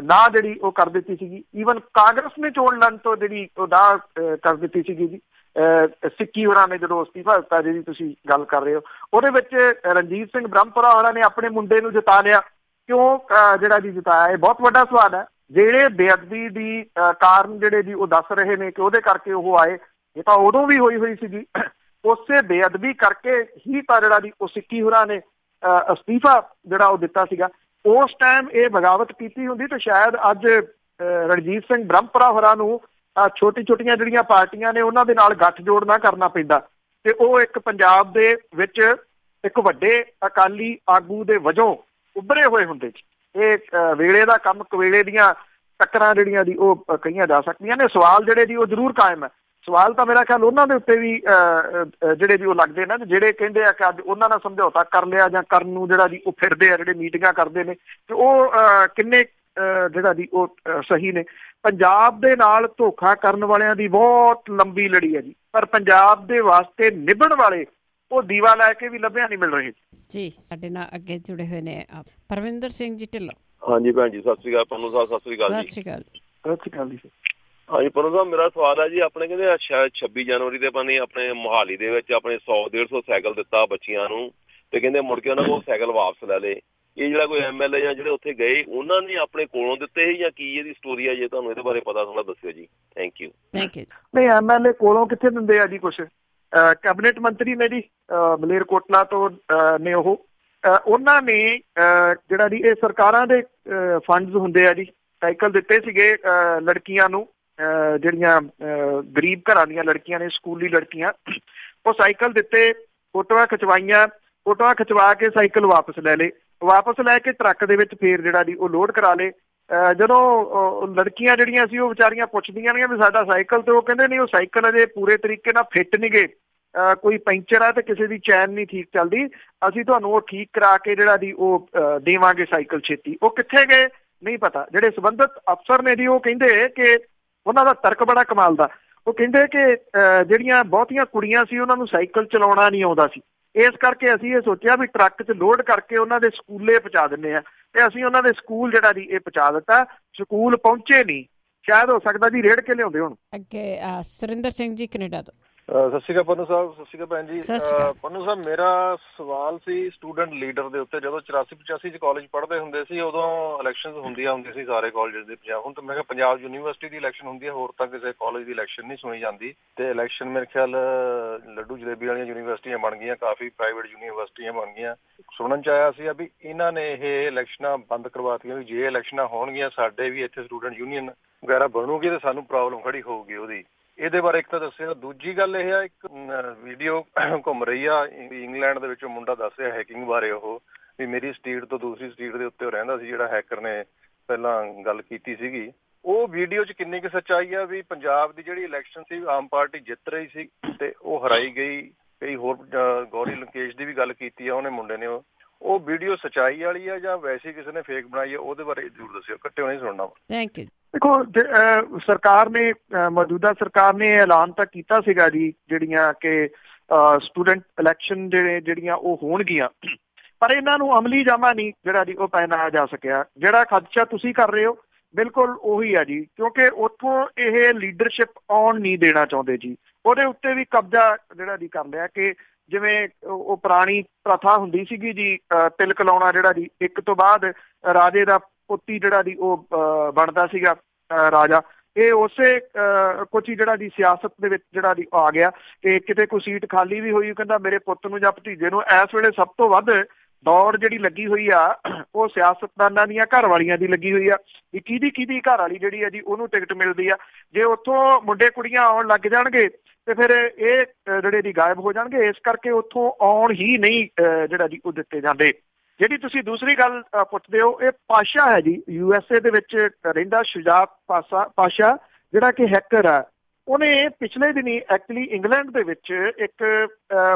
S2: ਨਾ ਜਿਹੜੀ ਉਹ ਕਰ ਦਿੱਤੀ ਸੀਗੀ। ਈਵਨ ਕਾਂਗਰਸ ਨੇ ਚੋਣ ਲੜਨ ਤੋਂ ਜਿਹੜੀ ਉਹ ਨਾ ਕਰ ਦਿੱਤੀ ਸੀਗੀ ਜੀ। ਸਿੱਕੀ ਹੋਰਾਂ ਨੇ ਜਦੋਂ ਅਸਤੀਫਾ ਦਿੱਤਾ, ਜਿਹੜੀ ਤੁਸੀਂ ਗੱਲ ਕਰ ਰਹੇ ਹੋ, ਉਹਦੇ ਵਿੱਚ ਰਣਜੀਤ ਸਿੰਘ ਬ੍ਰਹਮਪੁਰਾ ਹੋਰਾਂ ਨੇ ਆਪਣੇ ਮੁੰਡੇ ਨੂੰ ਜਿਤਾ ਲਿਆ। ਕਿਉਂ ਜਿਹੜਾ ਜੀ ਜਿਤਾਇਆ? ਇਹ ਬਹੁਤ ਵੱਡਾ ਸਵਾਲ ਹੈ। ਜਿਹੜੇ ਬੇਅਦਬੀ ਦੀ ਕਾਰਨ ਜਿਹੜੇ ਜੀ ਉਹ ਦੱਸ ਰਹੇ ਨੇ ਕਿ ਉਹਦੇ ਕਰਕੇ ਉਹ ਆਏ, ਇਹ ਤਾਂ ਉਦੋਂ ਵੀ ਹੋਈ ਸੀਗੀ। ਉਸੇ ਬੇਅਦਬੀ ਕਰਕੇ ਹੀ ਤਾਂ ਜਿਹੜਾ ਜੀ ਉਹ ਸਿੱਕੀ ਹੋਰਾਂ ਨੇ ਅਸਤੀਫਾ ਜਿਹੜਾ ਉਹ ਦਿੱਤਾ ਸੀਗਾ। ਉਸ ਟਾਈਮ ਇਹ ਬਗਾਵਤ ਕੀਤੀ ਹੁੰਦੀ ਤਾਂ ਸ਼ਾਇਦ ਅੱਜ ਰਣਜੀਤ ਸਿੰਘ ਬ੍ਰਹਮਪੁਰਾ ਹੋਰਾਂ ਨੂੰ ਛੋਟੀਆਂ ਜਿਹੜੀਆਂ ਪਾਰਟੀਆਂ ਨੇ ਉਹਨਾਂ ਦੇ ਨਾਲ ਗੱਠਜੋੜ ਨਾ ਕਰਨਾ ਪੈਂਦਾ, ਤੇ ਉਹ ਇੱਕ ਪੰਜਾਬ ਦੇ ਵਿੱਚ ਇੱਕ ਵੱਡੇ ਅਕਾਲੀ ਆਗੂ ਦੇ ਵਜੋਂ ਉੱਭਰੇ ਹੋਏ ਹੁੰਦੇ ਜੀ। ਇਹ ਵੇਲੇ ਦਾ ਕੰਮ, ਕਵੇਲੇ ਦੀਆਂ ਟੱਕਰਾਂ ਜਿਹੜੀਆਂ ਜੀ ਉਹ ਕਹੀਆਂ ਜਾ ਸਕਦੀਆਂ ਨੇ। ਸਵਾਲ ਜਿਹੜੇ ਜੀ ਉਹ ਜ਼ਰੂਰ ਕਾਇਮ ਹੈ। ਸਵਾਲ ਤਾਂ ਮੇਰਾ ਖਿਆਲ ਉਹਨਾਂ ਦੇ ਉੱਤੇ ਵੀ ਜਿਹੜੇ ਜੀ ਉਹ ਲੱਗਦੇ ਨੇ, ਜਿਹੜੇ ਕਹਿੰਦੇ ਆ ਕਿ ਅੱਜ ਉਹਨਾਂ ਨਾਲ ਸਮਝੌਤਾ ਕਰ ਲਿਆ ਜਾਂ ਕਰਨ ਨੂੰ ਜਿਹੜਾ ਜੀ ਉਹ ਫਿਰਦੇ ਆ, ਜਿਹੜੇ ਮੀਟਿੰਗਾਂ ਕਰਦੇ ਨੇ, ਤੇ ਉਹ ਕਿੰਨੇ ਜਿਹੜਾ ਜੀ ਉਹ ਸਹੀ ਨੇ। ਪੰਜਾਬ ਦੇ ਨਾਲ ਧੋਖਾ ਕਰਨ ਵਾਲਿਆਂ ਦੀ ਬਹੁਤ ਲੰਬੀ ਲੜੀ ਹੈ ਜੀ, ਪਰ ਪੰਜਾਬ ਦੇ ਵਾਸਤੇ ਨਿਭਣ ਵਾਲੇ ਉਹ ਦੀਵਾ ਲੈ ਕੇ ਵੀ ਲੱਭਿਆ ਨਹੀਂ ਮਿਲ ਰਹੇ
S1: ਜੀ। ਸਾਡੇ ਨਾਲ ਅੱਗੇ ਜੁੜੇ ਹੋਏ ਨੇ ਪਰਵਿੰਦਰ ਸਿੰਘ ਜੀ ਢਿੱਲੋਂ।
S6: ਹਾਂਜੀ ਭੈਣ ਜੀ, ਸਤਿ ਸ਼੍ਰੀ ਅਕਾਲ। ਪੰਨੂ ਸਾਹਿਬ ਸਤਿ ਸ਼੍ਰੀ ਅਕਾਲ ਜੀ।
S1: ਸਤਿ ਸ਼੍ਰੀ ਅਕਾਲ।
S2: ਸਤਿ ਸ਼੍ਰੀ ਅਕਾਲ ਜੀ।
S6: ਹਾਂਜੀ ਪੰਨੂ ਸਾਹਿਬ, ਮੇਰਾ ਸਵਾਲ ਹੈ ਜੀ, ਆਪਣੇ ਕਹਿੰਦੇ ਸ਼ਾਇਦ 26 ਜਨਵਰੀ ਦੇ ਪਾਣੀ ਆਪਣੇ ਮੋਹਾਲੀ ਦੇ ਵਿੱਚ ਆਪਣੇ 100-150 ਸਾਈਕਲ ਦਿੱਤਾ ਬੱਚਿਆਂ ਨੂੰ, ਤੇ ਕਹਿੰਦੇ ਮੁੜ ਕੇ ਉਹਨਾਂ ਕੋਲ ਸਾਈਕਲ ਵਾਪਸ ਲੈ ਲਏ। ਇਹ ਜਿਹੜਾ ਕੋਈ MLA ਜਾਂ ਜਿਹੜੇ ਉੱਥੇ ਗਏ ਉਹਨਾਂ ਨੇ ਆਪਣੇ ਕੋਲੋਂ ਦਿੱਤੇ ਸੀ ਜਾਂ ਕੀ ਇਹਦੀ ਸਟੋਰੀ ਹੈ? ਜੇ ਤੁਹਾਨੂੰ ਇਹਦੇ ਬਾਰੇ ਪਤਾ ਥੋੜਾ ਦੱਸਿਓ ਜੀ। Thank you.
S2: ਨਹੀਂ, MLA ਕੋਲੋਂ ਕਿੱਥੇ ਦਿੰਦੇ ਆ ਜੀ ਕੁਛ। ਕੈਬਨਿਟ ਮੰਤਰੀ ਨੇ ਜੀ ਮਲੇਰਕੋਟਲਾ ਤੋਂ ਨੇ ਉਹਨਾਂ ਨੇ ਜਿਹੜਾ ਜੀ ਇਹ ਸਰਕਾਰਾਂ ਦੇ ਫੰਡਸ ਹੁੰਦੇ ਆ ਜੀ, ਸਾਈਕਲ ਦਿੱਤੇ ਸੀਗੇ ਲੜਕੀਆਂ ਨੂੰ, ਜਿਹੜੀਆਂ ਗਰੀਬ ਘਰਾਂ ਦੀਆਂ ਲੜਕੀਆਂ ਨੇ, ਸਕੂਲੀ ਲੜਕੀਆਂ, ਉਹ ਸਾਈਕਲ ਦਿੱਤੇ, ਫੋਟੋਆਂ ਖਿਚਵਾਈਆਂ, ਫੋਟੋਆਂ ਖਿਚਵਾ ਕੇ ਸਾਈਕਲ ਵਾਪਸ ਲੈ ਲਏ। ਵਾਪਸ ਲੈ ਕੇ ਟਰੱਕ ਦੇ ਵਿੱਚ ਫੇਰ ਜਿਹੜਾ ਜੀ ਉਹ ਲੋਡ ਕਰਾ ਲਏ। ਜਦੋਂ ਲੜਕੀਆਂ ਜਿਹੜੀਆਂ ਸੀ ਉਹ ਵਿਚਾਰੀਆਂ ਪੁੱਛਦੀਆਂ ਨੇ ਵੀ ਸਾਡਾ ਸਾਈਕਲ, ਤੇ ਉਹ ਕਹਿੰਦੇ ਨਹੀਂ ਉਹ ਸਾਈਕਲ ਅਜੇ ਪੂਰੇ ਤਰੀਕੇ ਨਾਲ ਫਿੱਟ ਨਹੀਂ ਗਏ, ਕੋਈ ਪੈਂਚਰ ਆ ਤੇ ਕਿਸੇ ਦੀ ਚੈਨ ਨਹੀਂ ਠੀਕ ਚੱਲਦੀ, ਅਸੀਂ ਤੁਹਾਨੂੰ ਉਹ ਠੀਕ ਕਰਾ ਕੇ ਜਿਹੜਾ ਜੀ ਉਹ ਦੇਵਾਂਗੇ ਸਾਈਕਲ ਛੇਤੀ। ਉਹ ਕਿੱਥੇ ਗਏ ਨਹੀਂ ਪਤਾ। ਜਿਹੜੇ ਸੰਬੰਧਿਤ ਅਫਸਰ ਨੇ ਜੀ ਉਹ ਕਹਿੰਦੇ ਕਿ ਉਹਨਾਂ ਦਾ ਤਰਕ ਬੜਾ ਕਮਾਲ ਦਾ। ਉਹ ਕਹਿੰਦੇ ਕਿ ਜਿਹੜੀਆਂ ਬਹੁਤੀਆਂ ਕੁੜੀਆਂ ਸੀ ਉਹਨਾਂ ਨੂੰ ਸਾਈਕਲ ਚਲਾਉਣਾ ਨਹੀਂ ਆਉਂਦਾ ਸੀ, ਇਸ ਕਰਕੇ ਅਸੀਂ ਇਹ ਸੋਚਿਆ ਵੀ ਟਰੱਕ 'ਚ ਲੋਡ ਕਰਕੇ ਉਹਨਾਂ ਦੇ ਸਕੂਲੇ ਪਹੁੰਚਾ ਦਿੰਦੇ ਹਾਂ, ਤੇ ਅਸੀਂ ਉਹਨਾਂ ਦੇ ਸਕੂਲ ਜਿਹੜਾ ਜੀ ਇਹ ਪਹੁੰਚਾ ਦਿੱਤਾ। ਸਕੂਲ ਪਹੁੰਚੇ ਨਹੀਂ, ਸ਼ਾਇਦ ਹੋ ਸਕਦਾ ਜੀ ਰੇੜ ਕੇ ਲਿਆਉਂਦੇ ਹੁਣ। ਅੱਗੇ
S1: ਸੁਰਿੰਦਰ ਸਿੰਘ ਜੀ ਕੈਨੇਡਾ ਤੋਂ।
S7: ਸਤਿ ਸ਼੍ਰੀ ਅਕਾਲ ਪੰਨੂ ਸਾਹਿਬ। ਸਤਿ ਸ਼੍ਰੀ ਅਕਾਲ ਭੈਣ ਜੀ। ਪੰਨੂ ਸਾਹਿਬ, ਮੇਰਾ ਸਵਾਲ ਸੀ ਸਟੂਡੈਂਟ ਲੀਡਰ ਦੇ ਉੱਤੇ। ਜਦੋਂ 84-85 ਚ ਕਾਲਜ ਪੜ੍ਹਦੇ ਹੁੰਦੇ ਸੀ ਉਦੋਂ ਇਲੈਕਸ਼ਨ ਹੁੰਦੀਆਂ ਸੀ ਸਾਰੇ ਕਾਲਜ ਦੇ ਪੰਜਾਬ। ਹੁਣ ਤਾਂ ਮੈਂ ਕਿਹਾ ਪੰਜਾਬ ਯੂਨੀਵਰਸਿਟੀ ਦੀ ਇਲੈਕਸ਼ਨ ਹੁੰਦੀ ਹੈ, ਹੋਰ ਤਾਂ ਕਿਸੇ ਕਾਲਜ ਦੀ ਇਲੈਕਸ਼ਨ ਨਹੀਂ ਸੁਣੀ ਜਾਂਦੀ। ਤੇ ਇਲੈਕਸ਼ਨ ਮੇਰੇ ਖਿਆਲ ਲੱਡੂ ਜਲੇਬੀ ਵਾਲੀਆਂ ਯੂਨੀਵਰਸਿਟੀਆਂ ਬਣ ਗਈਆਂ, ਕਾਫੀ ਪ੍ਰਾਈਵੇਟ ਯੂਨੀਵਰਸਿਟੀਆਂ ਬਣ ਗਈਆਂ। ਸੁਣਨ ਚ ਆਇਆ ਸੀ ਵੀ ਇਹਨਾਂ ਨੇ ਇਹ ਇਲੈਕਸ਼ਨਾਂ ਬੰਦ ਕਰਵਾਤੀਆਂ ਵੀ ਜੇ ਇਲੈਕਸ਼ਨਾਂ ਹੋਣਗੀਆਂ ਸਾਡੇ ਵੀ ਇੱਥੇ ਸਟੂਡੈਂਟ ਯੂਨੀਅਨ ਵਗੈਰਾ ਬਣੂਗੀ ਤੇ ਸਾਨੂੰ ਪ੍ਰੋਬਲਮ ਖੜੀ ਹੋਊਗੀ ਉਹਦੀ। ਇਹਦੇ ਬਾਰੇ ਇੱਕ ਤਾਂ ਦੱਸਿਆ। ਦੂਜੀ ਗੱਲ ਇਹ ਆ, ਇੱਕ ਵੀਡੀਓ ਘੁੰਮ ਰਹੀ ਆ ਇੰਗਲੈਂਡ ਦੇ ਵਿੱਚ, ਮੁੰਡਾ ਦੱਸ ਰਿਹਾ ਹੈਕਿੰਗ ਬਾਰੇ, ਉਹ ਵੀ ਮੇਰੀ ਸਟਰੀਟ ਤੋਂ ਦੂਸਰੀ ਸਟਰੀਟ ਦੇ ਉੱਤੇ ਉਹ ਰਹਿੰਦਾ ਸੀ ਜਿਹੜਾ ਹੈਕਰ ਨੇ ਪਹਿਲਾਂ ਗੱਲ ਕੀਤੀ ਸੀਗੀ। ਉਹ ਵੀਡੀਓ 'ਚ ਕਿੰਨੀ ਕੁ ਸੱਚਾਈ ਆ ਵੀ ਪੰਜਾਬ ਦੀ ਜਿਹੜੀ ਇਲੈਕਸ਼ਨ ਸੀ ਆਮ ਪਾਰਟੀ ਜਿੱਤ ਰਹੀ ਸੀ ਤੇ ਉਹ ਹਰਾਈ ਗਈ। ਕਈ ਹੋਰ ਗੌਰੀ ਲੰਕੇਸ਼ ਦੀ ਵੀ ਗੱਲ ਕੀਤੀ ਆ ਉਹਨੇ ਮੁੰਡੇ ਨੇ। ਉਹ ਵੀਡੀਓ ਸੱਚਾਈ ਵਾਲੀ ਆ ਜਾਂ ਵੈਸੇ ਕਿਸੇ ਨੇ ਫੇਕ ਬਣਾਈ ਆ? ਉਹਦੇ ਬਾਰੇ ਜ਼ਰੂਰ ਦੱਸਿਓ, ਇਕੱਠੇ ਨਹੀਂ ਸੁਣਨਾ।
S1: Thank you.
S2: ਦੇਖੋ ਸਰਕਾਰ ਨੇ, ਮੌਜੂਦਾ ਸਰਕਾਰ ਨੇ ਐਲਾਨ ਤਾਂ ਕੀਤਾ ਸੀਗਾ ਜੀ ਜਿਹੜੀਆਂ ਕਿ ਸਟੂਡੈਂਟ ਇਲੈਕਸ਼ਨ ਜਿਹੜੀਆਂ ਉਹ ਹੋਣਗੀਆਂ, ਪਰ ਇਹਨਾਂ ਨੂੰ ਅਮਲੀ ਜਾਮਾ ਨਹੀਂ ਜਿਹੜਾ ਜੀ ਉਹ ਪਹਿਨਾਇਆ ਜਾ ਸਕਿਆ। ਜਿਹੜਾ ਖਦਸ਼ਾ ਤੁਸੀਂ ਕਰ ਰਹੇ ਹੋ ਬਿਲਕੁਲ ਉਹੀ ਆ ਜੀ, ਕਿਉਂਕਿ ਉੱਥੋਂ ਇਹ ਲੀਡਰਸ਼ਿਪ ਆਉਣ ਨਹੀਂ ਦੇਣਾ ਚਾਹੁੰਦੇ ਜੀ। ਉਹਦੇ ਉੱਤੇ ਵੀ ਕਬਜ਼ਾ ਜਿਹੜਾ ਜੀ ਕਰ ਲਿਆ ਕਿ ਜਿਵੇਂ ਉਹ ਪੁਰਾਣੀ ਪ੍ਰਥਾ ਹੁੰਦੀ ਸੀਗੀ ਜੀ, ਤਿਲਕ ਲਾਉਣਾ ਜਿਹੜਾ ਜੀ, ਇੱਕ ਤੋਂ ਬਾਅਦ ਰਾਜੇ ਦਾ ਪੁੱਤੀ ਜਿਹੜਾ ਜੀ ਉਹ ਬਣਦਾ ਸੀਗਾ ਰਾਜਾ, ਇਹ ਉਸੇ ਕੁਛ ਹੀ ਜਿਹੜਾ ਦੀ ਸਿਆਸਤ ਦੇ ਵਿੱਚ ਜਿਹੜਾ ਦੀ ਆ ਗਿਆ ਕਿ ਕਿਤੇ ਕੋਈ ਸੀਟ ਖਾਲੀ ਵੀ ਹੋਈ, ਕਹਿੰਦਾ ਮੇਰੇ ਪੁੱਤ ਨੂੰ ਜਾਂ ਭਤੀਜੇ ਨੂੰ। ਇਸ ਵੇਲੇ ਸਭ ਤੋਂ ਵੱਧ ਦੌੜ ਜਿਹੜੀ ਲੱਗੀ ਹੋਈ ਆ ਉਹ ਸਿਆਸਤਦਾਨਾਂ ਦੀਆਂ ਘਰ ਵਾਲੀਆਂ ਦੀ ਲੱਗੀ ਹੋਈ ਆ ਵੀ ਕਿਹਦੀ ਘਰ ਵਾਲੀ ਜਿਹੜੀ ਆ ਜੀ ਉਹਨੂੰ ਟਿਕਟ ਮਿਲਦੀ ਆ। ਜੇ ਉੱਥੋਂ ਮੁੰਡੇ ਕੁੜੀਆਂ ਆਉਣ ਲੱਗ ਜਾਣਗੇ ਤੇ ਫਿਰ ਇਹ ਜਿਹੜੇ ਦੀ ਗਾਇਬ ਹੋ ਜਾਣਗੇ। ਇਸ ਕਰਕੇ ਉੱਥੋਂ ਆਉਣ ਹੀ ਨਹੀਂ ਜਿਹੜਾ ਜੀ ਉਹ ਦਿੱਤੇ ਜਾਂਦੇ। ਜਿਹੜੀ ਤੁਸੀਂ ਦੂਸਰੀ ਗੱਲ ਪੁੱਛਦੇ ਹੋ, ਇਹ ਪਾਸ਼ਾ ਹੈ ਜੀ, USA ਦੇ ਵਿੱਚ ਰਹਿੰਦਾ ਸ਼ੁਜਾਤ ਪਾਸ਼ਾ ਜਿਹੜਾ ਕਿ ਹੈਕਰ ਆ। ਉਹਨੇ ਪਿਛਲੇ ਦਿਨੀ ਐਕਚੁਅਲੀ ਇੰਗਲੈਂਡ ਦੇ ਵਿੱਚ ਇੱਕ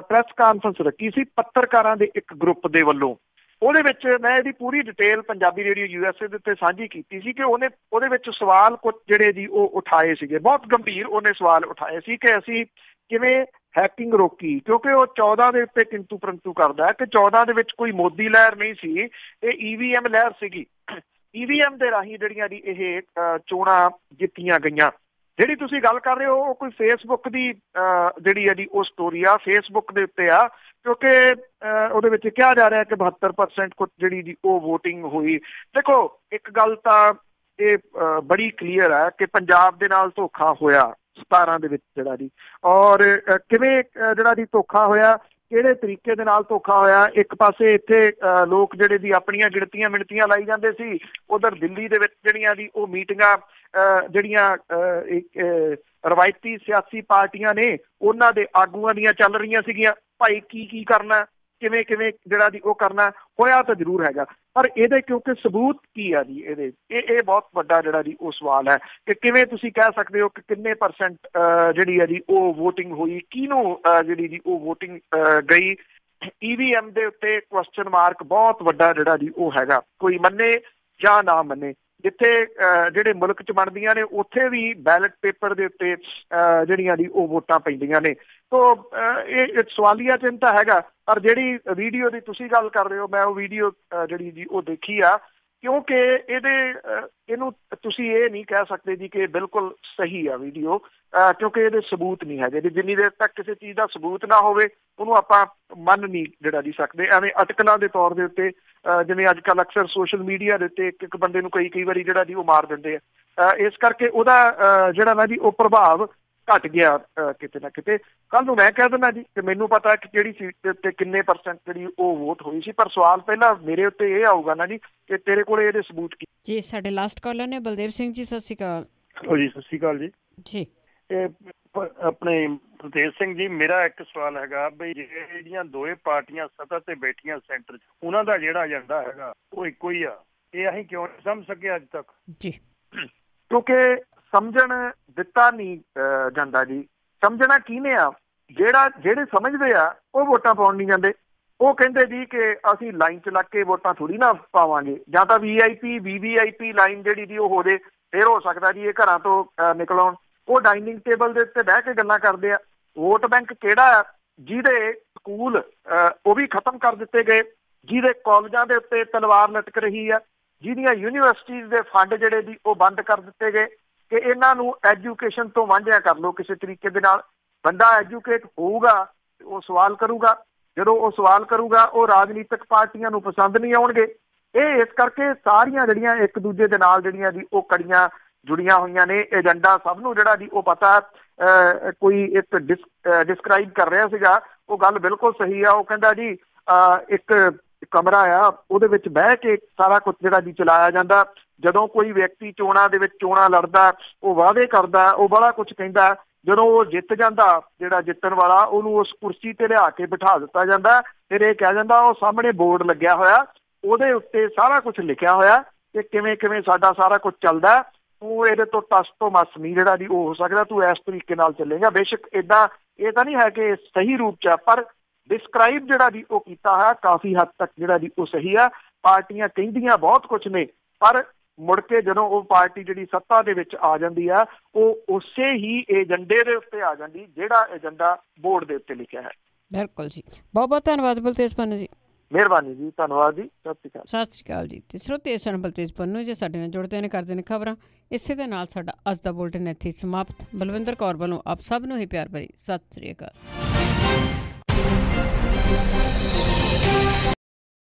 S2: ਪ੍ਰੈਸ ਕਾਨਫਰੰਸ ਰੱਖੀ ਸੀ ਪੱਤਰਕਾਰਾਂ ਦੇ ਇੱਕ ਗਰੁੱਪ ਦੇ ਵੱਲੋਂ। ਉਹਦੇ ਵਿੱਚ ਮੈਂ ਇਹਦੀ ਪੂਰੀ ਡਿਟੇਲ ਪੰਜਾਬੀ ਰੇਡੀਓ USA ਦੇ ਉੱਤੇ ਸਾਂਝੀ ਕੀਤੀ ਸੀ ਕਿ ਉਹਦੇ ਵਿੱਚ ਸਵਾਲ ਕੁਝ ਜਿਹੜੇ ਜੀ ਉਹ ਉਠਾਏ ਸੀਗੇ, ਬਹੁਤ ਗੰਭੀਰ ਉਹਨੇ ਸਵਾਲ ਉਠਾਏ ਸੀ ਕਿ ਅਸੀਂ ਕਿਵੇਂ ਹੈਕਿੰਗ ਰੋਕੀ, ਕਿਉਂਕਿ ਉਹ 14 ਦੇ ਉੱਤੇ ਕਿੰਤੂ ਪਰੰਤੂ ਕਰਦਾ ਕਿ 14 ਦੇ ਵਿੱਚ ਕੋਈ ਮੋਦੀ ਲਹਿਰ ਨਹੀਂ ਸੀ, ਇਹ EVM ਲਹਿਰ ਸੀਗੀ। EVM ਦੇ ਰਾਹੀਂ ਜਿਹੜੀਆਂ ਦੀ ਇਹ ਚੋਣਾਂ ਜਿੱਤੀਆਂ ਗਈਆਂ। ਜਿਹੜੀ ਤੁਸੀਂ ਗੱਲ ਕਰ ਰਹੇ ਹੋ ਉਹ ਕੋਈ ਫੇਸਬੁੱਕ ਦੀ ਜਿਹੜੀ ਹੈ ਜੀ ਉਹ ਸਟੋਰੀ ਆ, ਫੇਸਬੁੱਕ ਦੇ ਉੱਤੇ ਆ, ਕਿਉਂਕਿ ਉਹਦੇ ਵਿੱਚ ਕਿਹਾ ਜਾ ਰਿਹਾ ਕਿ 72% ਕੁਝ ਜਿਹੜੀ ਜੀ ਉਹ ਵੋਟਿੰਗ ਹੋਈ। ਦੇਖੋ ਇੱਕ ਗੱਲ ਤਾਂ ਇਹ ਬੜੀ ਕਲੀਅਰ ਹੈ ਕਿ ਪੰਜਾਬ ਦੇ ਨਾਲ ਧੋਖਾ ਹੋਇਆ 17 ਦੇ ਵਿੱਚ ਜਿਹੜਾ ਜੀ, ਔਰ ਕਿਵੇਂ ਜਿਹੜਾ ਜੀ ਧੋਖਾ ਹੋਇਆ, ਕਿਹੜੇ ਤਰੀਕੇ ਦੇ ਨਾਲ ਧੋਖਾ ਹੋਇਆ। ਇੱਕ ਪਾਸੇ ਇੱਥੇ ਲੋਕ ਜਿਹੜੇ ਦੀ ਆਪਣੀਆਂ ਗਿਣਤੀਆਂ ਮਿਣਤੀਆਂ ਲਾਈ ਜਾਂਦੇ ਸੀ, ਉਧਰ ਦਿੱਲੀ ਦੇ ਵਿੱਚ ਜਿਹੜੀਆਂ ਦੀ ਉਹ ਮੀਟਿੰਗਾਂ ਜਿਹੜੀਆਂ ਰਵਾਇਤੀ ਸਿਆਸੀ ਪਾਰਟੀਆਂ ਨੇ ਉਹਨਾਂ ਦੇ ਆਗੂਆਂ ਦੀਆਂ ਚੱਲ ਰਹੀਆਂ ਸੀਗੀਆਂ। ਭਾਈ ਕੀ ਕਰਨਾ, ਕਿਵੇਂ ਜਿਹੜਾ ਦੀ ਉਹ ਕਰਨਾ, ਹੋਇਆ ਤਾਂ ਜ਼ਰੂਰ ਹੈਗਾ, ਪਰ ਇਹਦੇ ਕਿਉਂਕਿ ਸਬੂਤ ਕੀ ਆ ਜੀ ਇਹਦੇ, ਇਹ ਬਹੁਤ ਵੱਡਾ ਜਿਹੜਾ ਜੀ ਉਹ ਸਵਾਲ ਹੈ ਕਿ ਕਿਵੇਂ ਤੁਸੀਂ ਕਹਿ ਸਕਦੇ ਹੋ ਕਿ ਕਿੰਨੇ % ਜਿਹੜੀ ਹੈ ਜੀ ਉਹ ਵੋਟਿੰਗ ਹੋਈ, ਕਿਹਨੂੰ ਜਿਹੜੀ ਜੀ ਉਹ ਵੋਟਿੰਗ ਗਈ। EVM ਦੇ ਉੱਤੇ ਕੁਐਸਚਨ ਮਾਰਕ ਬਹੁਤ ਵੱਡਾ ਜਿਹੜਾ ਜੀ ਉਹ ਹੈਗਾ, ਕੋਈ ਮੰਨੇ ਜਾਂ ਨਾ ਮੰਨੇ। ਜਿੱਥੇ ਜਿਹੜੇ ਮੁਲਕ 'ਚ ਬਣਦੀਆਂ ਨੇ ਉੱਥੇ ਵੀ ਬੈਲਟ ਪੇਪਰ ਦੇ ਉੱਤੇ ਜਿਹੜੀਆਂ ਦੀ ਉਹ ਵੋਟਾਂ ਪੈਂਦੀਆਂ ਨੇ। ਤੋ ਇਹ ਸਵਾਲੀਆ ਚਿੰਨ੍ਹ ਤਾਂ ਹੈਗਾ, ਪਰ ਜਿਹੜੀ ਵੀਡੀਓ ਦੀ ਤੁਸੀਂ ਗੱਲ ਕਰ ਰਹੇ ਹੋ, ਮੈਂ ਉਹ ਵੀਡੀਓ ਜਿਹੜੀ ਜੀ ਉਹ ਦੇਖੀ ਆ, ਕਿਉਂਕਿ ਇਹਨੂੰ ਤੁਸੀਂ ਇਹ ਨਹੀਂ ਕਹਿ ਸਕਦੇ ਜੀ ਕਿ ਬਿਲਕੁਲ ਸਹੀ ਆ ਵੀਡੀਓ, ਕਿਉਂਕਿ ਇਹਦੇ ਸਬੂਤ ਨਹੀਂ ਹੈਗੇ। ਜਿੰਨੀ ਦੇਰ ਤੱਕ ਕਿਸੇ ਚੀਜ਼ ਦਾ ਸਬੂਤ ਨਾ ਹੋਵੇ ਉਹਨੂੰ ਆਪਾਂ ਮੰਨ ਨਹੀਂ ਜਿਹੜਾ ਜੀ ਸਕਦੇ। ਐਵੇਂ ਅਟਕਲਾਂ ਦੇ ਤੌਰ ਦੇ ਉੱਤੇ ਜਿਵੇਂ ਅੱਜ ਕੱਲ੍ਹ ਅਕਸਰ ਸੋਸ਼ਲ ਮੀਡੀਆ ਦੇ ਉੱਤੇ ਇੱਕ ਬੰਦੇ ਨੂੰ ਕਈ ਵਾਰੀ ਜਿਹੜਾ ਜੀ ਉਹ ਮਾਰ ਦਿੰਦੇ ਆ, ਇਸ ਕਰਕੇ ਉਹਦਾ ਜਿਹੜਾ ਨਾ ਜੀ ਉਹ ਪ੍ਰਭਾਵ ਘਟ ਗਿਆ ਕਿਤੇ ਨਾ ਕਿਤੇ। ਕੱਲ ਨੂੰ ਮੈਂ ਕਹਿ ਦਿੰਦਾ ਜੀ ਕਿ ਮੈਨੂੰ ਪਤਾ ਕਿ ਕਿਹੜੀ ਸੀਟ ਦੇ ਉੱਤੇ ਕਿੰਨੇ % ਜਿਹੜੀ ਉਹ ਵੋਟ ਹੋਈ ਸੀ, ਪਰ ਸਵਾਲ ਪਹਿਲਾਂ ਮੇਰੇ ਉੱਤੇ ਇਹ ਆਊਗਾ ਨਾ ਜੀ ਕਿ ਤੇਰੇ ਕੋਲ ਇਹਦੇ ਸਬੂਤ ਕੀ।
S1: ਜੀ ਸਾਡੇ ਲਾਸਟ ਕਾਲਰ ਨੇ ਬਲਦੇਵ ਸਿੰਘ ਜੀ, ਸਤਿ ਸ਼੍ਰੀ ਅਕਾਲ।
S8: ਜੀ ਸਤਿ ਸ਼੍ਰੀ ਅਕਾਲ ਜੀ।
S1: ਜੀ
S8: ਇਹ ਆਪਣੇ ਬਲਦੇਵ ਸਿੰਘ ਜੀ, ਮੇਰਾ ਇੱਕ ਸਵਾਲ ਹੈਗਾ ਬਈ ਜਿਹੜੀਆਂ ਦੋਵੇਂ ਪਾਰਟੀਆਂ ਸੱਤਾ ਤੇ ਬੈਠੀਆਂ ਸੈਂਟਰ 'ਚ, ਉਹਨਾਂ ਦਾ ਜਿਹੜਾ ਏਜੰਡਾ ਹੈਗਾ ਉਹ ਇੱਕੋ ਹੀ ਆ, ਇਹ ਅਸੀਂ ਕਿਉਂ ਨਹੀਂ ਸਮਝ ਸਕੇ ਅੱਜ ਤੱਕ?
S1: ਜੀ
S2: ਕਿਉਂਕਿ ਸਮਝਣ ਦਿੱਤਾ ਨਹੀਂ ਜਾਂਦਾ ਜੀ। ਸਮਝਣਾ ਕਿਹਨੇ ਆ? ਜਿਹੜੇ ਸਮਝਦੇ ਆ ਉਹ ਵੋਟਾਂ ਪਾਉਣ ਨਹੀਂ ਜਾਂਦੇ। ਉਹ ਕਹਿੰਦੇ ਜੀ ਕਿ ਅਸੀਂ ਲਾਈਨ 'ਚ ਲੱਗ ਕੇ ਵੋਟਾਂ ਥੋੜ੍ਹੀ ਨਾ ਪਾਵਾਂਗੇ, ਜਾਂ ਤਾਂ VIP VVIP ਲਾਈਨ ਜਿਹੜੀ ਦੀ ਉਹ ਹੋ ਜੇ, ਫਿਰ ਹੋ ਸਕਦਾ ਜੀ ਇਹ ਘਰਾਂ ਤੋਂ ਨਿਕਲ ਆਉਣ। ਉਹ ਡਾਈਨਿੰਗ ਟੇਬਲ ਦੇ ਉੱਤੇ ਬਹਿ ਕੇ ਗੱਲਾਂ ਕਰਦੇ ਆ। ਵੋਟ ਬੈਂਕ ਕਿਹੜਾ? ਜਿਹਦੇ ਸਕੂਲ ਉਹ ਵੀ ਖਤਮ ਕਰ ਦਿੱਤੇ ਗਏ, ਜਿਹਦੇ ਕਾਲਜਾਂ ਦੇ ਉੱਤੇ ਤਲਵਾਰ ਲਟਕ ਰਹੀ ਆ, ਜਿਹਦੀਆਂ ਯੂਨੀਵਰਸਿਟੀਜ਼ ਦੇ ਫੰਡ ਜਿਹੜੇ ਦੀ ਉਹ ਬੰਦ ਕਰ ਦਿੱਤੇ ਗਏ ਕਿ ਇਹਨਾਂ ਨੂੰ ਐਜੂਕੇਸ਼ਨ ਤੋਂ ਵਾਂਝਿਆ ਕਰ ਲਓ ਕਿਸੇ ਤਰੀਕੇ ਦੇ ਨਾਲ। ਬੰਦਾ ਐਜੂਕੇਟ ਹੋਊਗਾ ਉਹ ਸਵਾਲ ਕਰੂਗਾ, ਜਦੋਂ ਉਹ ਸਵਾਲ ਕਰੂਗਾ ਉਹ ਰਾਜਨੀਤਿਕ ਪਾਰਟੀਆਂ ਨੂੰ ਪਸੰਦ ਨਹੀਂ ਆਉਣਗੇ। ਇਹ ਇਸ ਕਰਕੇ ਸਾਰੀਆਂ ਜਿਹੜੀਆਂ ਇੱਕ ਦੂਜੇ ਦੇ ਨਾਲ ਜਿਹੜੀਆਂ ਦੀ ਉਹ ਕੜੀਆਂ ਜੁੜੀਆਂ ਹੋਈਆਂ ਨੇ। ਏਜੰਡਾ ਸਭ ਨੂੰ ਜਿਹੜਾ ਦੀ ਉਹ ਪਤਾ। ਕੋਈ ਇੱਕ ਡਿਸਕ੍ਰਾਈਬ ਕਰ ਰਿਹਾ ਸੀਗਾ, ਉਹ ਗੱਲ ਬਿਲਕੁਲ ਸਹੀ ਆ। ਉਹ ਕਹਿੰਦਾ ਜੀ ਇੱਕ ਕਮਰਾ ਆ, ਉਹਦੇ ਵਿੱਚ ਬਹਿ ਕੇ ਸਾਰਾ ਕੁਝ ਜਿਹੜਾ ਜੀ ਚਲਾਇਆ ਜਾਂਦਾ। ਜਦੋਂ ਕੋਈ ਵਿਅਕਤੀ ਚੋਣਾਂ ਦੇ ਵਿੱਚ ਚੋਣਾਂ ਲੜਦਾ, ਉਹ ਵਾਅਦੇ ਕਰਦਾ, ਉਹ ਬੜਾ ਕੁਝ ਕਹਿੰਦਾ। ਜਦੋਂ ਉਹ ਜਿੱਤ ਜਾਂਦਾ, ਜਿਹੜਾ ਜਿੱਤਣ ਵਾਲਾ, ਉਹਨੂੰ ਉਸ ਕੁਰਸੀ ਤੇ ਲਿਆ ਕੇ ਬਿਠਾ ਦਿੱਤਾ ਜਾਂਦਾ। ਫਿਰ ਇਹ ਕਹਿ ਜਾਂਦਾ ਉਹ ਸਾਹਮਣੇ ਬੋਰਡ ਲੱਗਿਆ ਹੋਇਆ, ਉਹਦੇ ਉੱਤੇ ਸਾਰਾ ਕੁਝ ਲਿਖਿਆ ਹੋਇਆ ਕਿ ਕਿਵੇਂ ਸਾਡਾ ਸਾਰਾ ਕੁਝ ਚੱਲਦਾ। ਤੂੰ ਇਹਦੇ ਤੋਂ ਟਸ ਤੋਂ ਮਸ ਨਹੀਂ ਜਿਹੜਾ ਜੀ ਉਹ ਹੋ ਸਕਦਾ, ਤੂੰ ਇਸ ਤਰੀਕੇ ਨਾਲ ਚੱਲੇਗਾ। ਬੇਸ਼ੱਕ ਏਦਾਂ ਇਹ ਤਾਂ ਨਹੀਂ ਹੈ ਕਿ ਸਹੀ ਰੂਪ 'ਚ ਆ, ਪਰ ਡਿਸਕ੍ਰਾਈਬ ਜਿਹੜਾ ਜੀ ਉਹ ਕੀਤਾ ਹੋਇਆ ਕਾਫੀ ਹੱਦ ਤੱਕ ਜਿਹੜਾ ਜੀ ਉਹ ਸਹੀ ਆ। ਪਾਰਟੀਆਂ ਕਹਿੰਦੀਆਂ ਬਹੁਤ ਕੁਝ ਨੇ, ਪਰ ਮੁੜ ਕੇ ਜਦੋਂ ਉਹ ਪਾਰਟੀ ਜਿਹੜੀ ਸੱਤਾ ਦੇ ਵਿੱਚ ਆ ਜਾਂਦੀ ਆ, ਉਹ ਉਸੇ ਹੀ ਏਜੰਡੇ ਦੇ ਉੱਤੇ ਆ ਜਾਂਦੀ ਜਿਹੜਾ ਏਜੰਡਾ ਬੋਰਡ ਦੇ ਉੱਤੇ ਲਿਖਿਆ ਹੈ।
S1: ਬਿਲਕੁਲ ਜੀ, ਬਹੁਤ ਬਹੁਤ ਧੰਨਵਾਦ ਬਲਤੇਜ ਪੰਨੂ ਜੀ।
S2: ਮਿਹਰਬਾਨੀ ਜੀ, ਧੰਨਵਾਦ ਜੀ, ਸਤਿ ਸ਼੍ਰੀ ਅਕਾਲ।
S1: ਸਤਿ ਸ਼੍ਰੀ ਅਕਾਲ ਜੀ। ਤੇ ਸਰੋਤੇ ਸਨ ਬਲਤੇਜ ਪੰਨੂ ਜੀ ਸਾਡੇ ਨਾਲ ਜੁੜਦੇ ਨੇ, ਕਰਦੇ ਨੇ ਖਬਰਾਂ। ਇਸੇ ਦੇ ਨਾਲ ਸਾਡਾ ਅੱਜ ਦਾ ਬੁਲਟਨ ਇੱਥੇ ਸਮਾਪਤ। ਬਲਵਿੰਦਰ ਕੌਰ ਵੱਲੋਂ ਆਪ ਸਭ ਨੂੰ ਹੀ ਪਿਆਰ ਭਰੀ ਸਤਿ ਸ਼੍ਰੀ ਅਕਾਲ।